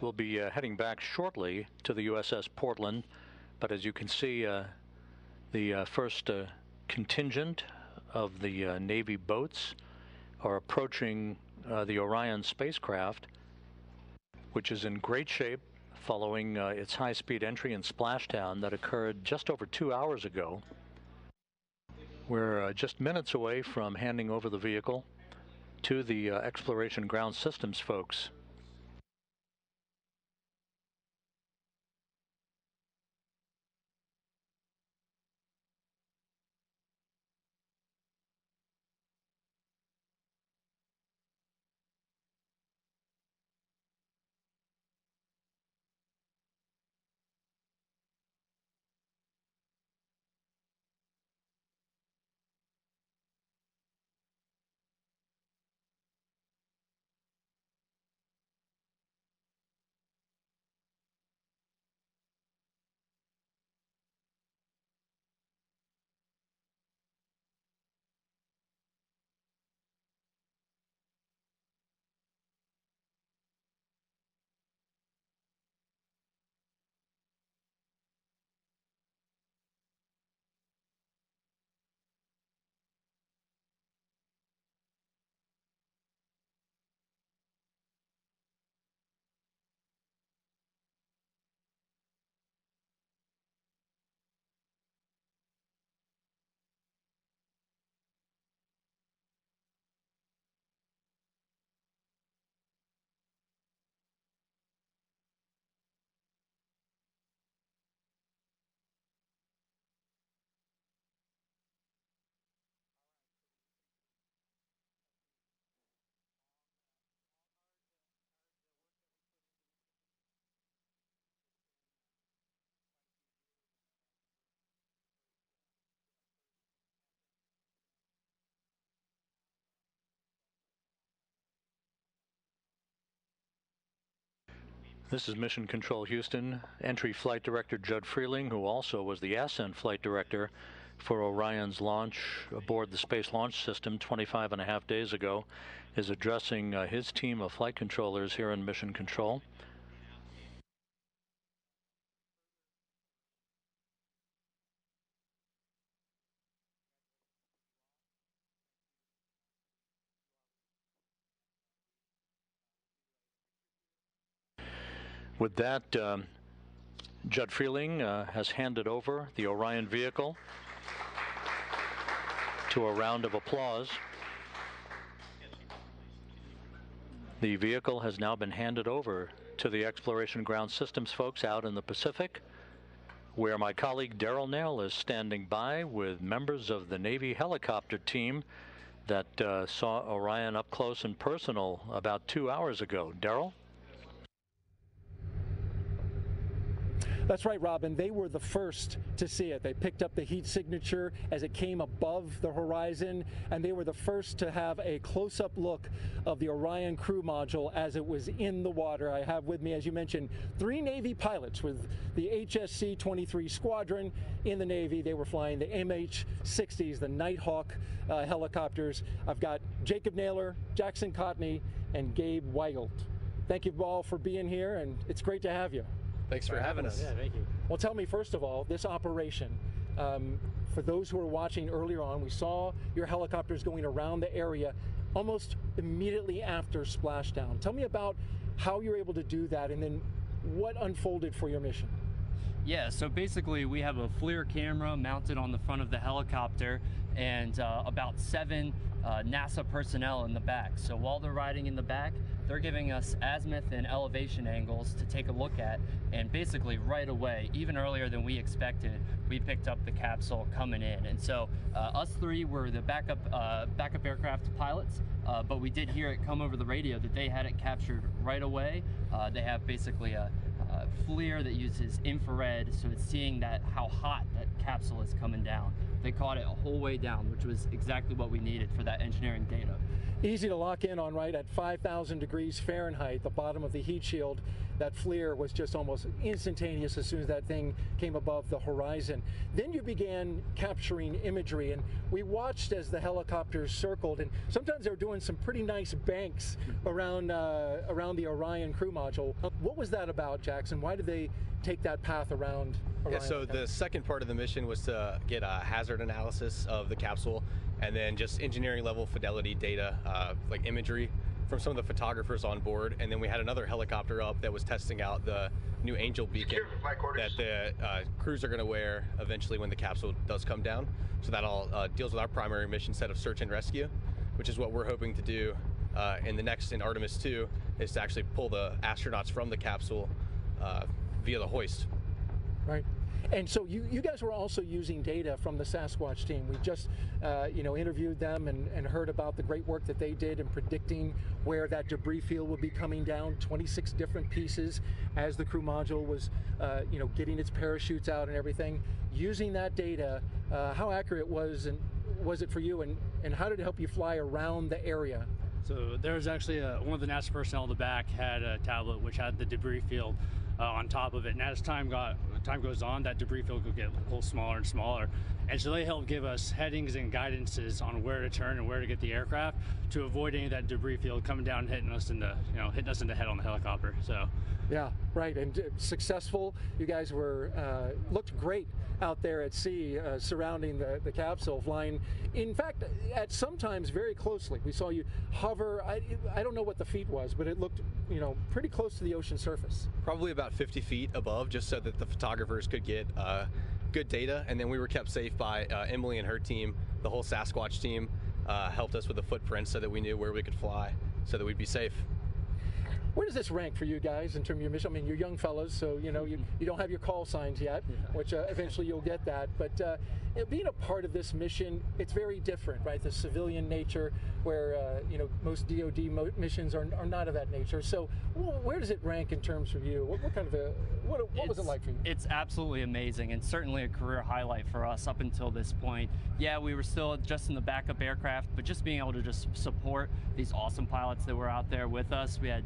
will be heading back shortly to the USS Portland. But as you can see, the first contingent of the Navy boats are approaching the Orion spacecraft, which is in great shape following its high-speed entry and splashdown that occurred just over 2 hours ago. We're just minutes away from handing over the vehicle to the Exploration Ground Systems folks. This is Mission Control Houston. Entry Flight Director Judd Freeling, who also was the Ascent Flight Director for Orion's launch aboard the Space Launch System 25.5 days ago, is addressing his team of flight controllers here in Mission Control. With that, Judd Freeling has handed over the Orion vehicle to a round of applause. The vehicle has now been handed over to the Exploration Ground Systems folks out in the Pacific, where my colleague Daryl Nail is standing by with members of the Navy helicopter team that saw Orion up close and personal about 2 hours ago. Daryl? That's right, Robin. They were the first to see it. They picked up the heat signature as it came above the horizon, and they were the first to have a close-up look of the Orion crew module as it was in the water. I have with me, as you mentioned, 3 Navy pilots with the HSC-23 squadron in the Navy. They were flying the MH-60s, the Nighthawk helicopters. I've got Jacob Naylor, Jackson Cotney, and Gabe Weigelt. Thank you all for being here, and it's great to have you. Thanks for having us. Yeah, thank you. Well, tell me, first of all, this operation, for those who were watching earlier on, we saw your helicopters going around the area almost immediately after splashdown. Tell me about how you're able to do that and then what unfolded for your mission. Yeah, so basically we have a FLIR camera mounted on the front of the helicopter and about 7 NASA personnel in the back. So while they're riding in the back, they're giving us azimuth and elevation angles to take a look at, and basically right away, even earlier than we expected, we picked up the capsule coming in. And so us 3 were the backup aircraft pilots, but we did hear it come over the radio that they had it captured right away. They have basically a FLIR that uses infrared, so it's seeing that how hot that capsule is coming down. They caught it a whole way down, which was exactly what we needed for that engineering data. Easy to lock in on, right? At 5,000 degrees Fahrenheit, the bottom of the heat shield, that FLIR was just almost instantaneous as soon as that thing came above the horizon. Then you began capturing imagery, and we watched as the helicopters circled, and sometimes they were doing some pretty nice banks around the Orion crew module. What was that about, Jackson? Why did they take that path around Orion? Yeah, so the second part of the mission was to get a hazard analysis of the capsule, and then just engineering level fidelity data, like imagery from some of the photographers on board. And then we had another helicopter up that was testing out the new Angel beacon that the crews are going to wear eventually when the capsule does come down. So that all deals with our primary mission set of search and rescue, which is what we're hoping to do in Artemis 2, is to actually pull the astronauts from the capsule via the hoist. Right. And so you guys were also using data from the Sasquatch team. We just interviewed them and heard about the great work that they did in predicting where that debris field would be coming down, 26 different pieces as the crew module was getting its parachutes out and everything. Using that data, how accurate was it for you, and how did it help you fly around the area? So there was actually one of the NASA personnel in the back had a tablet which had the debris field on top of it, and as time goes on, that debris field could get a little smaller and smaller, and so they helped give us headings and guidances on where to turn and where to get the aircraft to avoid any of that debris field coming down and hitting us in the head on the helicopter. So yeah, right, and successful. You guys were looked great out there at sea, surrounding the capsule, flying, in fact, at sometimes very closely. We saw you hover. I don't know what the feet was, but it looked pretty close to the ocean surface. Probably about 50 feet above, just so that the photographers could get good data. And then we were kept safe by Emily and her team. The whole Sasquatch team helped us with the footprints so that we knew where we could fly, so that we'd be safe. Where does this rank for you guys in terms of your mission? I mean, you're young fellas, so you don't have your call signs yet, which eventually you'll get that. But being a part of this mission, it's very different, right? The civilian nature, where most DoD missions are not of that nature. So where does it rank in terms of you? What kind of what was it like for you? It's absolutely amazing, and certainly a career highlight for us up until this point. Yeah, we were still just in the backup aircraft, but just being able to just support these awesome pilots that were out there with us. We had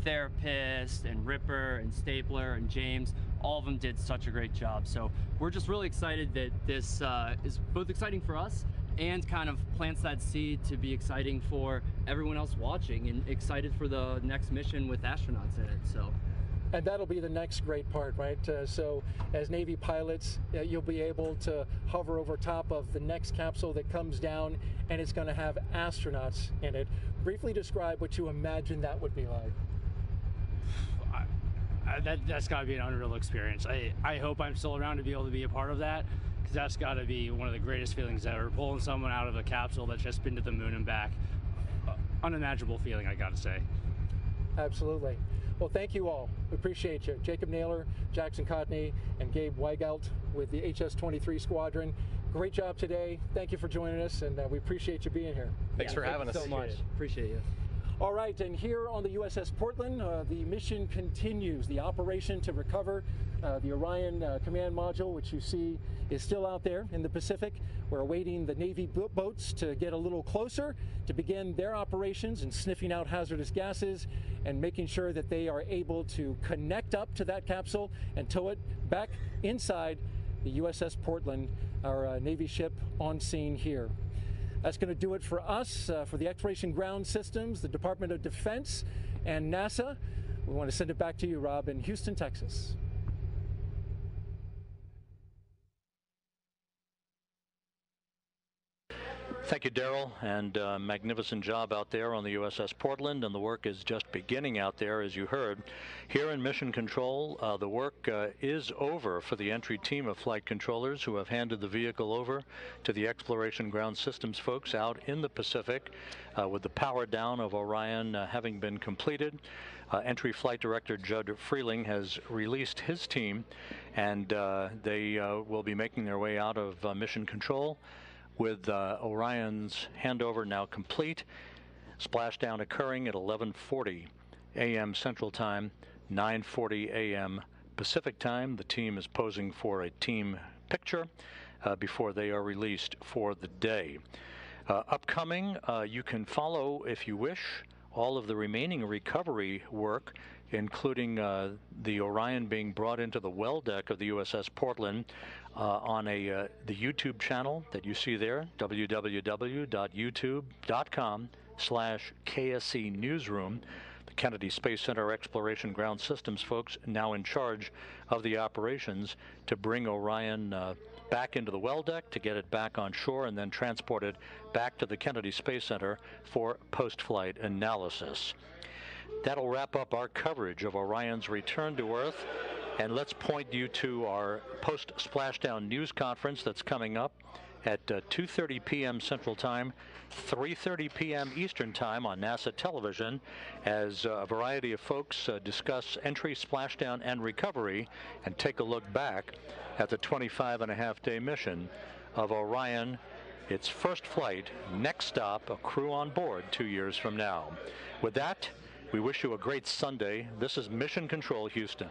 Therapist and Ripper and Stapler and James. All of them did such a great job. So we're just really excited that this is both exciting for us and kind of plants that seed to be exciting for everyone else watching, and excited for the next mission with astronauts in it. So. And that'll be the next great part, right? So as Navy pilots, you'll be able to hover over top of the next capsule that comes down, and it's going to have astronauts in it. Briefly describe what you imagine that would be like. That's got to be an unreal experience. I hope I'm still around to be able to be a part of that, because that's got to be one of the greatest feelings ever, pulling someone out of a capsule that's just been to the moon and back. Unimaginable feeling, I got to say. Absolutely. Well, thank you all. We appreciate you. Jacob Naylor, Jackson Cotney, and Gabe Weigelt with the HS-23 Squadron. Great job today. Thank you for joining us, and we appreciate you being here. Thanks for having us. Thank you so much. Appreciate you. All right, and here on the USS Portland, the mission continues. The operation to recover the Orion command module, which you see is still out there in the Pacific. We're awaiting the Navy boats to get a little closer to begin their operations and sniffing out hazardous gases and making sure that they are able to connect up to that capsule and tow it back inside the USS Portland, our Navy ship on scene here. That's going to do it for us, for the Exploration Ground Systems, the Department of Defense, and NASA. We want to send it back to you, Rob, in Houston, Texas. Thank you, Daryl, and magnificent job out there on the USS Portland, and the work is just beginning out there, as you heard. Here in Mission Control, the work is over for the entry team of flight controllers who have handed the vehicle over to the Exploration Ground Systems folks out in the Pacific, with the power down of Orion having been completed. Entry Flight Director Judd Freeling has released his team, and they will be making their way out of Mission Control, with Orion's handover now complete. Splashdown occurring at 11:40 a.m. Central Time, 9:40 a.m. Pacific Time. The team is posing for a team picture before they are released for the day. Upcoming, you can follow, if you wish, all of the remaining recovery work, including the Orion being brought into the well deck of the USS Portland on the YouTube channel that you see there, www.youtube.com/KSC Newsroom. The Kennedy Space Center Exploration Ground Systems folks now in charge of the operations to bring Orion back into the well deck, to get it back on shore, and then transport it back to the Kennedy Space Center for post-flight analysis. That'll wrap up our coverage of Orion's return to Earth, and let's point you to our post-splashdown news conference that's coming up at 2:30 p.m. Central Time, 3:30 p.m. Eastern Time on NASA television, as a variety of folks discuss entry, splashdown, and recovery, and take a look back at the 25-and-a-half-day mission of Orion, its first flight, next stop, a crew on board 2 years from now. With that, we wish you a great Sunday. This is Mission Control Houston.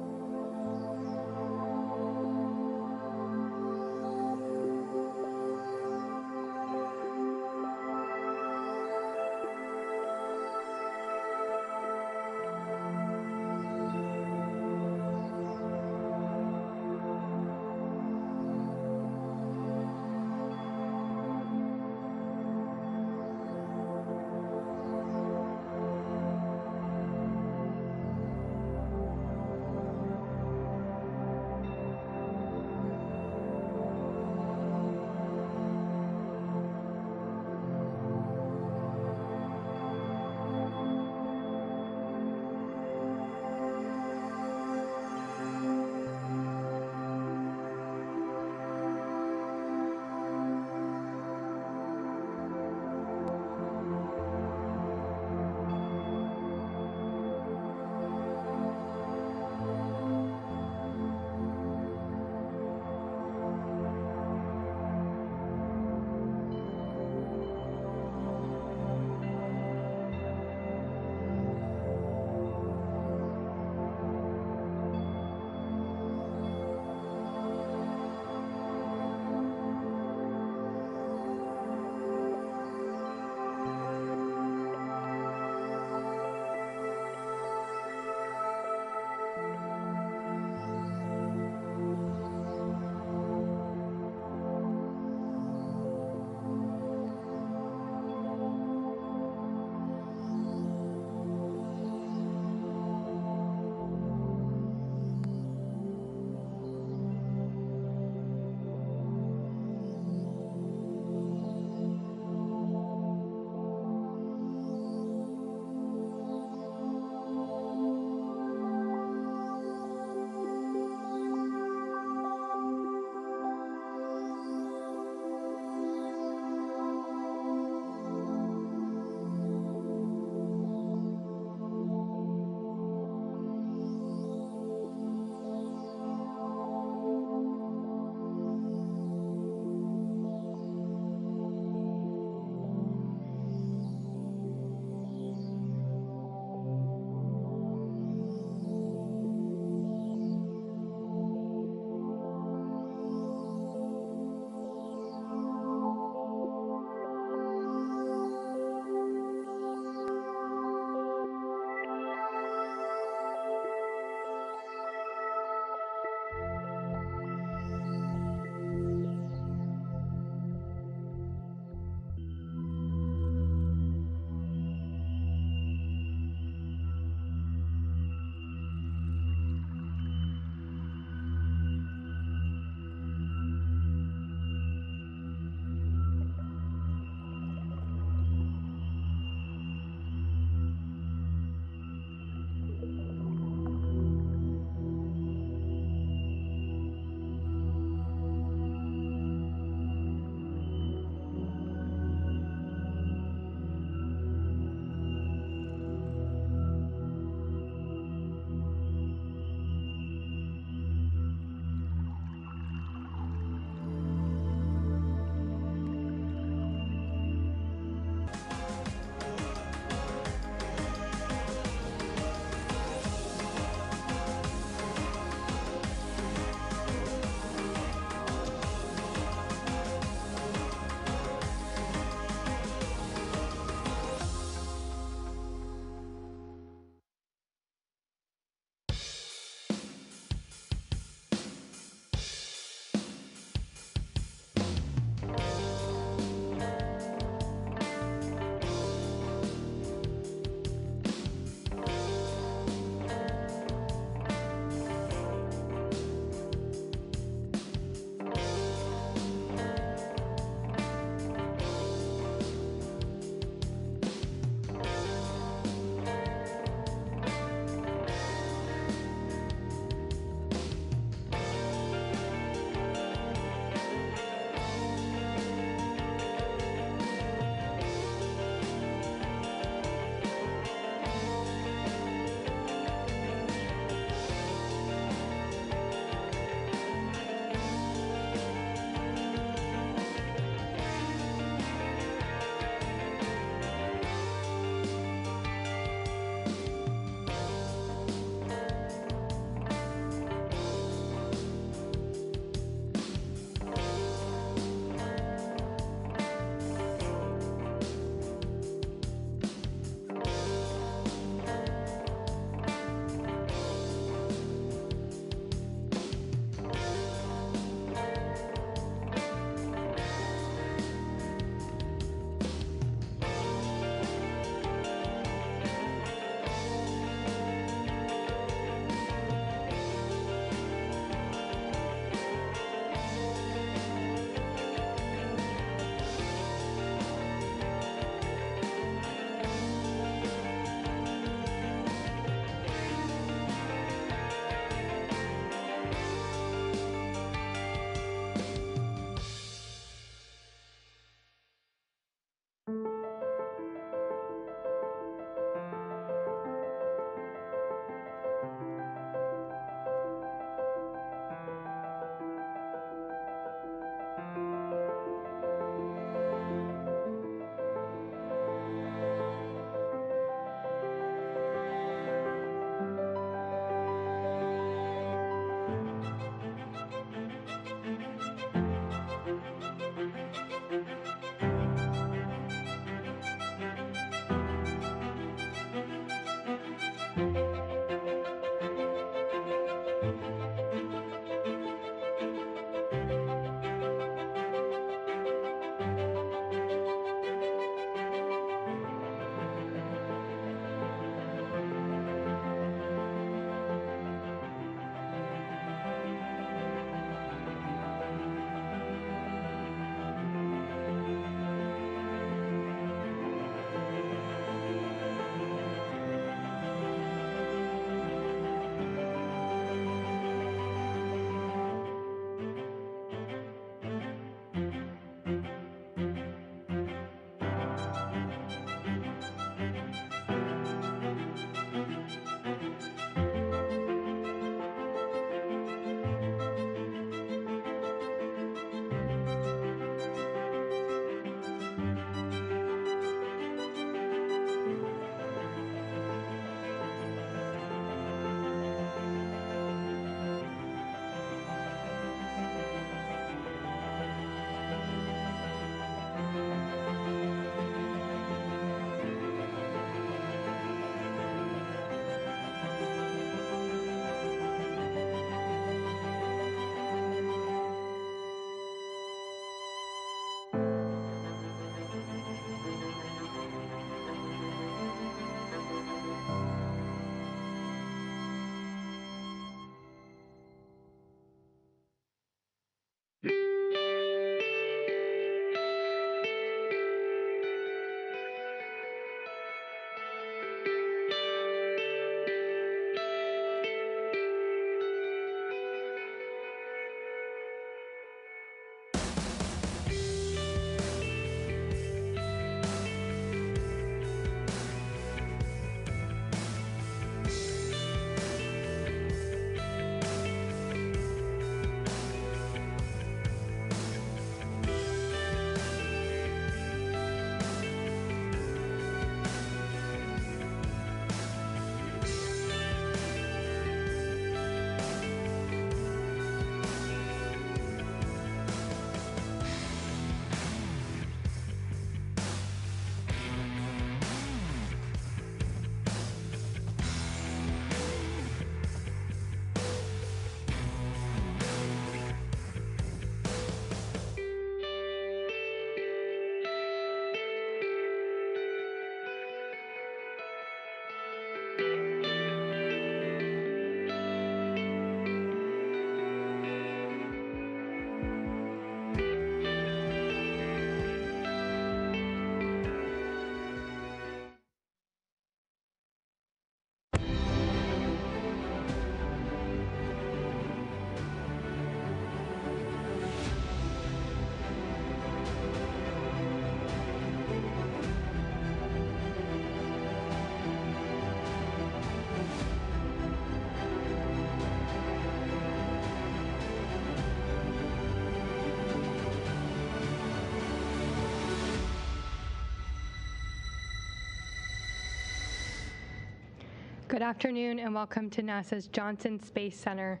Good afternoon and welcome to NASA's Johnson Space Center.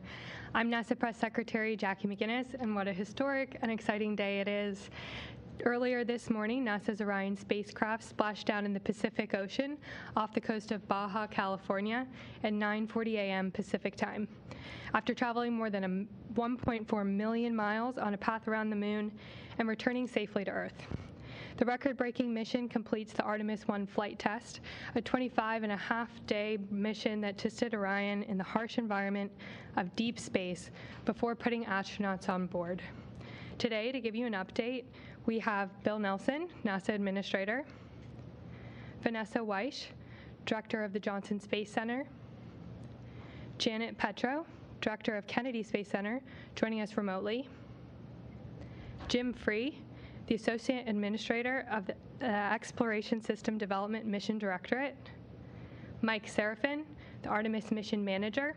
I'm NASA Press Secretary Jackie McGinnis, and what a historic and exciting day it is. Earlier this morning, NASA's Orion spacecraft splashed down in the Pacific Ocean off the coast of Baja, California at 9:40 a.m. Pacific time. After traveling more than 1.4 million miles on a path around the moon and returning safely to Earth. The record-breaking mission completes the Artemis 1 flight test, a 25-and-a-half-day mission that tested Orion in the harsh environment of deep space before putting astronauts on board. Today, to give you an update, we have Bill Nelson, NASA Administrator, Vanessa Weish, Director of the Johnson Space Center, Janet Petro, Director of Kennedy Space Center, joining us remotely, Jim Free, the Associate Administrator of the Exploration System Development Mission Directorate, Mike Serafin, the Artemis Mission Manager,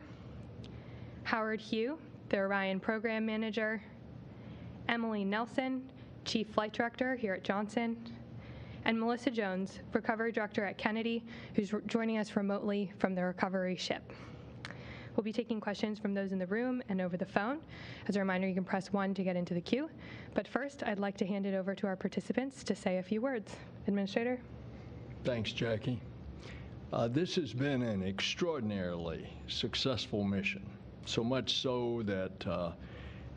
Howard Hugh, the Orion Program Manager, Emily Nelson, Chief Flight Director here at Johnson, and Melissa Jones, Recovery Director at Kennedy, who's joining us remotely from the recovery ship. We'll be taking questions from those in the room and over the phone. As a reminder, you can press 1 to get into the queue. But first, I'd like to hand it over to our participants to say a few words. Administrator? Thanks, Jackie. This has been an extraordinarily successful mission, so much so that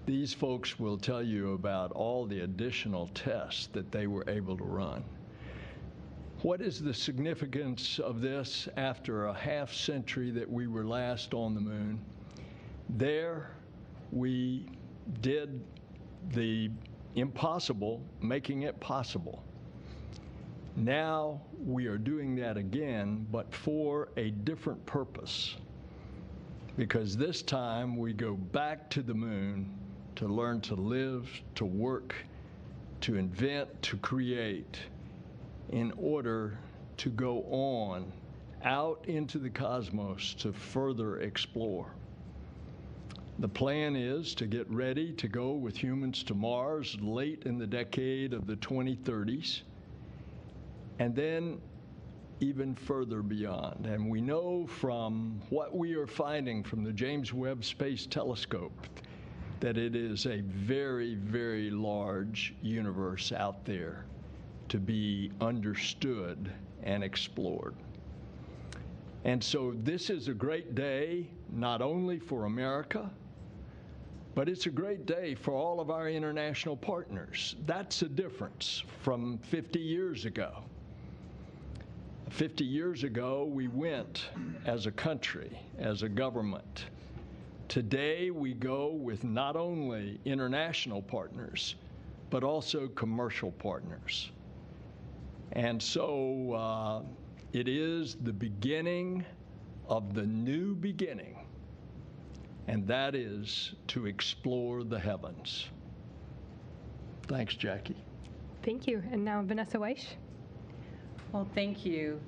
these folks will tell you about all the additional tests that they were able to run. What is the significance of this after a half century that we were last on the moon? There, we did the impossible, making it possible. Now, we are doing that again, but for a different purpose. Because this time, we go back to the moon to learn to live, to work, to invent, to create, in order to go on out into the cosmos to further explore. The plan is to get ready to go with humans to Mars late in the decade of the 2030s, and then even further beyond. And we know from what we are finding from the James Webb Space Telescope that it is a very, very large universe out there to be understood and explored. And so this is a great day, not only for America, but it's a great day for all of our international partners. That's a difference from 50 years ago. 50 years ago, we went as a country, as a government. Today, we go with not only international partners, but also commercial partners. And so it is the beginning of the new beginning, and that is to explore the heavens. Thanks, Jackie. Thank you. And now Vanessa Weish. Well, thank you.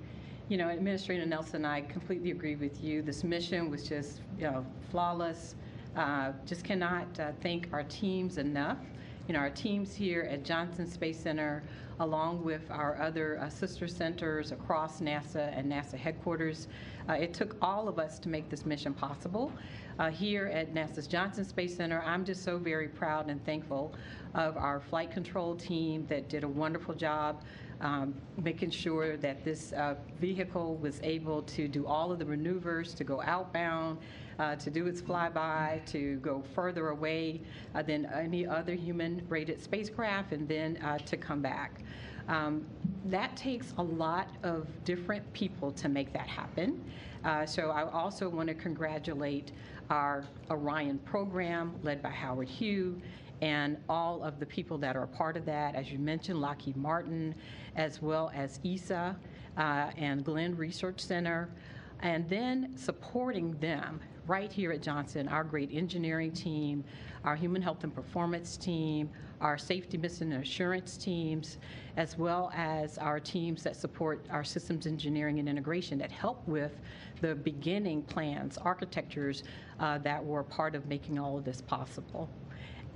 You know, Administrator Nelson, I completely agree with you. This mission was just, flawless. Just cannot thank our teams enough. You know, our teams here at Johnson Space Center, along with our other sister centers across NASA and NASA headquarters. It took all of us to make this mission possible. Here at NASA's Johnson Space Center, I'm just so very proud and thankful of our flight control team that did a wonderful job making sure that this vehicle was able to do all of the maneuvers, to go outbound, to do its flyby, to go further away than any other human-rated spacecraft, and then to come back. That takes a lot of different people to make that happen. So I also want to congratulate our Orion program led by Howard Hugh and all of the people that are a part of that, as you mentioned, Lockheed Martin, as well as ESA and Glenn Research Center, and then supporting them right here at Johnson, our great engineering team, our human health and performance team, our safety mission and assurance teams, as well as our teams that support our systems engineering and integration that help with the beginning plans, architectures that were part of making all of this possible.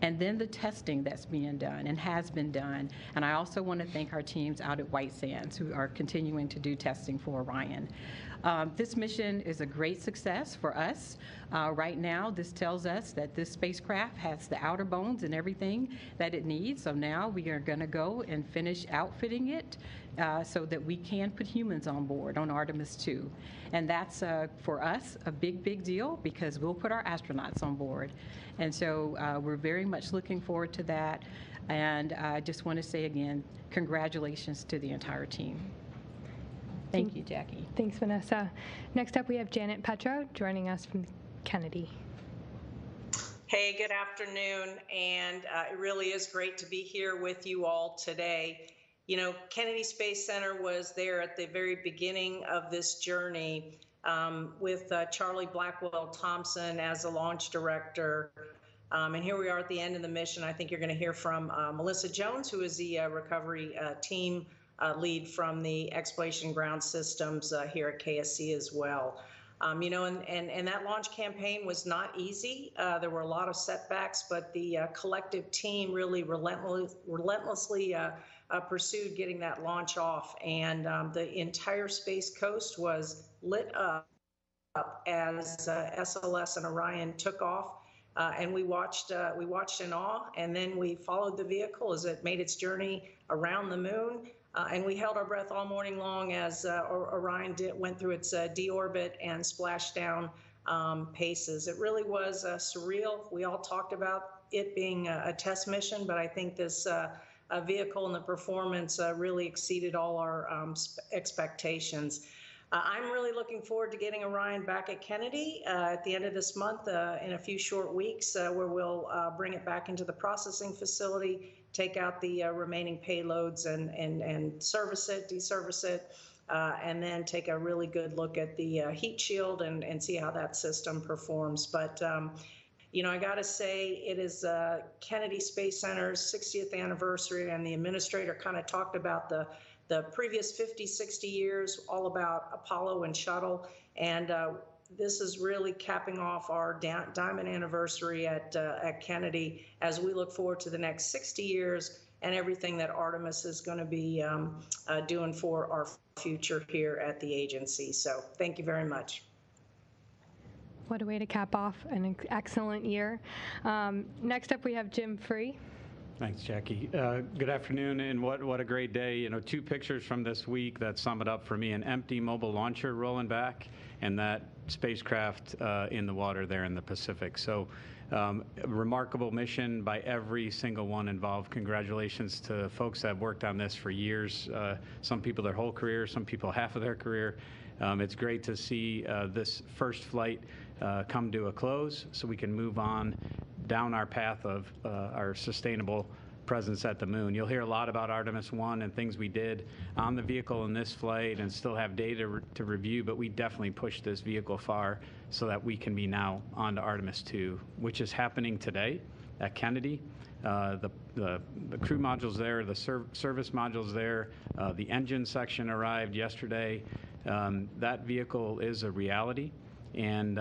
And then the testing that's being done and has been done. And I also want to thank our teams out at White Sands who are continuing to do testing for Orion. This mission is a great success for us. Right now, this tells us that this spacecraft has the outer bones and everything that it needs. So now we are going to go and finish outfitting it so that we can put humans on board on Artemis 2. And that's, for us, a big, big deal because we'll put our astronauts on board. And so we're very much looking forward to that. And I just want to say again, congratulations to the entire team. Thank you, Jackie. Thanks, Vanessa. Next up, we have Janet Petro joining us from Kennedy. Hey, good afternoon. And it really is great to be here with you all today. You know, Kennedy Space Center was there at the very beginning of this journey with Charlie Blackwell Thompson as the launch director. And here we are at the end of the mission. I think you're going to hear from Melissa Jones, who is the recovery team lead from the Exploration Ground Systems here at KSC as well. You know, and that launch campaign was not easy. There were a lot of setbacks, but the collective team really relentlessly pursued getting that launch off. And the entire Space Coast was lit up as SLS and Orion took off. And we watched in awe, and then we followed the vehicle as it made its journey around the moon. And we held our breath all morning long as Orion went through its deorbit and splashdown paces. It really was surreal. We all talked about it being a test mission, but I think this vehicle and the performance really exceeded all our expectations. I'm really looking forward to getting Orion back at Kennedy at the end of this month in a few short weeks where we'll bring it back into the processing facility, take out the remaining payloads and service it, deservice it, and then take a really good look at the heat shield and see how that system performs. But, you know, I got to say it is Kennedy Space Center's 60th anniversary, and the administrator kind of talked about the previous 50, 60 years, all about Apollo and shuttle. And this is really capping off our diamond anniversary at Kennedy as we look forward to the next 60 years and everything that Artemis is going to be doing for our future here at the agency. So thank you very much. What a way to cap off an excellent year. Next up, we have Jim Free. Thanks, Jackie. Good afternoon, and what a great day. You know, two pictures from this week that sum it up for me: an empty mobile launcher rolling back, and that spacecraft in the water there in the Pacific. So, a remarkable mission by every single one involved. Congratulations to folks that have worked on this for years. Some people their whole career, some people half of their career. It's great to see this first flight come to a close so we can move on down our path of our sustainable presence at the moon. You'll hear a lot about Artemis 1 and things we did on the vehicle in this flight and still have data to review, but we definitely pushed this vehicle far so that we can be now on to Artemis 2, which is happening today at Kennedy. The crew modules there, the service modules there, the engine section arrived yesterday. That vehicle is a reality, and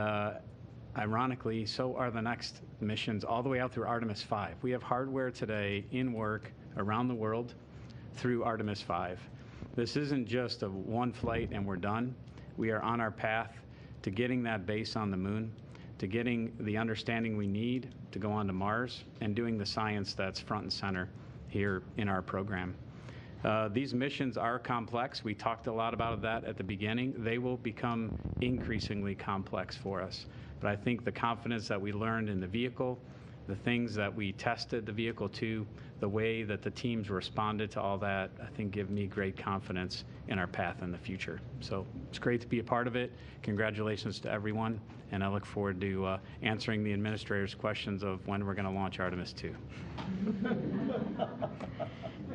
ironically, so are the next missions all the way out through Artemis 5. We have hardware today in work around the world through Artemis 5. This isn't just a one flight and we're done. We are on our path to getting that base on the moon, to getting the understanding we need to go on to Mars, and doing the science that's front and center here in our program. These missions are complex. We talked a lot about that at the beginning. They will become increasingly complex for us. But I think the confidence that we learned in the vehicle, the things that we tested the vehicle to, the way that the teams responded to all that, I think give me great confidence in our path in the future. So it's great to be a part of it. Congratulations to everyone, and I look forward to answering the administrator's questions of when we're going to launch Artemis 2.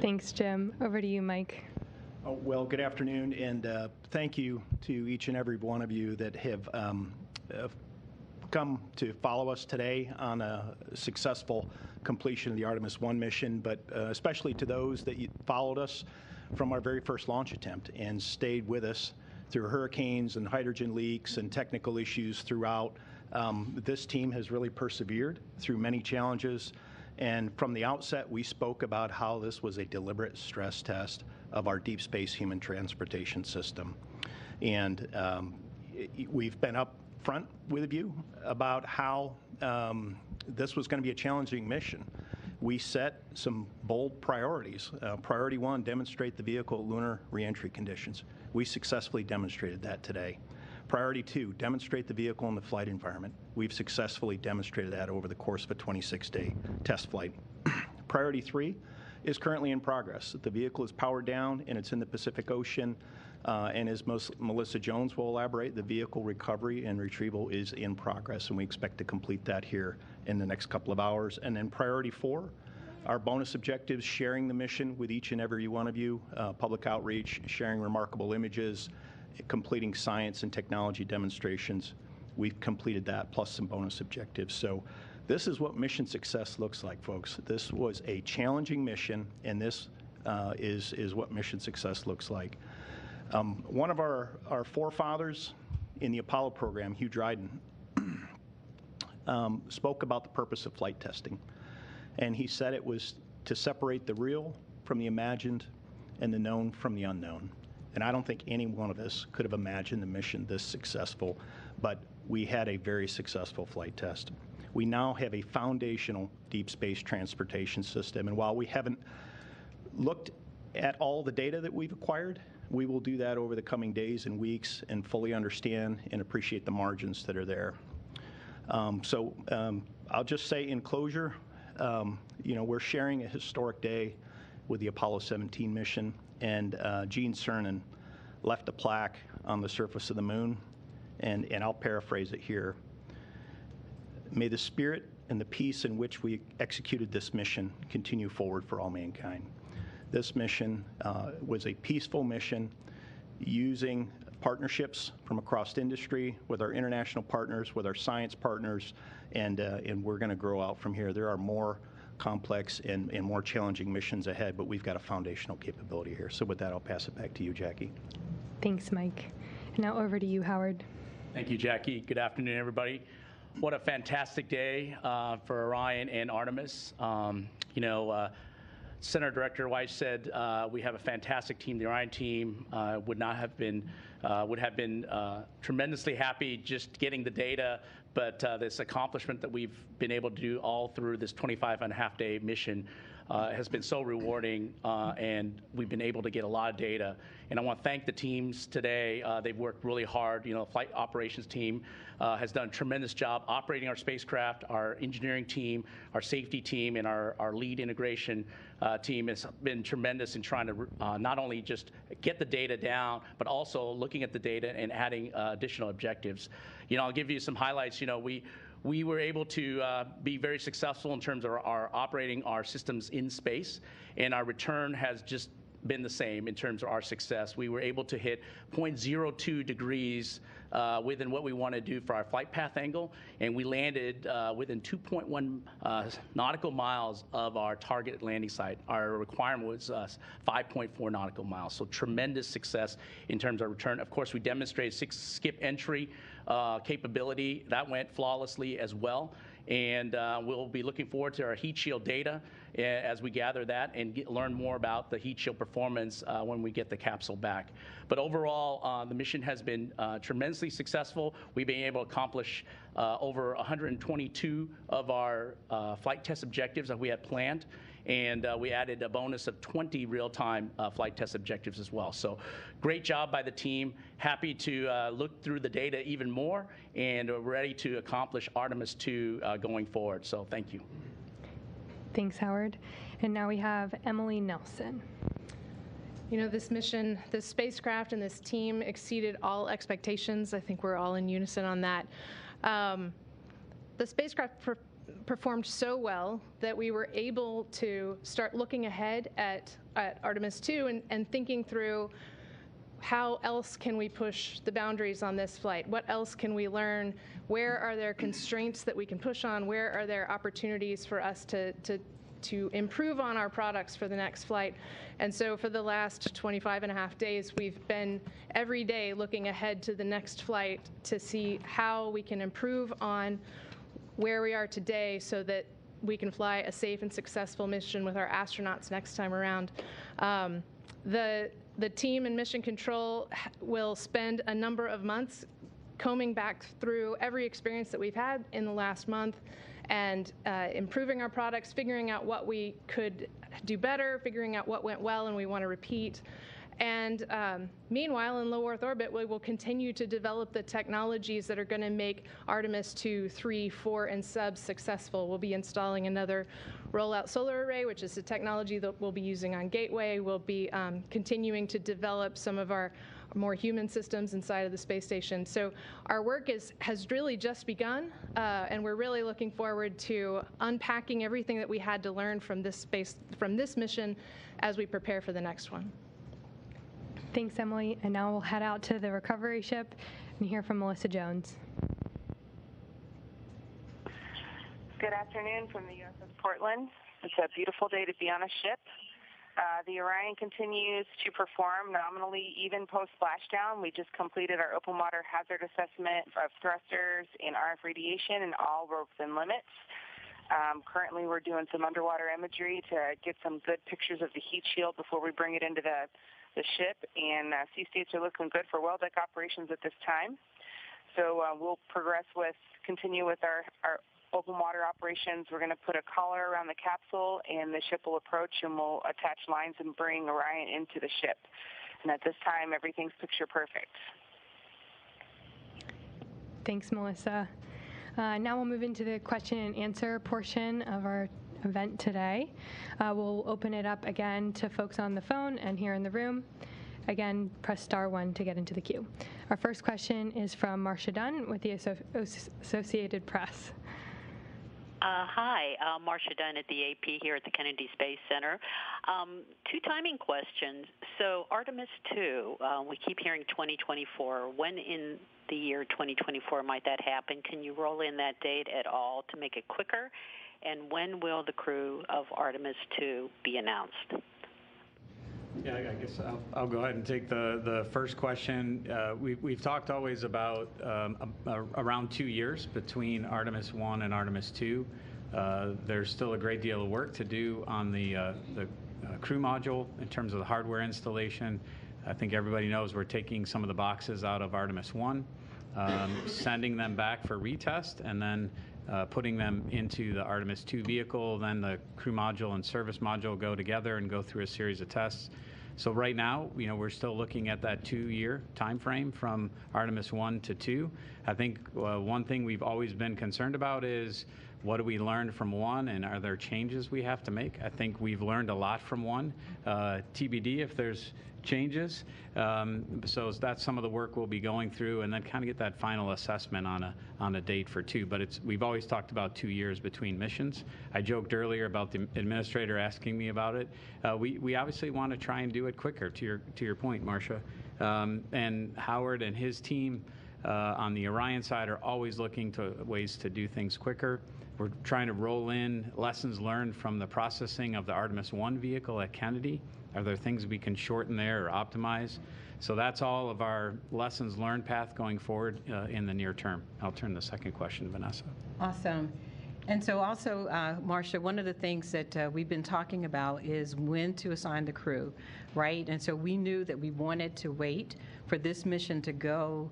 Thanks, Jim. Over to you, Mike. Oh, well, good afternoon, and thank you to each and every one of you that have come to follow us today on a successful completion of the Artemis 1 mission, but especially to those that followed us from our very first launch attempt and stayed with us through hurricanes and hydrogen leaks and technical issues throughout. This team has really persevered through many challenges, and from the outset we spoke about how this was a deliberate stress test of our deep space human transportation system. And we've been up front with you about how this was going to be a challenging mission. We set some bold priorities. Priority 1, demonstrate the vehicle at lunar reentry conditions. We successfully demonstrated that today. Priority 2, demonstrate the vehicle in the flight environment. We've successfully demonstrated that over the course of a 26-day test flight. Priority 3 is currently in progress. The vehicle is powered down and it's in the Pacific Ocean. And as Melissa Jones will elaborate, the vehicle recovery and retrieval is in progress, and we expect to complete that here in the next couple of hours. And then priority 4, our bonus objectives, sharing the mission with each and every one of you, public outreach, sharing remarkable images, completing science and technology demonstrations. We've completed that, plus some bonus objectives. So this is what mission success looks like, folks. This was a challenging mission, and this is what mission success looks like. One of our forefathers in the Apollo program, Hugh Dryden, spoke about the purpose of flight testing. And he said it was to separate the real from the imagined and the known from the unknown. And I don't think any one of us could have imagined the mission this successful, but we had a very successful flight test. We now have a foundational deep space transportation system. And while we haven't looked at all the data that we've acquired, we will do that over the coming days and weeks and fully understand and appreciate the margins that are there. I'll just say in closure, we're sharing a historic day with the Apollo 17 mission, and Gene Cernan left a plaque on the surface of the moon, and I'll paraphrase it here. May the spirit and the peace in which we executed this mission continue forward for all mankind. This mission was a peaceful mission using partnerships from across industry with our international partners, with our science partners, and we're going to grow out from here. There are more complex and more challenging missions ahead, but we've got a foundational capability here. So with that, I'll pass it back to you, Jackie. Thanks, Mike. Now over to you, Howard. Thank you, Jackie. Good afternoon, everybody. What a fantastic day for Orion and Artemis. Center Director Weiss said we have a fantastic team. The Orion team would have been tremendously happy just getting the data, but this accomplishment that we've been able to do all through this 25.5-day mission has been so rewarding, and we've been able to get a lot of data. And I want to thank the teams today. They've worked really hard. The flight operations team has done a tremendous job operating our spacecraft. Our engineering team, our safety team, and our lead integration team has been tremendous in trying to not only just get the data down, but also looking at the data and adding additional objectives. I'll give you some highlights. We were able to be very successful in terms of our operating our systems in space, and our return has just been the same in terms of our success. We were able to hit 0.02 degrees within what we want to do for our flight path angle, and we landed within 2.1 nautical miles of our target landing site. Our requirement was 5.4 nautical miles, so tremendous success in terms of return. Of course, we demonstrated 6 skip entry capability. That went flawlessly as well. And we'll be looking forward to our heat shield data as we gather that and learn more about the heat shield performance when we get the capsule back. But overall, the mission has been tremendously successful. We've been able to accomplish over 122 of our flight test objectives that we had planned. and we added a bonus of 20 real-time flight test objectives as well. So great job by the team. Happy to look through the data even more, and we're ready to accomplish Artemis 2 going forward. So thank you. Thanks, Howard. And now we have Emily Nelson. You know, this mission, this spacecraft and this team exceeded all expectations. I think we're all in unison on that. The spacecraft performed so well that we were able to start looking ahead at Artemis 2 and thinking through how else can we push the boundaries on this flight? What else can we learn? Where are there constraints that we can push on? Where are there opportunities for us to improve on our products for the next flight? And so for the last 25 and a half days, we've been every day looking ahead to the next flight to see how we can improve on where we are today so that we can fly a safe and successful mission with our astronauts next time around. The team in Mission Control will spend a number of months combing back through every experience that we've had in the last month and improving our products, figuring out what we could do better, figuring out what went well and we want to repeat. And meanwhile, in low Earth orbit, we will continue to develop the technologies that are going to make Artemis 2, 3, 4, and subs successful. We'll be installing another rollout solar array, which is the technology that we'll be using on Gateway. We'll be continuing to develop some of our more human systems inside of the space station. So our work has really just begun, and we're really looking forward to unpacking everything that we had to learn from this mission as we prepare for the next one. Thanks, Emily. And now we'll head out to the recovery ship and hear from Melissa Jones. Good afternoon from the USS Portland. It's a beautiful day to be on a ship. The Orion continues to perform nominally even post-splashdown. We just completed our open water hazard assessment of thrusters and RF radiation and all ropes and limits. Currently, we're doing some underwater imagery to get some good pictures of the heat shield before we bring it into the ship, and sea states are looking good for well deck operations at this time. So we'll continue with our open water operations. We're going to put a collar around the capsule, and the ship will approach, and we'll attach lines and bring Orion into the ship. And at this time, everything's picture perfect. Thanks, Melissa. Now we'll move into the question and answer portion of our event today. We'll open it up again to folks on the phone and here in the room. Again, press *1 to get into the queue. Our first question is from Marcia Dunn with the Associated Press. Hi, Marcia Dunn at the AP here at the Kennedy Space Center. Two timing questions. So Artemis 2, we keep hearing 2024. When in the year 2024 might that happen? Can you roll in that date at all to make it quicker? And when will the crew of Artemis 2 be announced? Yeah, I guess I'll go ahead and take the first question. We've talked always about around 2 years between Artemis 1 and Artemis 2. There's still a great deal of work to do on the crew module in terms of the hardware installation. I think everybody knows we're taking some of the boxes out of Artemis 1, sending them back for retest, and then putting them into the Artemis 2 vehicle. Then the crew module and service module go together and go through a series of tests. So right now, we're still looking at that 2-year time frame from Artemis 1 to 2. I think one thing we've always been concerned about is what do we learn from 1, and are there changes we have to make? I think we've learned a lot from 1. TBD if there's changes. So that's some of the work we'll be going through, and then kind of get that final assessment on a date for 2. But we've always talked about 2 years between missions. I joked earlier about the administrator asking me about it. We obviously want to try and do it quicker. To your point, Marcia, and Howard and his team on the Orion side are always looking to ways to do things quicker. We're trying to roll in lessons learned from the processing of the Artemis 1 vehicle at Kennedy. Are there things we can shorten there or optimize? So that's all of our lessons learned path going forward in the near term. I'll turn the second question to Vanessa. Awesome. And so also, Marcia, one of the things that we've been talking about is when to assign the crew, right? And so we knew that we wanted to wait for this mission to go,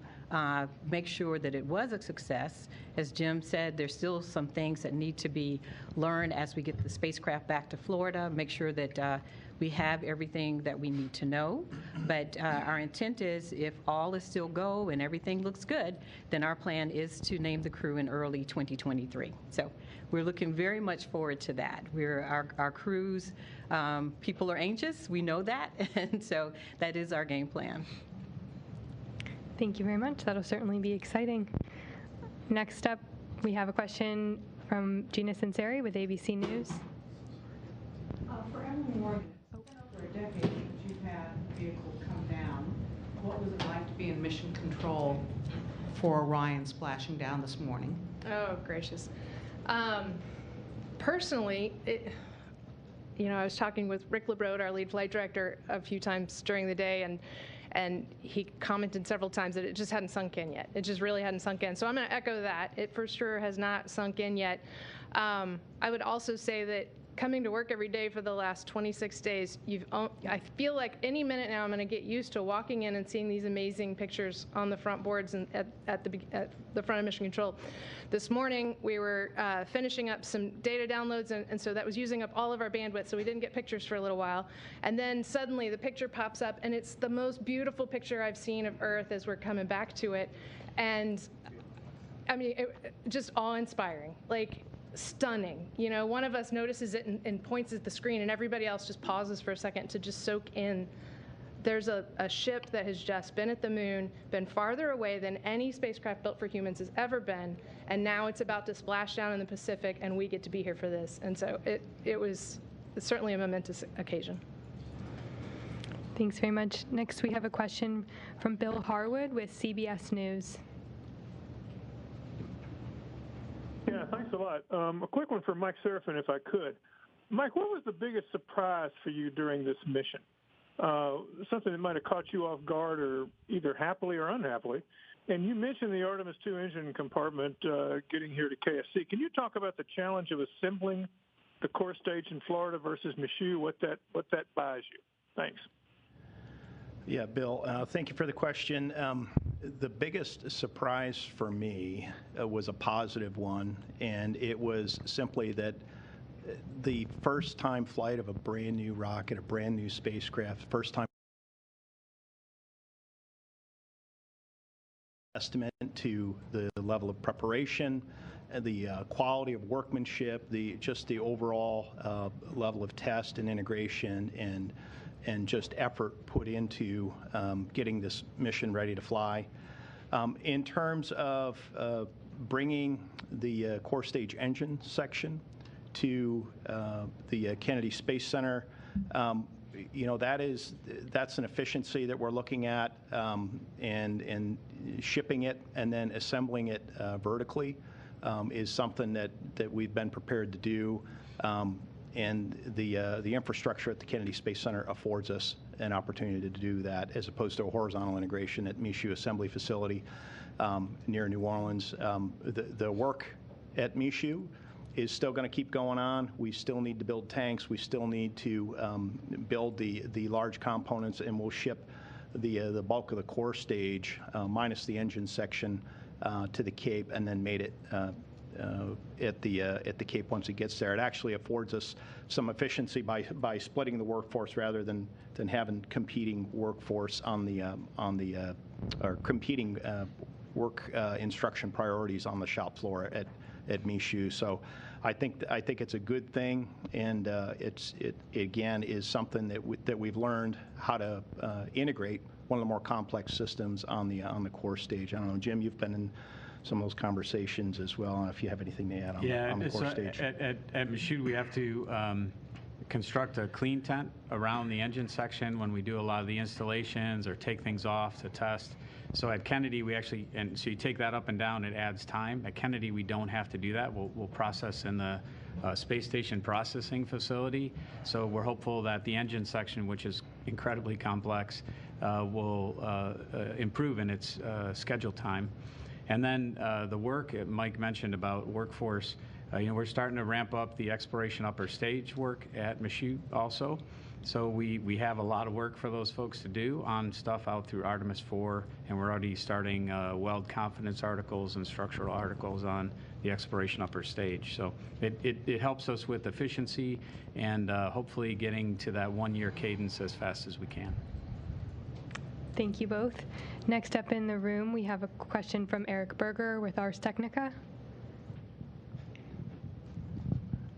make sure that it was a success. As Jim said, there's still some things that need to be learned as we get the spacecraft back to Florida, make sure that we have everything that we need to know. But our intent is, if all is still go and everything looks good, then our plan is to name the crew in early 2023. So we're looking very much forward to that. Our crews, people are anxious, we know that, and so that is our game plan. Thank you very much. That'll certainly be exciting. Next up, we have a question from Gina Sinceri with ABC News. For Emily Morgan, it's been over a decade since you've had a vehicle come down. What was it like to be in mission control for Orion splashing down this morning? Oh, gracious. Personally, I was talking with Rick LeBrode, our lead flight director, a few times during the day, and he commented several times that it just hadn't sunk in yet. It just really hadn't sunk in. So I'm going to echo that. It for sure has not sunk in yet. I would also say that coming to work every day for the last 26 days, I feel like any minute now I'm going to get used to walking in and seeing these amazing pictures on the front boards and at the front of Mission Control. This morning we were finishing up some data downloads, and so that was using up all of our bandwidth, so we didn't get pictures for a little while. And then suddenly the picture pops up, and it's the most beautiful picture I've seen of Earth as we're coming back to it. And I mean, just awe-inspiring. Like, stunning. One of us notices it and points at the screen, and everybody else just pauses for a second to just soak in. There's a ship that has just been at the moon, been farther away than any spacecraft built for humans has ever been, and now it's about to splash down in the Pacific, and we get to be here for this. And so it's certainly a momentous occasion. Thanks very much. Next, we have a question from Bill Harwood with CBS News. Yeah, thanks a lot. A quick one for Mike Serafin, if I could. Mike, what was the biggest surprise for you during this mission? Something that might have caught you off guard, or either happily or unhappily. And you mentioned the Artemis II engine compartment getting here to KSC. Can you talk about the challenge of assembling the core stage in Florida versus Michoud, what that buys you? Thanks. Yeah, Bill, thank you for the question. The biggest surprise for me was a positive one, and it was simply that the first time flight of a brand new rocket, a brand new spacecraft, first time testament to the level of preparation, the quality of workmanship, just the overall level of test and integration and just effort put into getting this mission ready to fly. In terms of bringing the core stage engine section to the Kennedy Space Center, that's an efficiency that we're looking at, and shipping it and then assembling it vertically is something that we've been prepared to do. And the infrastructure at the Kennedy Space Center affords us an opportunity to do that, as opposed to a horizontal integration at Michoud Assembly Facility near New Orleans. The work at Michoud is still going to keep going on. We still need to build tanks. We still need to build the large components, and we'll ship the bulk of the core stage, minus the engine section, to the Cape, and then made it at the Cape once it gets there. It actually affords us some efficiency by splitting the workforce rather than having competing workforce or competing work instruction priorities on the shop floor at Michoud. So I think it's a good thing, and it again is something that we've learned how to integrate one of the more complex systems on the core stage. I don't know, Jim, you've been in some of those conversations as well, and if you have anything to add on the core stage. At Michoud, we have to construct a clean tent around the engine section when we do a lot of the installations or take things off to test. So at Kennedy, so you take that up and down, it adds time. At Kennedy, we don't have to do that. We'll process in the space station processing facility. So we're hopeful that the engine section, which is incredibly complex, will improve in its schedule time. And then the work Mike mentioned about workforce, We're starting to ramp up the exploration upper stage work at Michoud also. So we have a lot of work for those folks to do on stuff out through Artemis 4, and we're already starting weld confidence articles and structural articles on the exploration upper stage. So it helps us with efficiency and hopefully getting to that 1-year cadence as fast as we can. Thank you both. Next up in the room, we have a question from Eric Berger with Ars Technica.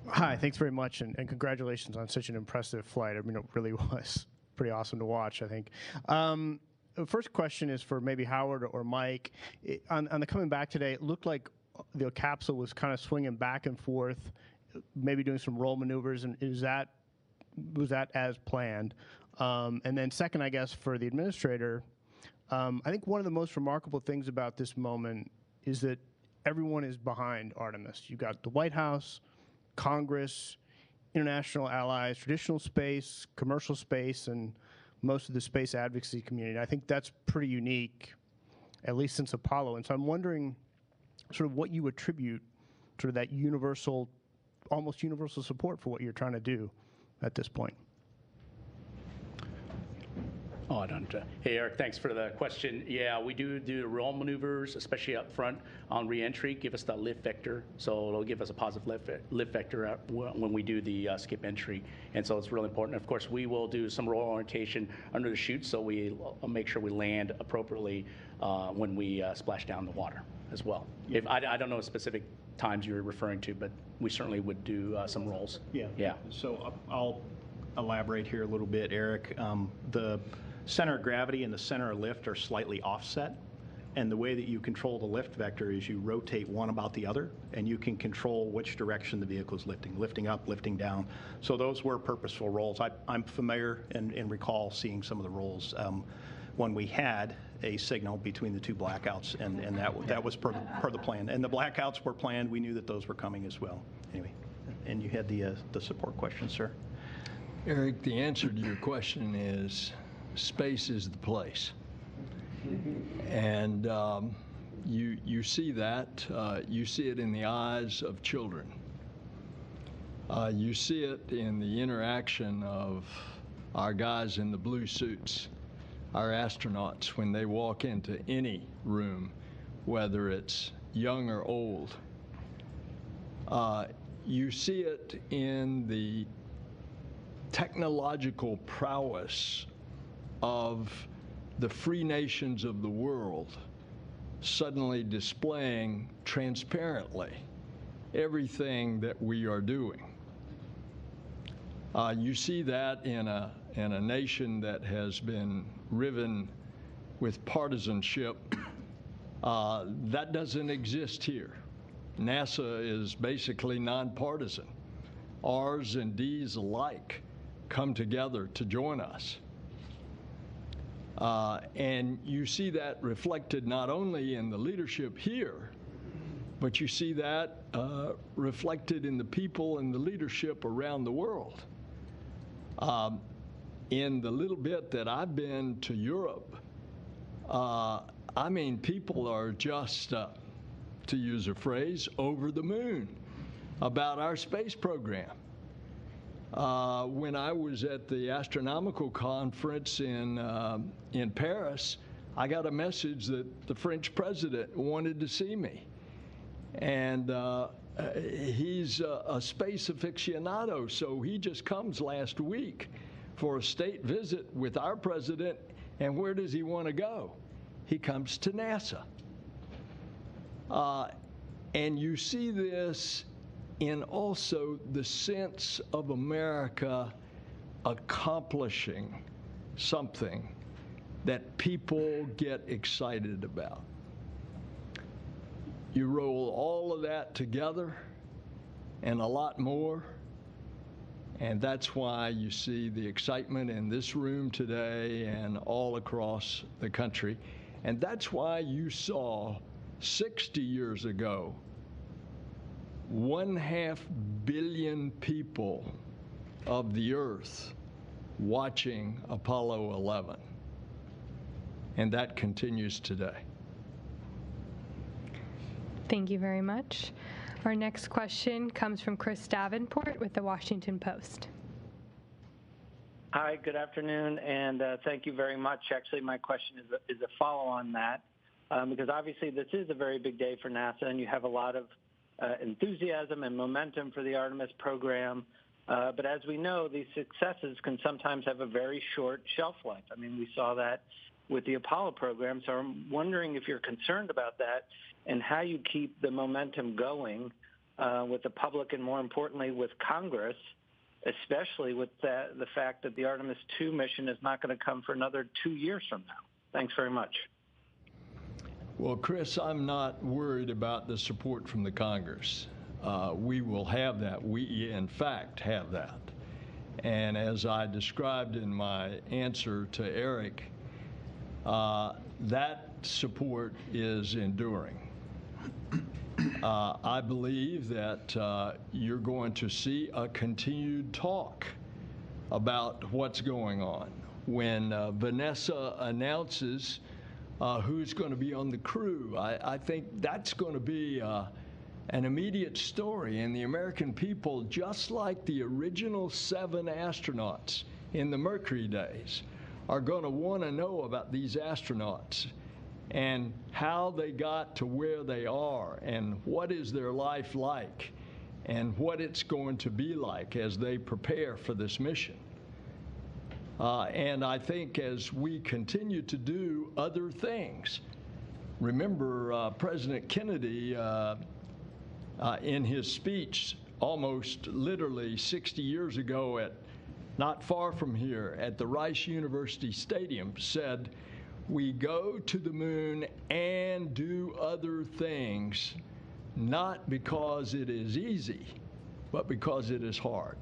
Hi, thanks very much, and congratulations on such an impressive flight. I mean, it really was pretty awesome to watch, I think. The first question is for maybe Howard or Mike. On the coming back today, it looked like the capsule was kind of swinging back and forth, maybe doing some roll maneuvers, and was that as planned? And then second, I guess, for the administrator, I think one of the most remarkable things about this moment is that everyone is behind Artemis. You've got the White House, Congress, international allies, traditional space, commercial space, and most of the space advocacy community. I think that's pretty unique, at least since Apollo. And so I'm wondering sort of what you attribute sort of that universal, almost universal support for what you're trying to do at this point. Oh, I don't. Hey, Eric, thanks for the question. Yeah, we do roll maneuvers, especially up front on reentry, give us that lift vector. So it'll give us a positive lift vector when we do the skip entry. And so it's really important. Of course, we will do some roll orientation under the chute, so we make sure we land appropriately when we splash down the water as well. If I don't know specific times you're referring to, but we certainly would do some rolls. Yeah. So I'll elaborate here a little bit, Eric. The center of gravity and the center of lift are slightly offset, and the way that you control the lift vector is you rotate one about the other, and you can control which direction the vehicle is lifting up, lifting down. So those were purposeful rolls. I'm familiar and recall seeing some of the rolls when we had a signal between the two blackouts, and that was per the plan. And the blackouts were planned. We knew that those were coming as well. Anyway, and you had the support question, sir. Eric, the answer to your question is space is the place. And you see that. You see it in the eyes of children. You see it in the interaction of our guys in the blue suits, our astronauts, when they walk into any room, whether it's young or old. You see it in the technological prowess of the free nations of the world suddenly displaying transparently everything that we are doing. You see that in a nation that has been riven with partisanship. That doesn't exist here. NASA is basically nonpartisan. R's and D's alike come together to join us. And you see that reflected not only in the leadership here, but you see that reflected in the people and the leadership around the world. In the little bit that I've been to Europe, I mean, people are just, to use a phrase, over the moon about our space program. When I was at the astronomical conference in Paris, I got a message that the French president wanted to see me. And he's a space aficionado, so he just comes last week for a state visit with our president. And where does he want to go? He comes to NASA. And you see this in also the sense of America accomplishing something that people get excited about. You roll all of that together and a lot more, and that's why you see the excitement in this room today and all across the country. And that's why you saw 60 years ago 1.5 billion people of the Earth watching Apollo 11. And that continues today. Thank you very much. Our next question comes from Chris Davenport with the Washington Post. Hi, good afternoon, and thank you very much. Actually, my question is a follow on that, because obviously this is a very big day for NASA, and you have a lot of enthusiasm and momentum for the Artemis program. But as we know, these successes can sometimes have a very short shelf life. I mean, we saw that with the Apollo program, so I'm wondering if you're concerned about that and how you keep the momentum going with the public and, more importantly, with Congress, especially with the fact that the Artemis 2 mission is not going to come for another 2 years from now. Thanks very much. Well, Chris, I'm not worried about the support from the Congress. We will have that. We, in fact, have that. And as I described in my answer to Eric, that support is enduring. I believe that you're going to see a continued talk about what's going on. When Vanessa announces who's going to be on the crew, I think that's going to be an immediate story. And the American people, just like the original 7 astronauts in the Mercury days, are going to want to know about these astronauts and how they got to where they are and what is their life like and what it's going to be like as they prepare for this mission. And I think as we continue to do other things, remember President Kennedy in his speech almost literally 60 years ago not far from here at the Rice University Stadium said, "We go to the moon and do other things, not because it is easy, but because it is hard."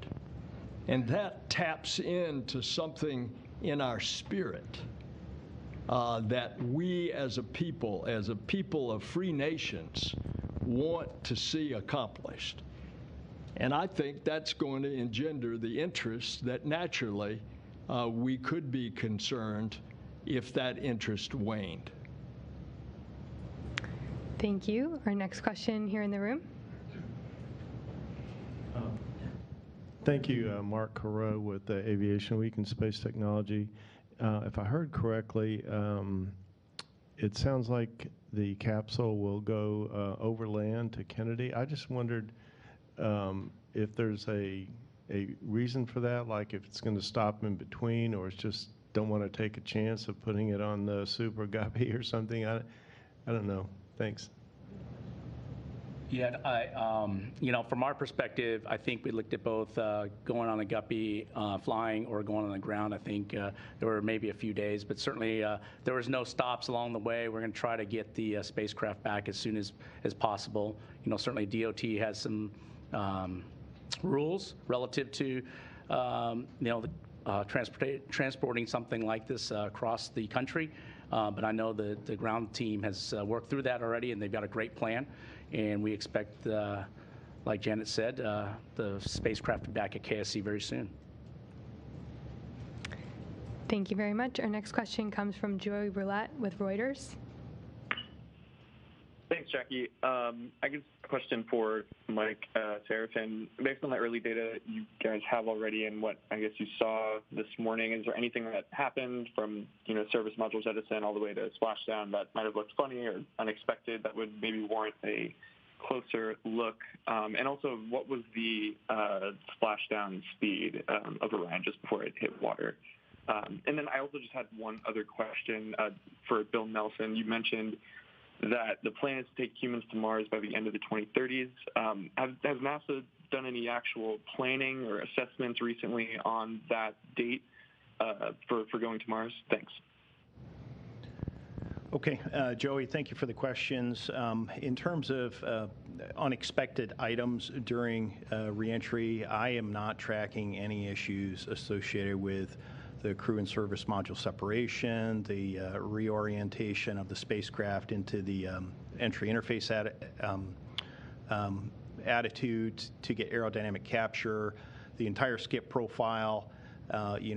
And that taps into something in our spirit that we as a people of free nations, want to see accomplished. And I think that's going to engender the interest that naturally we could be concerned if that interest waned. Thank you. Our next question here in the room. Thank you, Mark Carreau with Aviation Week and Space Technology. If I heard correctly, it sounds like the capsule will go overland to Kennedy. I just wondered if there's a reason for that, like if it's going to stop in between, or it's just don't want to take a chance of putting it on the Super Guppy or something. I don't know. Thanks. Yeah, from our perspective, I think we looked at both going on a Guppy, flying, or going on the ground. I think there were maybe a few days, but certainly there was no stops along the way. We're going to try to get the spacecraft back as soon as possible. Certainly DOT has some rules relative to, transporting something like this across the country. But I know the ground team has worked through that already, and they've got a great plan. And we expect, like Janet said, the spacecraft to be back at KSC very soon. Thank you very much. Our next question comes from Joey Roulette with Reuters. Thanks, Jackie. I guess a question for Mike Serafin. Based on the early data you guys have already and what I guess you saw this morning, is there anything that happened from service module jettison all the way to splashdown that might have looked funny or unexpected that would maybe warrant a closer look? And also, what was the splashdown speed of Orion just before it hit water? And then I also just had one other question for Bill Nelson. You mentioned that the plan is to take humans to Mars by the end of the 2030s. Has NASA done any actual planning or assessments recently on that date for going to Mars? Thanks. Okay, Joey, thank you for the questions. In terms of unexpected items during reentry, I am not tracking any issues associated with the crew and service module separation, the reorientation of the spacecraft into the entry interface attitude to get aerodynamic capture, the entire skip profile.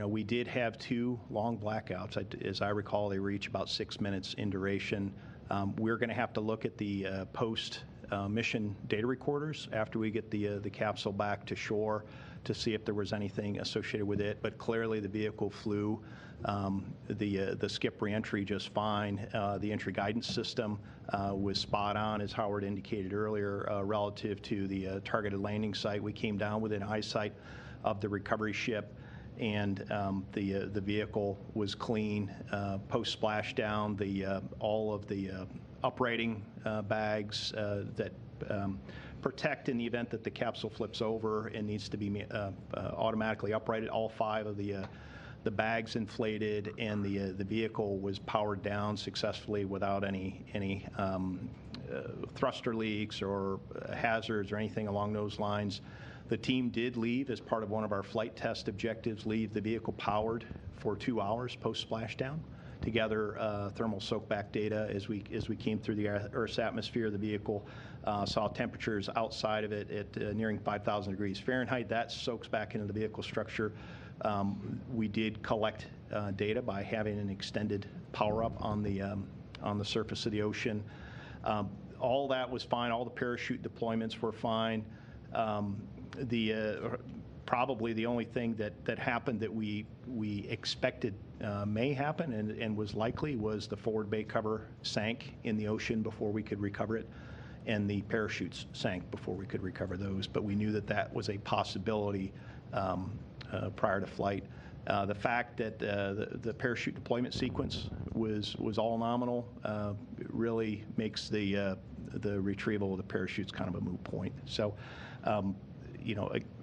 We did have 2 long blackouts. As I recall, they reach about 6 minutes in duration. We're going to have to look at the post mission data recorders after we get the capsule back to shore to see if there was anything associated with it. But clearly the vehicle flew the skip reentry just fine. The entry guidance system was spot on, as Howard indicated earlier, relative to the targeted landing site. We came down within eyesight of the recovery ship, and the vehicle was clean. Post splashdown, all of the uprating bags that protect in the event that the capsule flips over and needs to be automatically uprighted. All 5 of the bags inflated, and the vehicle was powered down successfully without any thruster leaks or hazards or anything along those lines. The team did leave as part of one of our flight test objectives, leave the vehicle powered for 2 hours post splashdown to gather thermal soak back data as we came through the Earth's atmosphere. The vehicle saw temperatures outside of it at nearing 5,000 degrees Fahrenheit. That soaks back into the vehicle structure. We did collect data by having an extended power up on the surface of the ocean. All that was fine. All the parachute deployments were fine. Probably the only thing that happened that we expected may happen and was likely was the forward bay cover sank in the ocean before we could recover it, and the parachutes sank before we could recover those. But we knew that was a possibility prior to flight. The fact that the parachute deployment sequence was all nominal really makes the retrieval of the parachutes kind of a moot point. So,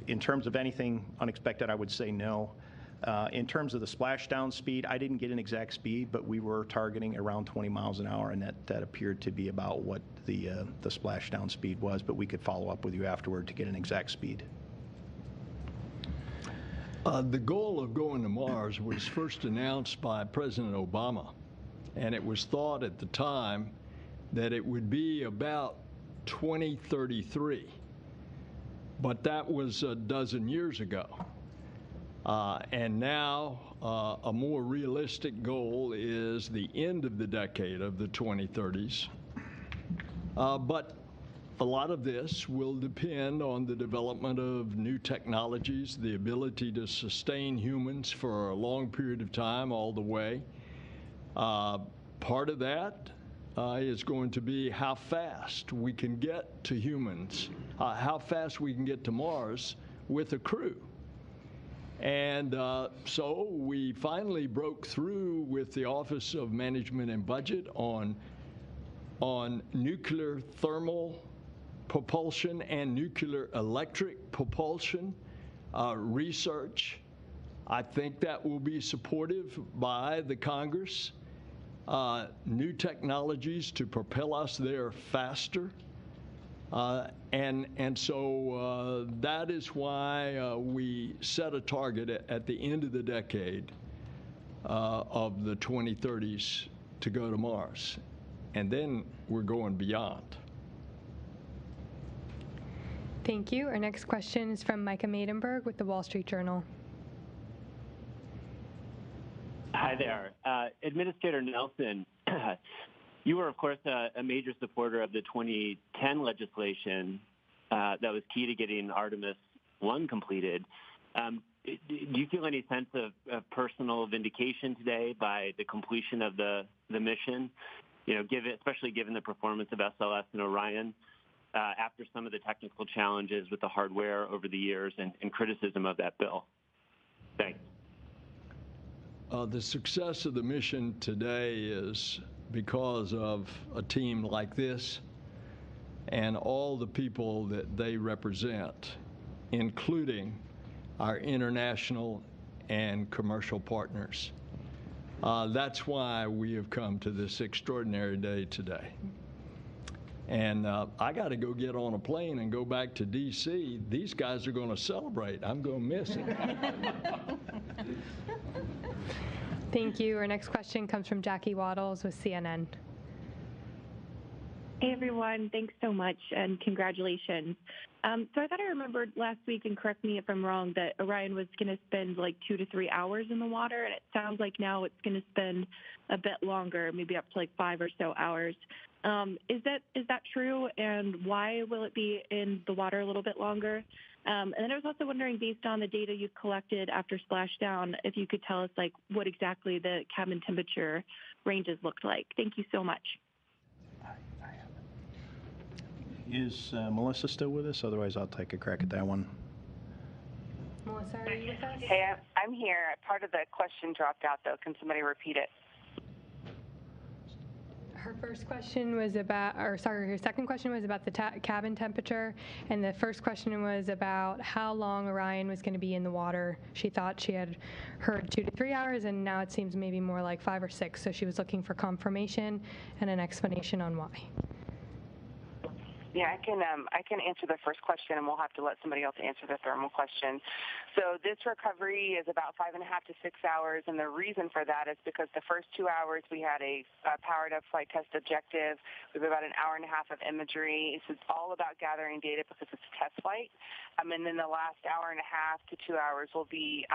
in terms of anything unexpected, I would say no. In terms of the splashdown speed, I didn't get an exact speed, but we were targeting around 20 miles an hour, and that appeared to be about what the splashdown speed was, but we could follow up with you afterward to get an exact speed. The goal of going to Mars was first announced by President Obama, and it was thought at the time that it would be about 2033. But that was a dozen years ago. And now a more realistic goal is the end of the decade of the 2030s. But a lot of this will depend on the development of new technologies, the ability to sustain humans for a long period of time all the way. Part of that is going to be how fast we can get to humans, how fast we can get to Mars with a crew. And so we finally broke through with the Office of Management and Budget on nuclear thermal propulsion and nuclear electric propulsion research. I think that will be supportive by the Congress. New technologies to propel us there faster. And so that is why we set a target at the end of the decade of the 2030s to go to Mars. And then we're going beyond. Thank you. Our next question is from Micah Maidenberg with the Wall Street Journal. Hi there. Administrator Nelson, you were, of course, a major supporter of the 2010 legislation that was key to getting Artemis 1 completed. Do you feel any sense of personal vindication today by the completion of the mission, especially given the performance of SLS and Orion, after some of the technical challenges with the hardware over the years and criticism of that bill? Thanks. The success of the mission today is because of a team like this and all the people that they represent, including our international and commercial partners. That's why we have come to this extraordinary day today. And I got to go get on a plane and go back to D.C. These guys are going to celebrate. I'm going to miss it. Thank you. Our next question comes from Jackie Waddles with CNN. Hey everyone, thanks so much and congratulations. So I thought I remembered last week, and correct me if I'm wrong, that Orion was going to spend like 2 to 3 hours in the water, and it sounds like now it's going to spend a bit longer, maybe up to like 5 or so hours. Is that true, and why will it be in the water a little bit longer? And then I was also wondering, based on the data you've collected after splashdown, if you could tell us like what exactly the cabin temperature ranges looked like. Thank you so much. Is Melissa still with us? Otherwise, I'll take a crack at that one. Melissa, are you with us? Hey, I'm here. Part of the question dropped out, though. Can somebody repeat it? Her first question was about, or sorry, her second question was about the cabin temperature, and the first question was about how long Orion was going to be in the water. She thought she had heard 2 to 3 hours, and now it seems maybe more like 5 or 6. So she was looking for confirmation and an explanation on why. Yeah, I can answer the first question, and we'll have to let somebody else answer the thermal question. So this recovery is about 5.5 to 6 hours, and the reason for that is because the first 2 hours we had a powered-up flight test objective. We have about an hour and a half of imagery. So it's all about gathering data because it's a test flight. And then the last hour and a half to 2 hours will be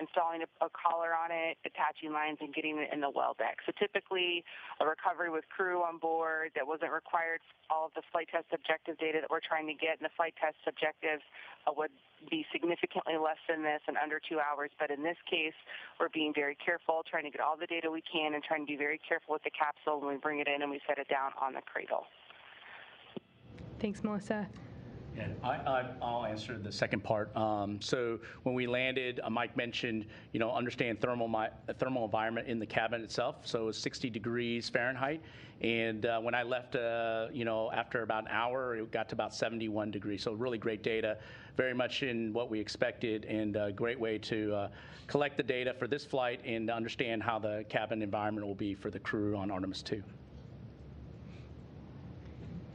installing a collar on it, attaching lines, and getting it in the well deck. So typically, a recovery with crew on board that wasn't required for all of the flight test objective data that we're trying to get, and the flight test objectives would be significantly less than this in under 2 hours. But in this case, we're being very careful, trying to get all the data we can, and trying to be very careful with the capsule when we bring it in and we set it down on the cradle. Thanks, Melissa. And I'll answer the second part. So when we landed, Mike mentioned, understand thermal environment in the cabin itself. So it's 60 degrees Fahrenheit. And when I left, after about an hour, it got to about 71 degrees. So really great data, very much in what we expected, and a great way to collect the data for this flight and understand how the cabin environment will be for the crew on Artemis 2.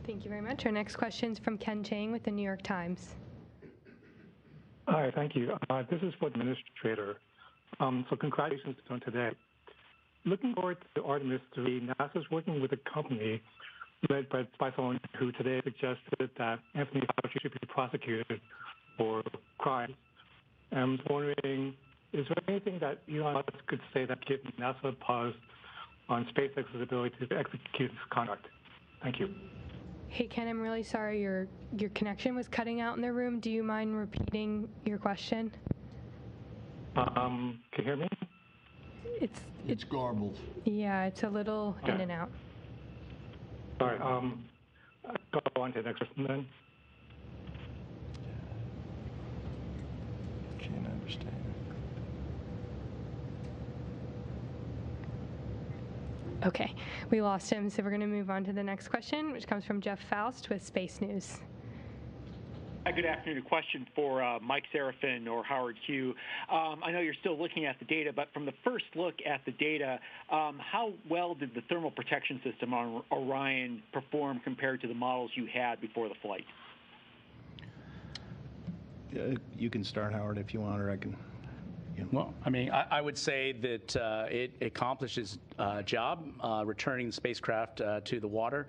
Thank you very much. Our next question is from Ken Chang with the New York Times. Hi, thank you. This is for the administrator. So congratulations on today. Looking forward to Artemis 3, NASA is working with a company led by someone who today suggested that Anthony Fauci should be prosecuted for crimes. And I'm wondering, is there anything that Elon Musk could say that gives NASA a pause on SpaceX's ability to execute this conduct? Thank you. Hey, Ken, I'm really sorry your connection was cutting out in the room. Do you mind repeating your question? Can you hear me? It's garbled. Yeah, it's a little in and out. All right. Go on to the next question then. Can't understand. Okay, we lost him, so we're going to move on to the next question, which comes from Jeff Faust with Space News. Hi, good afternoon. A question for Mike Serafin or Howard Hugh. I know you're still looking at the data, but from the first look at the data, how well did the thermal protection system on Orion perform compared to the models you had before the flight? You can start, Howard, if you want, or I can. Well, I would say that it accomplished its job, returning the spacecraft to the water.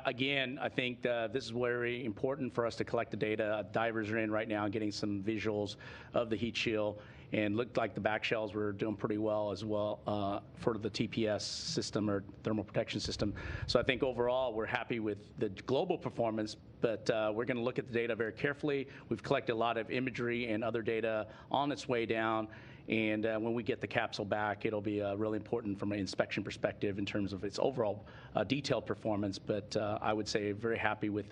Again, I think this is very important for us to collect the data. Divers are in right now getting some visuals of the heat shield, and looked like the back shells were doing pretty well as well for the TPS system, or thermal protection system. So I think overall we're happy with the global performance, but we're going to look at the data very carefully. We've collected a lot of imagery and other data on its way down, and when we get the capsule back, it'll be really important from an inspection perspective in terms of its overall detailed performance. But I would say very happy with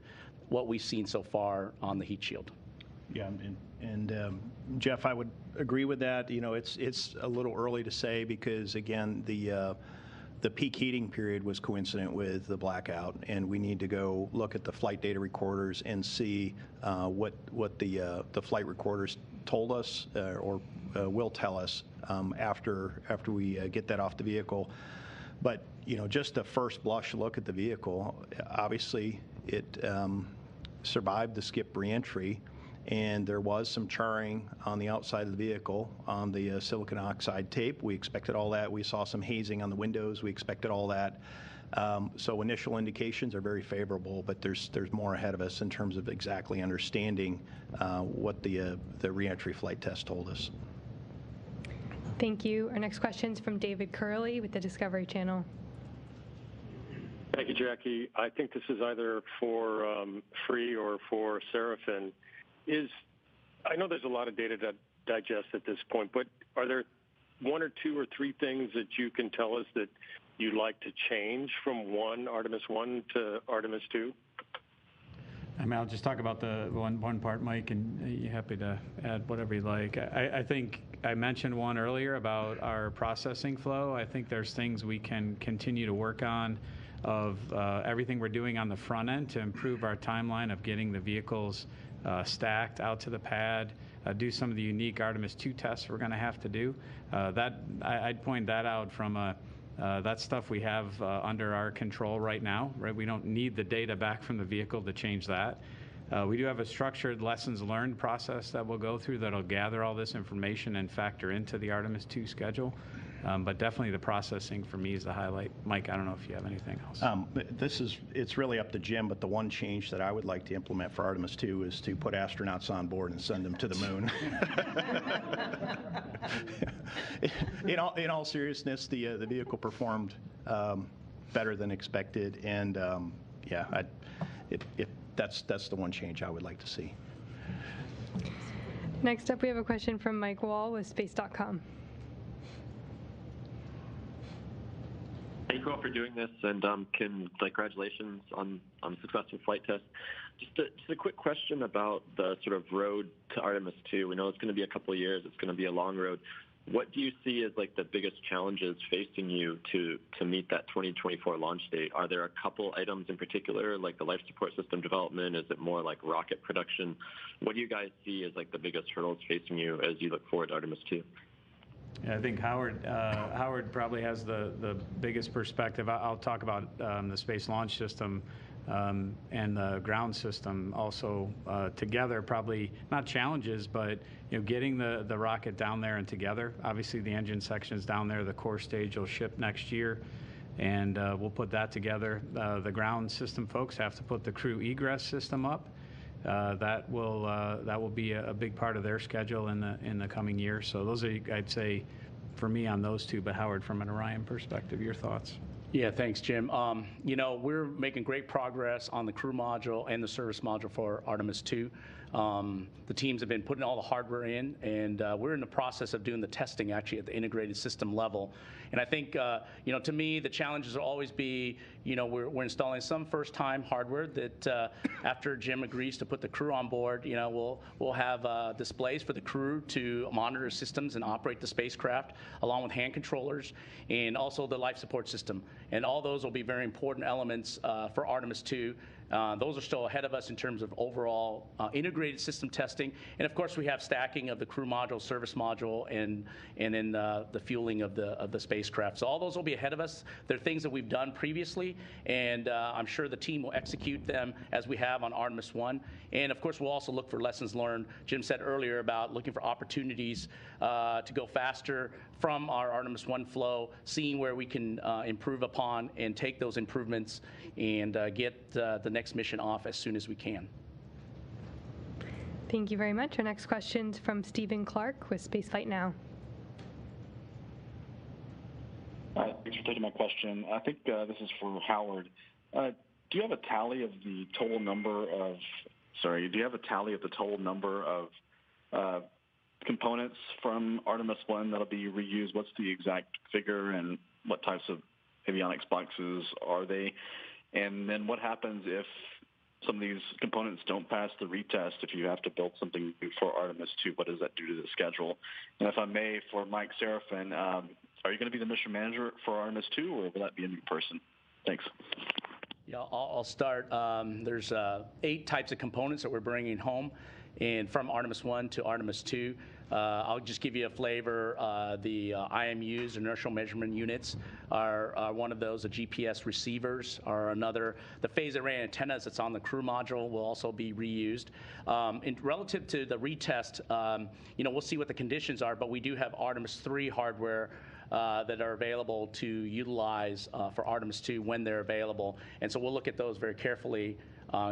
what we've seen so far on the heat shield. Yeah, and Jeff, I would agree with that. It's a little early to say because, again, the peak heating period was coincident with the blackout, and we need to go look at the flight data recorders and see what the flight recorders told us or will tell us after we get that off the vehicle. But just the first blush look at the vehicle, obviously it survived the skip reentry. And there was some charring on the outside of the vehicle on the silicon oxide tape. We expected all that. We saw some hazing on the windows. We expected all that. So initial indications are very favorable, but there's more ahead of us in terms of exactly understanding what the reentry flight test told us. Thank you. Our next question is from David Curley with the Discovery Channel. Thank you, Jackie. I think this is either for Free or for Seraphin. I know there's a lot of data to digest at this point, but are there one or two or three things that you can tell us that you'd like to change from Artemis 1 to Artemis 2? I mean, I'll just talk about the one part, Mike, and you're happy to add whatever you like. I think I mentioned one earlier about our processing flow. I think there's things we can continue to work on of everything we're doing on the front end to improve our timeline of getting the vehicles stacked out to the pad, do some of the unique Artemis 2 tests we're going to have to do. I'd point that out from that stuff we have under our control right now. Right, we don't need the data back from the vehicle to change that. We do have a structured lessons learned process that we'll go through that'll gather all this information and factor into the Artemis 2 schedule. But definitely the processing for me is the highlight. Mike, I don't know if you have anything else. It's really up to Jim, but the one change that I would like to implement for Artemis 2 is to put astronauts on board and send them to the moon. In all seriousness, the vehicle performed better than expected, and that's the one change I would like to see. Next up, we have a question from Mike Wall with Space.com. Thank you all for doing this, and congratulations on successful flight test. Just a quick question about the sort of road to Artemis 2. We know it's going to be a couple of years. It's going to be a long road. What do you see as like the biggest challenges facing you to meet that 2024 launch date? Are there a couple items in particular, like the life support system development? Is it more like rocket production? What do you guys see as like the biggest hurdles facing you as you look forward to Artemis 2? Yeah, I think Howard probably has the biggest perspective. I'll talk about the Space Launch System and the ground system also together. Probably not challenges, but getting the rocket down there and together. Obviously, the engine section is down there. The core stage will ship next year, and we'll put that together. The ground system folks have to put the crew egress system up. That will be a big part of their schedule in the coming year. So those are, I'd say, for me on those two. But Howard, from an Orion perspective, your thoughts? Yeah, thanks, Jim. We're making great progress on the crew module and the service module for Artemis 2. The teams have been putting all the hardware in, and we're in the process of doing the testing actually at the integrated system level. And I think, to me, the challenges will always be, we're installing some first-time hardware that after Jim agrees to put the crew on board, we'll have displays for the crew to monitor systems and operate the spacecraft, along with hand controllers, and also the life support system. And all those will be very important elements for Artemis 2. Those are still ahead of us in terms of overall integrated system testing. And of course, we have stacking of the crew module, service module, and then the fueling of the spacecraft. So all those will be ahead of us. They're things that we've done previously, and I'm sure the team will execute them as we have on Artemis 1. And of course, we'll also look for lessons learned. Jim said earlier about looking for opportunities to go faster from our Artemis 1 flow, seeing where we can improve upon and take those improvements and get the next mission off as soon as we can. Thank you very much. Our next question is from Stephen Clark with Spaceflight Now. Thanks for taking my question. I think this is for Howard. Do you have a tally of the total number of components from Artemis 1 that'll be reused? What's the exact figure, and what types of avionics boxes are they? And then what happens if some of these components don't pass the retest, if you have to build something new for Artemis 2? What does that do to the schedule? And if I may, for Mike Seraphin, are you going to be the mission manager for Artemis 2, or will that be a new person? Thanks. Yeah, I'll start. There's 8 types of components that we're bringing home, and from Artemis 1 to Artemis 2. I'll just give you a flavor. The IMUs, inertial measurement units, are one of those. The GPS receivers are another. The phase array antennas that's on the crew module will also be reused. Relative to the retest, we'll see what the conditions are, but we do have Artemis 3 hardware that are available to utilize for Artemis II when they're available. And so we'll look at those very carefully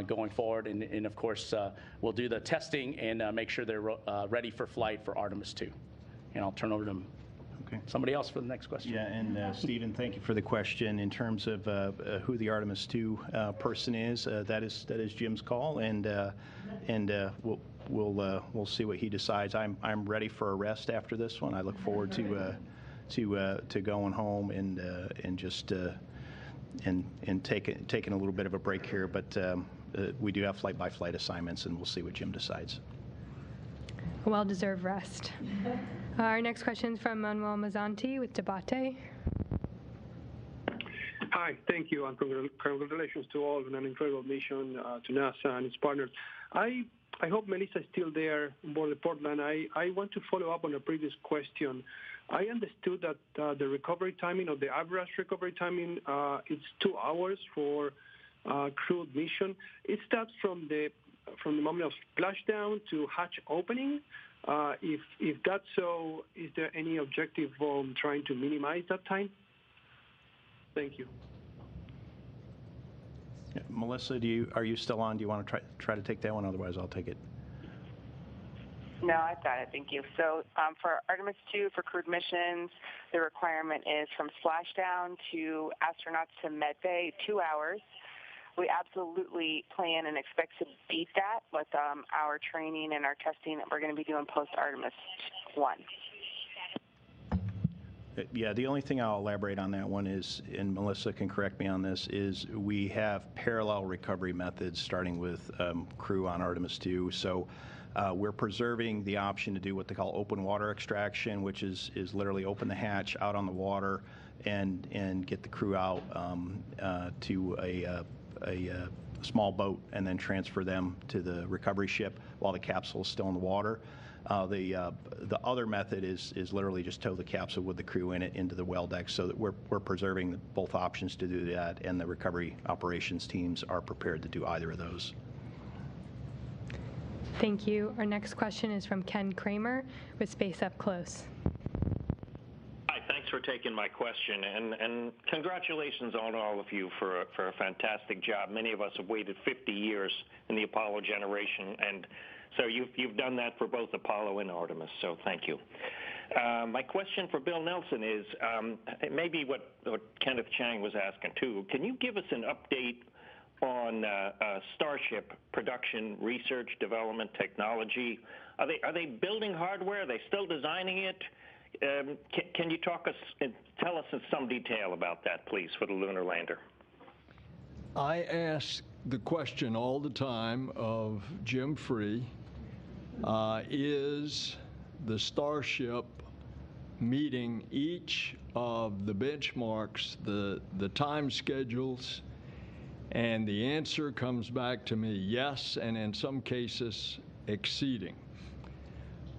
going forward. And of course, we'll do the testing and make sure they're ready for flight for Artemis II. And I'll turn over to somebody else for the next question. Yeah, and Stephen, thank you for the question. In terms of who the Artemis II person is, that is Jim's call, and we'll see what he decides. I'm ready for a rest after this one. I look forward to going home and just and taking a little bit of a break here. But we do have flight-by-flight assignments, and we'll see what Jim decides. Well-deserved rest. Our next question is from Manuel Mazzanti with Debate. Hi, thank you, and congratulations to all on an incredible mission to NASA and its partners. I hope Melissa is still there on board the Portland. I want to follow up on a previous question. I understood that the recovery timing, or the average recovery timing, it's 2 hours for crewed mission. Is that from the moment of splashdown to hatch opening? If that's so, is there any objective on trying to minimize that time? Thank you. Yeah, Melissa, are you still on? Do you want to try to take that one? Otherwise, I'll take it. No, I've got it. Thank you. So for Artemis II, for crewed missions, the requirement is from splashdown to astronauts to medbay, 2 hours. We absolutely plan and expect to beat that with our training and our testing that we're going to be doing post-Artemis 1. Yeah, the only thing I'll elaborate on that one is, and Melissa can correct me on this, is we have parallel recovery methods starting with crew on Artemis II. So we're preserving the option to do what they call open water extraction, which is literally open the hatch out on the water and get the crew out to a small boat and then transfer them to the recovery ship while the capsule is still in the water. The other method is literally just tow the capsule with the crew in it into the well deck, so that we're preserving both options to do that, and the recovery operations teams are prepared to do either of those. Thank you. Our next question is from Ken Kramer with Space Up Close. Hi, thanks for taking my question, and congratulations on all of you for a fantastic job. Many of us have waited 50 years in the Apollo generation, and so you've done that for both Apollo and Artemis, so thank you. My question for Bill Nelson is maybe what Kenneth Chang was asking too. Can you give us an update on Starship production, research, development, technology? Are they building hardware? Are they still designing it? Can you tell us in some detail about that, please, for the lunar lander? I ask the question all the time of Jim Free, is the Starship meeting each of the benchmarks, the time schedules? And the answer comes back to me, yes, and in some cases, exceeding.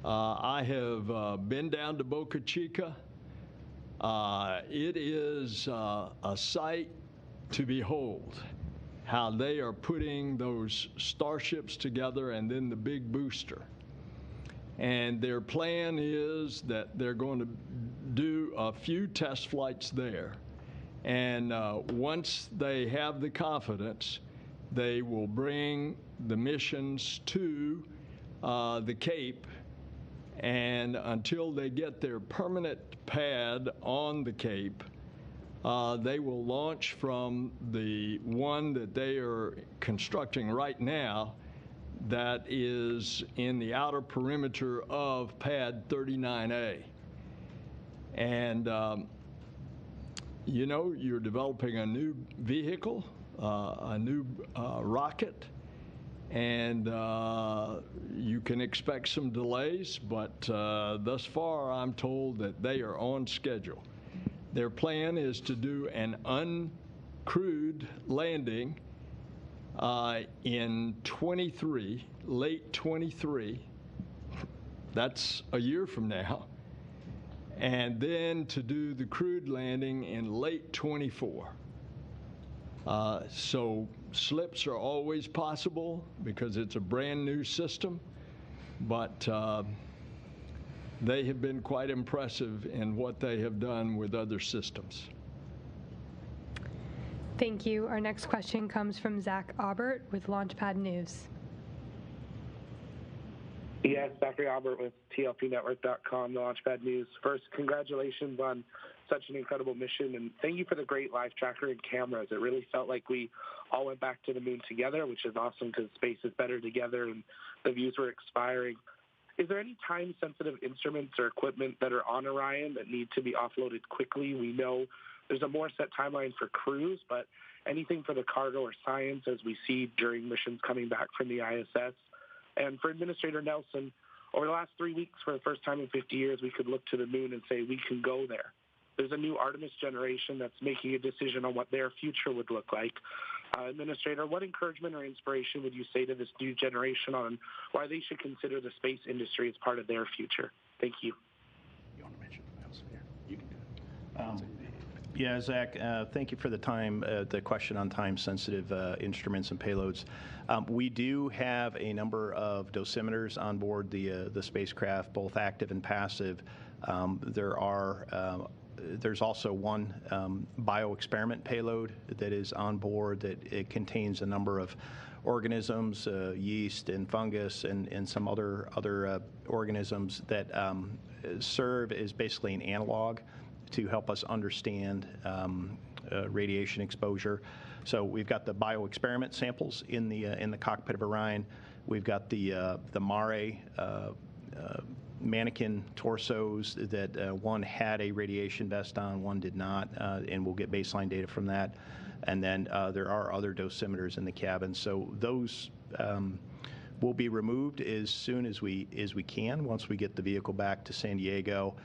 I have been down to Boca Chica. It is a sight to behold, how they are putting those starships together and then the big booster. And their plan is that they're going to do a few test flights there. And once they have the confidence, they will bring the missions to the Cape. And until they get their permanent pad on the Cape, they will launch from the one that they are constructing right now that is in the outer perimeter of pad 39A. And you know, you're developing a new vehicle, a new rocket, and you can expect some delays, but thus far I'm told that they are on schedule. Their plan is to do an uncrewed landing in 23, late 23. That's a year from now. And then to do the crewed landing in late 24. So slips are always possible because it's a brand new system, but they have been quite impressive in what they have done with other systems. Thank you. Our next question comes from Zach Aubert with Launchpad News. Yes, Zachary Albert with TLPnetwork.com, the Launchpad News. First, congratulations on such an incredible mission, and thank you for the great live tracker and cameras. It really felt like we all went back to the moon together, which is awesome because space is better together, and the views were inspiring. Is there any time-sensitive instruments or equipment that are on Orion that need to be offloaded quickly? We know there's a more set timeline for crews, but anything for the cargo or science as we see during missions coming back from the ISS? And for Administrator Nelson, over the last 3 weeks, for the first time in 50 years, we could look to the moon and say we can go there. There's a new Artemis generation that's making a decision on what their future would look like. Administrator, what encouragement or inspiration would you say to this new generation on why they should consider the space industry as part of their future? Thank you. You want to mention something else? Yeah, you can do it. Yeah, Zach, thank you for the question on time-sensitive instruments and payloads. We do have a number of dosimeters on board the spacecraft, both active and passive. There's also one bioexperiment payload that is on board that it contains a number of organisms, yeast and fungus and some other organisms that serve as basically an analog to help us understand radiation exposure. So we've got the bioexperiment samples in the cockpit of Orion. We've got the Mare mannequin torsos that one had a radiation vest on, one did not, and we'll get baseline data from that. And then there are other dosimeters in the cabin. So those will be removed as soon as we can once we get the vehicle back to San Diego,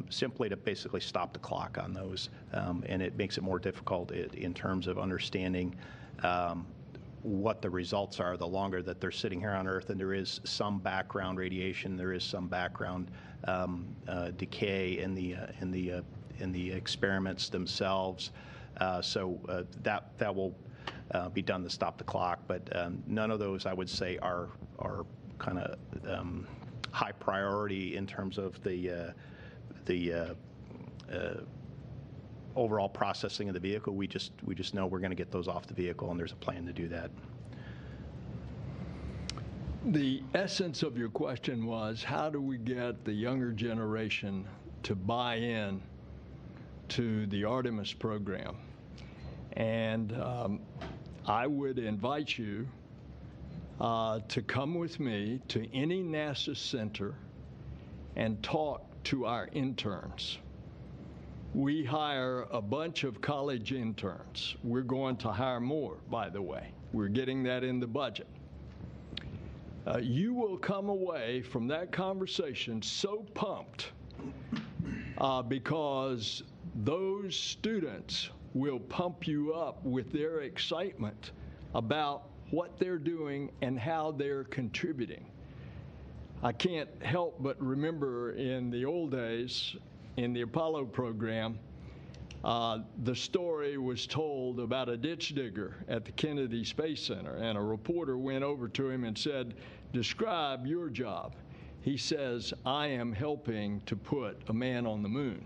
simply to basically stop the clock on those. And it makes it more difficult in terms of understanding what the results are the longer that they're sitting here on Earth. And there is some background radiation, there is some background decay in the experiments themselves. So that will be done to stop the clock, but none of those I would say are kind of high priority in terms of the overall processing of the vehicle. We just know we're going to get those off the vehicle, and there's a plan to do that. The essence of your question was, how do we get the younger generation to buy in to the Artemis program? And I would invite you to come with me to any NASA center and talk to our interns. We hire a bunch of college interns. We're going to hire more, by the way. We're getting that in the budget. You will come away from that conversation so pumped because those students will pump you up with their excitement about what they're doing and how they're contributing. I can't help but remember in the old days, in the Apollo program, the story was told about a ditch digger at the Kennedy Space Center, and a reporter went over to him and said, "Describe your job." He says, "I am helping to put a man on the moon."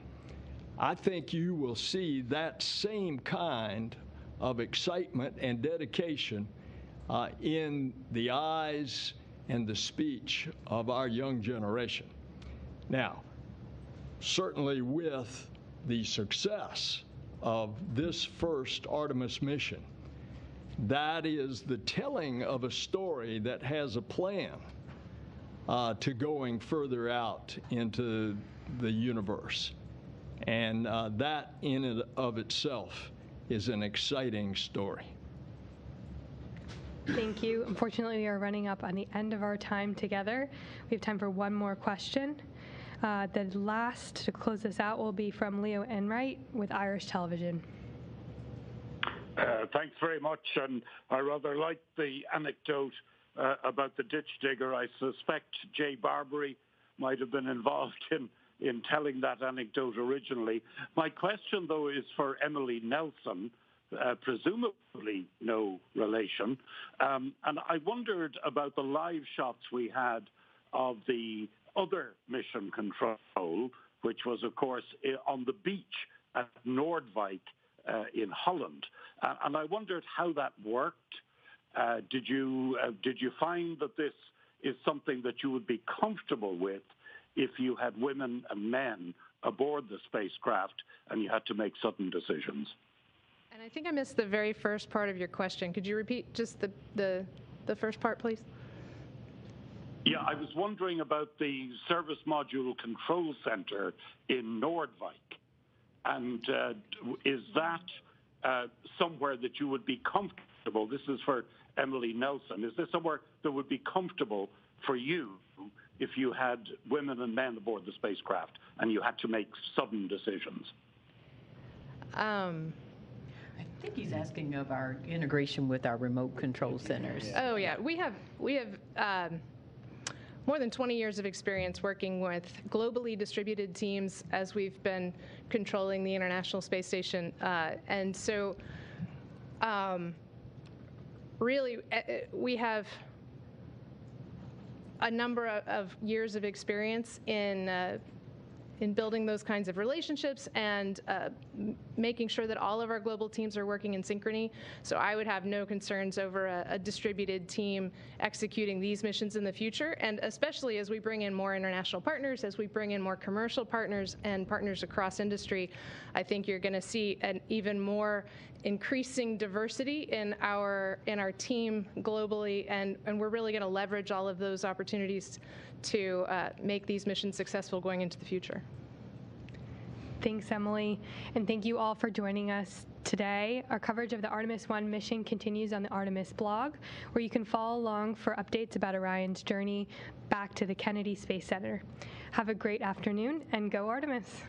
I think you will see that same kind of excitement and dedication in the eyes and the speech of our young generation. Now, certainly with the success of this first Artemis mission, that is the telling of a story that has a plan to going further out into the universe. And that in and of itself is an exciting story. Thank you. Unfortunately, we are running up on the end of our time together. We have time for one more question. The last to close this out will be from Leo Enright with Irish Television. Thanks very much. And I rather like the anecdote about the ditch digger. I suspect Jay Barbary might have been involved in telling that anecdote originally. My question, though, is for Emily Nelson, presumably no relation. And I wondered about the live shots we had of the other mission control, which was, of course, on the beach at Noordwijk in Holland. And I wondered how that worked. Did you find that this is something that you would be comfortable with if you had women and men aboard the spacecraft and you had to make sudden decisions? And I think I missed the very first part of your question. Could you repeat just the first part, please? Yeah, I was wondering about the Service Module Control Center in Noordwijk. And is that somewhere that you would be comfortable? This is for Emily Nelson. Is this somewhere that would be comfortable for you if you had women and men aboard the spacecraft and you had to make sudden decisions? I think he's asking of our integration with our remote control centers. Oh yeah, we have more than 20 years of experience working with globally distributed teams as we've been controlling the International Space Station, and so really we have a number of years of experience in building those kinds of relationships and making sure that all of our global teams are working in synchrony. So I would have no concerns over a distributed team executing these missions in the future, and especially as we bring in more international partners, as we bring in more commercial partners and partners across industry, I think you're going to see an even more increasing diversity in our team globally, and we're really going to leverage all of those opportunities to make these missions successful going into the future. Thanks, Emily, and thank you all for joining us today. Our coverage of the Artemis 1 mission continues on the Artemis blog, where you can follow along for updates about Orion's journey back to the Kennedy Space Center. Have a great afternoon, and go Artemis!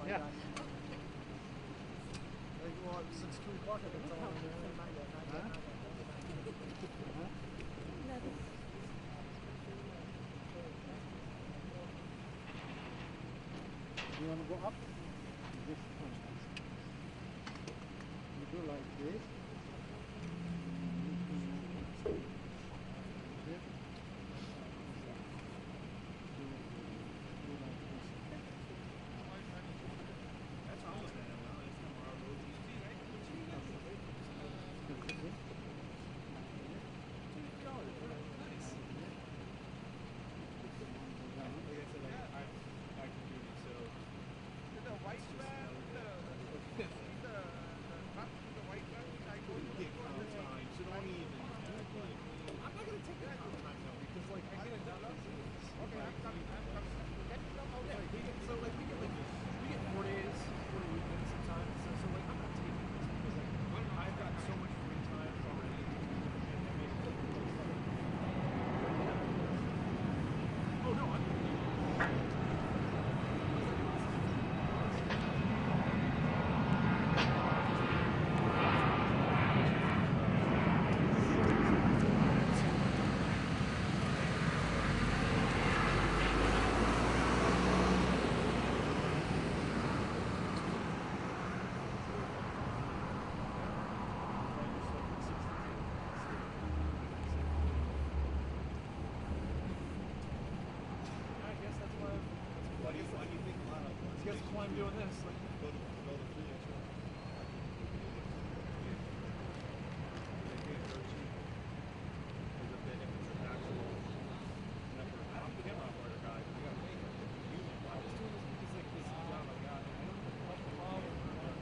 Yeah. Well, since 2 o'clock, I've been telling them not yet. You want to go up? This one. You do like this. Why I'm doing this. Like, go to 3 inch one. I'm the camera operator guy. I got to pay him. I was doing this because like this job I got. I don't know what the problem is.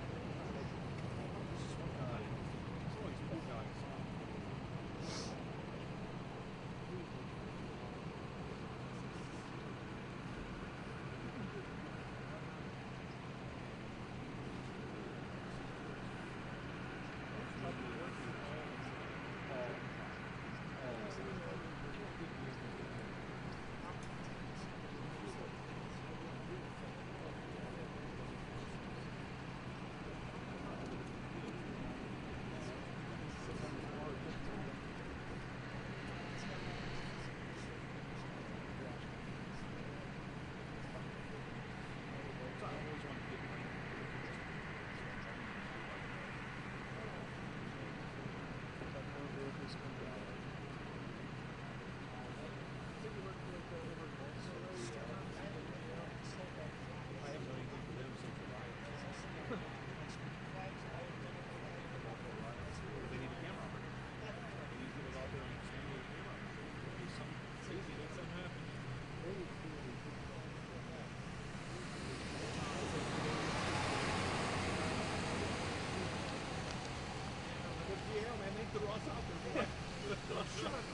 This is one guy. It's always two guys.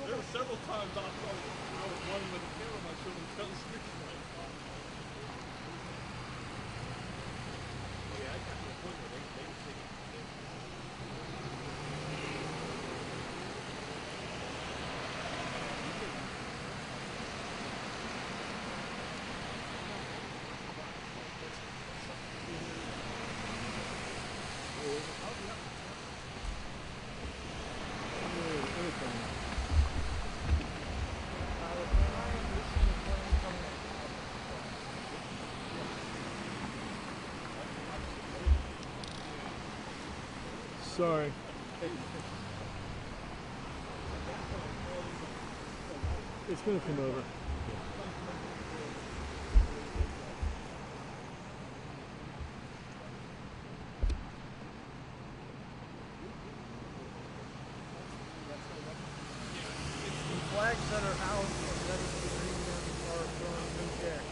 There were several times I was running with the camera on my shoulder and trying to stick to my yeah, I got to the point where they were taking Sorry. It's going to come over. The flags that are out that are between them are from there.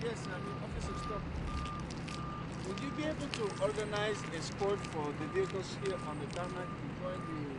Yes, Officer, stop. Would you be able to organize escort for the vehicles here on the tarmac to join the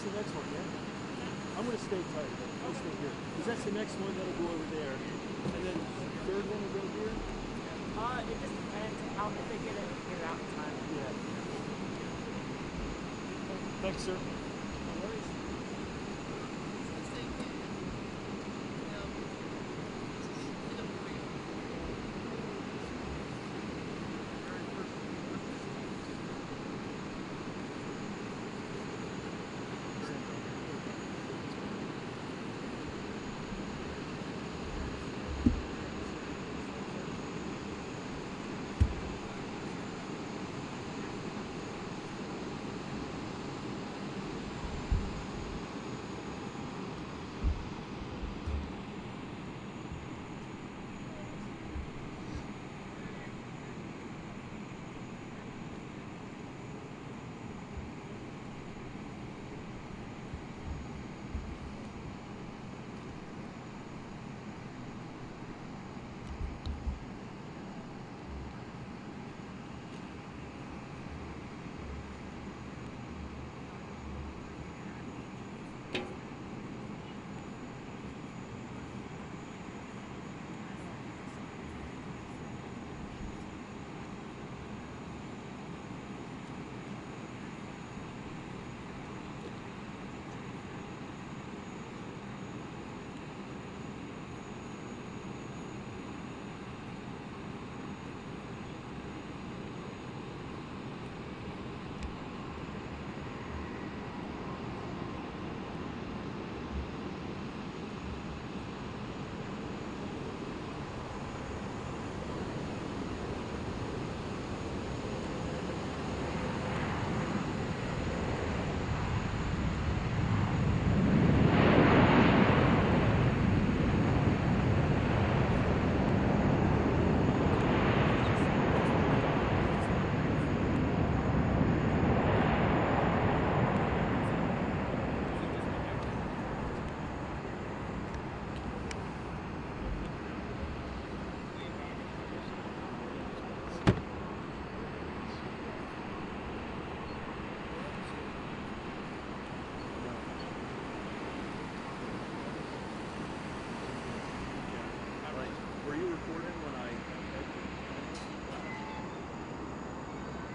the next one, yeah? I'm going to stay tight. I'll stay here. Because that's the next one that'll go over there. And then the third one will go here? It just depends how if they get it out in time. Yeah. Thanks, sir. No worries.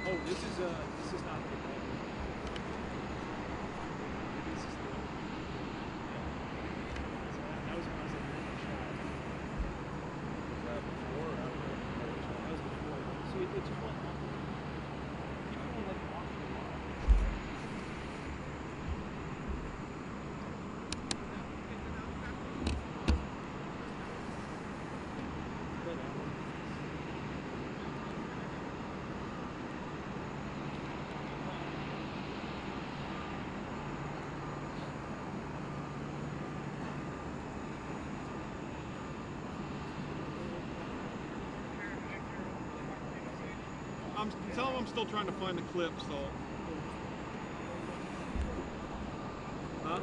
Oh, this is not the one. This is the one. Yeah. That was when I was like in the shot. Before or after? That was before. So it just went on. Keep going like walking a lot. Tell him I'm still trying to find the clip, so. Huh?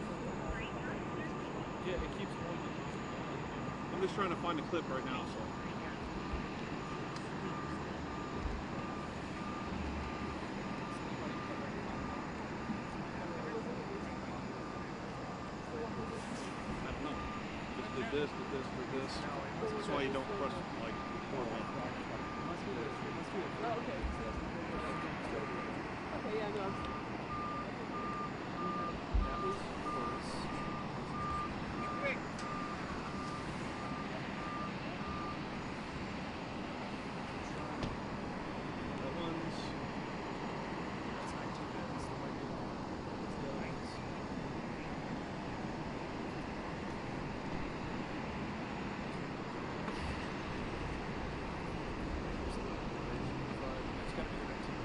Yeah, it keeps going. I'm just trying to find the clip right now, so. I don't know. Just did this, did this. That's why you don't press like forward. Oh, okay. Okay, yeah, no. That was first. That one's. That's not too bad. It's the lines. It's gotta be the next one.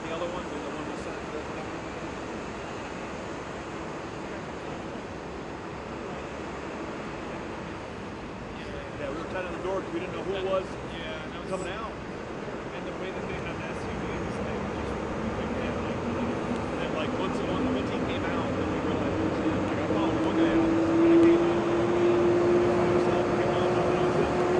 and the other ones, or the one we sent to yeah, we were tied on the door because we didn't know who it was. Yeah, and that was coming out. And the way that they had the SUVs, they were just and then like once he came out, then we realized it was him. Like I followed one guy out, and I came out. Himself came out, and I was him.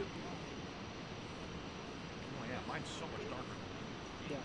Oh yeah, mine's so much darker. Yeah.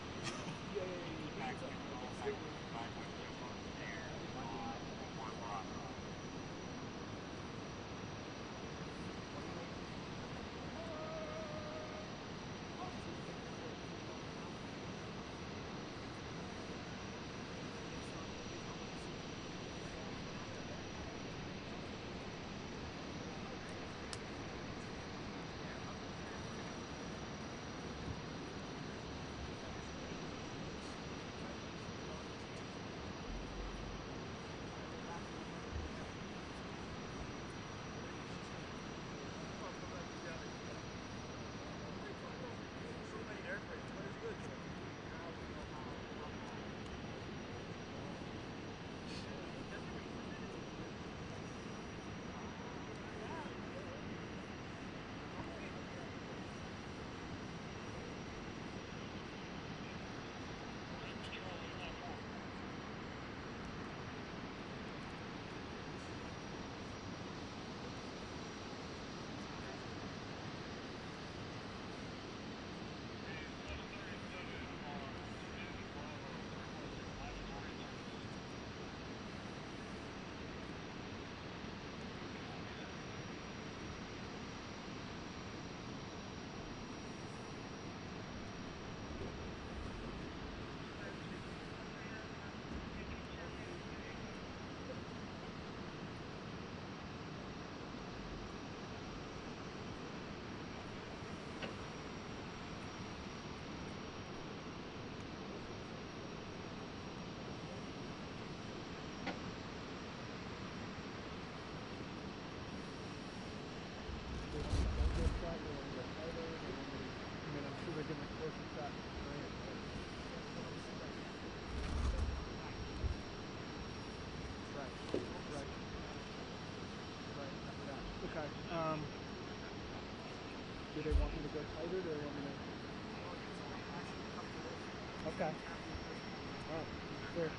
Okay. Do they want me to go tighter, or do they want me to? Okay. All right. Sure.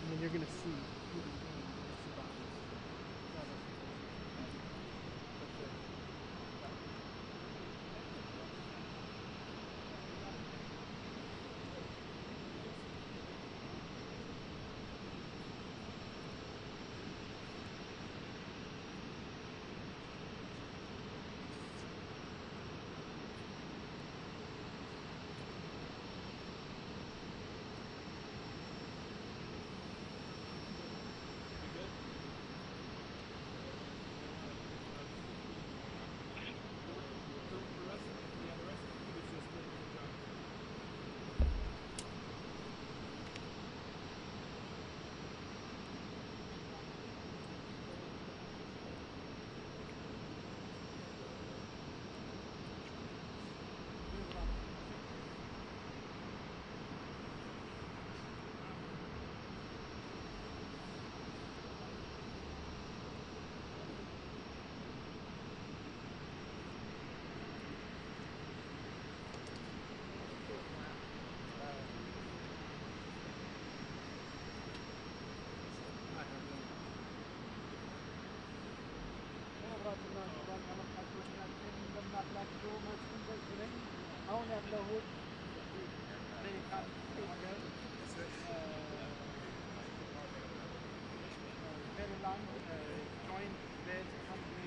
I mean, you're gonna see. هون ያለሁት አሜሪካን ሀገር ሜሪላንድ ጆይንት ቤዝ ካምፕኒ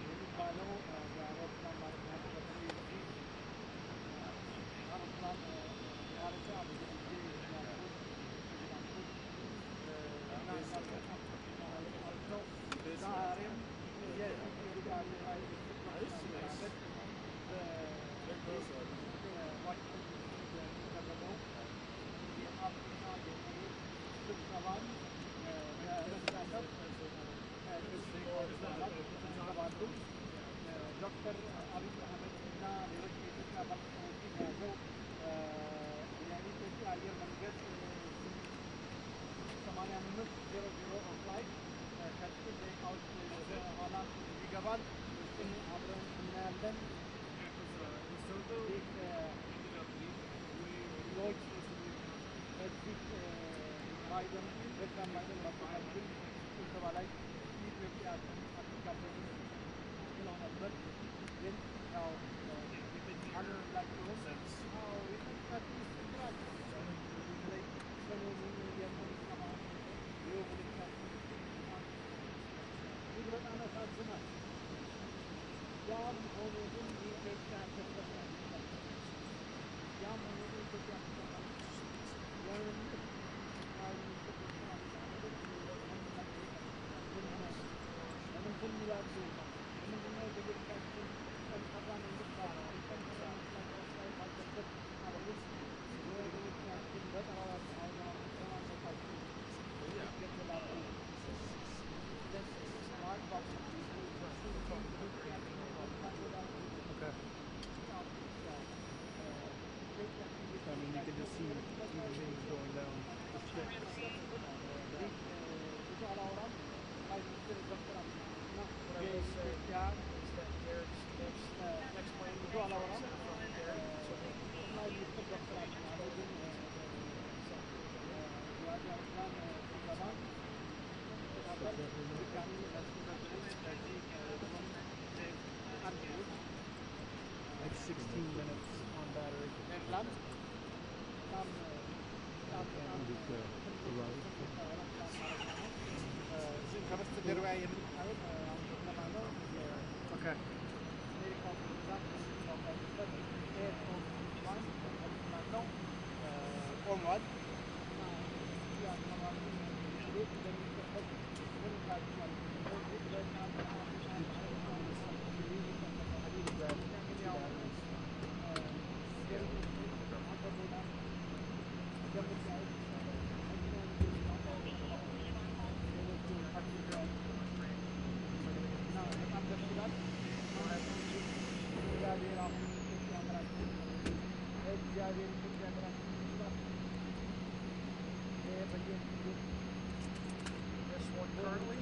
የሚባለው የአውሮፕላን ማረፊያ ነው። በተለይ እዚህ አውሮፕላን ማረፊያ ብዙ ጊዜ የሚያልፉት ፕሬዚዳንቶች እና እናቶቻቸው ናቸው። ዛሬም የኢትዮጵያ ብሔራዊ መንግስት በዋሽንግተን የተደረገው የአፍሪካ የመሪዎች ስብሰባን ለመሳተፍ ከእነዚህ ከውጭ አባላት ይሰበሰባሉ። ዶክተር አብይ አህመድ እና ሌሎች የኢትዮጵያ ባለስልጣናትን የያዘው የኢትዮጵያ አየር መንገድ ኋላ ይገባል። እሱን አብረን እናያለን። ይህ ሎጅ በዚህ ማዕድን በዛም ማዕድን ማጠቃለል ስብሰባ ላይ ኢትዮጵያ አትጋበዝም ብለው ነበር። ግን ያው አንላቸውም። አዎ የኢትዮጵያ ትንሽ ችግር አለ። በተለይ ሰሞኑን የምንሰማው የፖለቲካችን እጅግ በጣም ያሳዝናል። ያም ሆኖ ግን የኢትዮጵያ ተስፋ ያም ሆኖ ግን ኢትዮጵያ I mean, you can just see things going down the strip. What I will say is that Derek's next plane will be from Derek. Like 16 minutes on battery. ከበስተጀርባ የምታዩት አሜሪካ ነው ቆሟል። This one currently.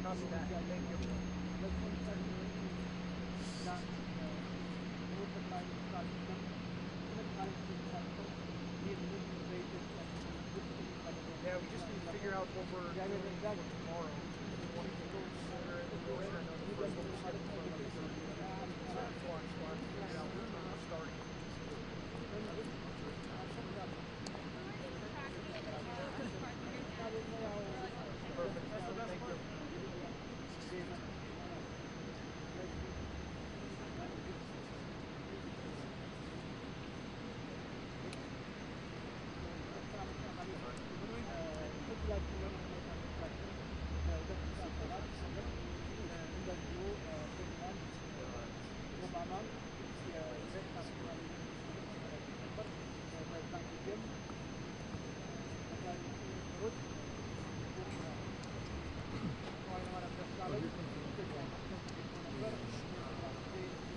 Copy that. Thank you. Yeah, we just need to figure out what we're doing for tomorrow. We want to get sooner in the door. I know the first one was scheduled for 11:30. That's why I'm trying to figure out when we're starting. Perfect.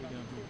Thank you.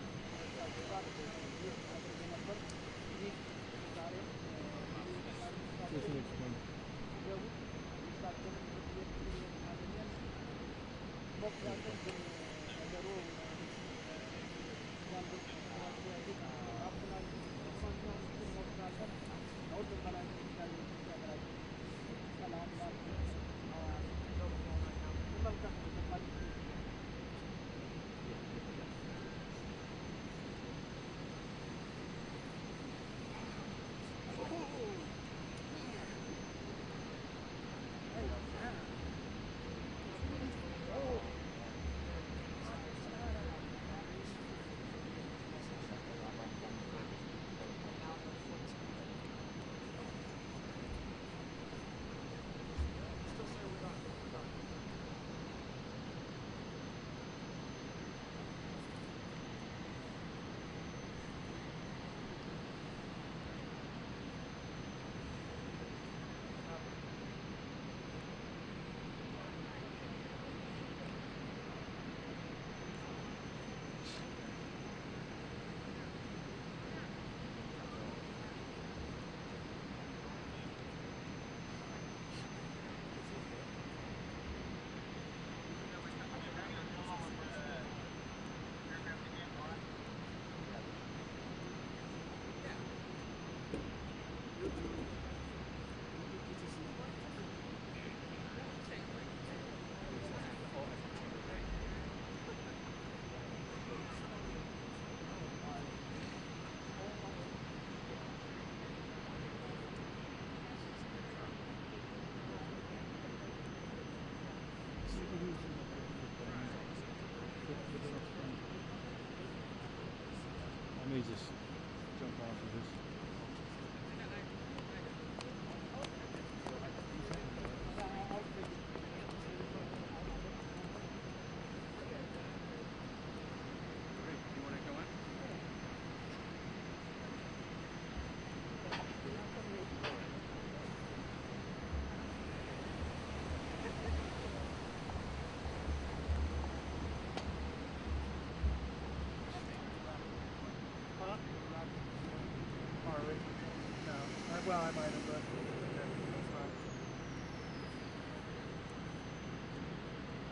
Well, I might have, but okay, that's fine.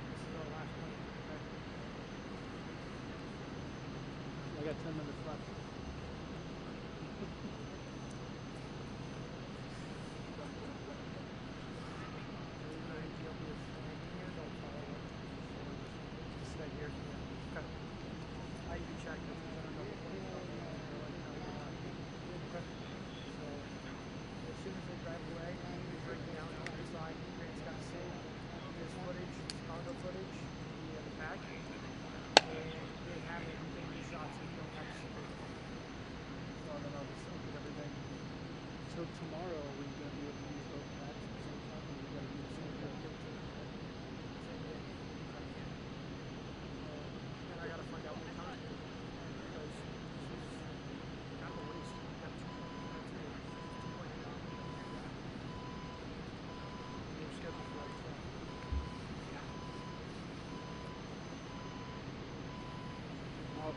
This is our last one. Okay. I got 10 minutes left. Stay here. Okay. I even checked it. I don't know. Okay. So as soon as they drive away, we break down on the side. Grant's got to see this footage, Chicago footage, the pack, and they have it in daily shots, and you don't have to see it. So then I'll just look at everything. So tomorrow we're going to be able to use both packs at the same time, and we're going to do the same deal. Same day. And I got to find out what time, because she's kind of a waste. We got 2.8 hours. We're scheduled for like 12.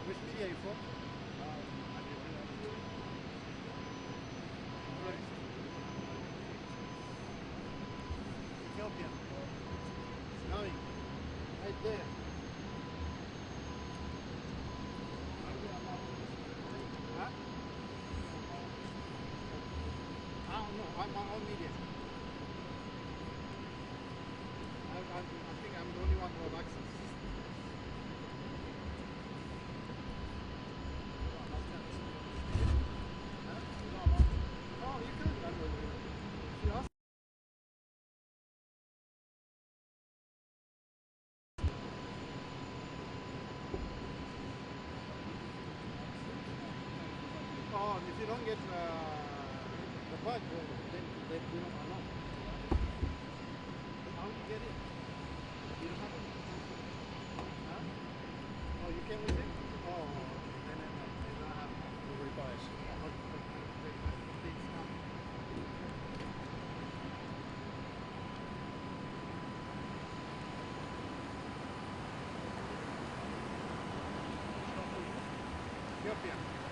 Which media are you from? Ethiopia. Snowing. Right there. Huh? I don't know. I'm my own media. I think I'm the only one who have access. Oh, you could. If you ask. on. If you don't get the bug, then they do not allow. How do you get it? You don't have it? Huh? Oh, you can't leave it? Oh, then I don't have to revise. Ethiopia.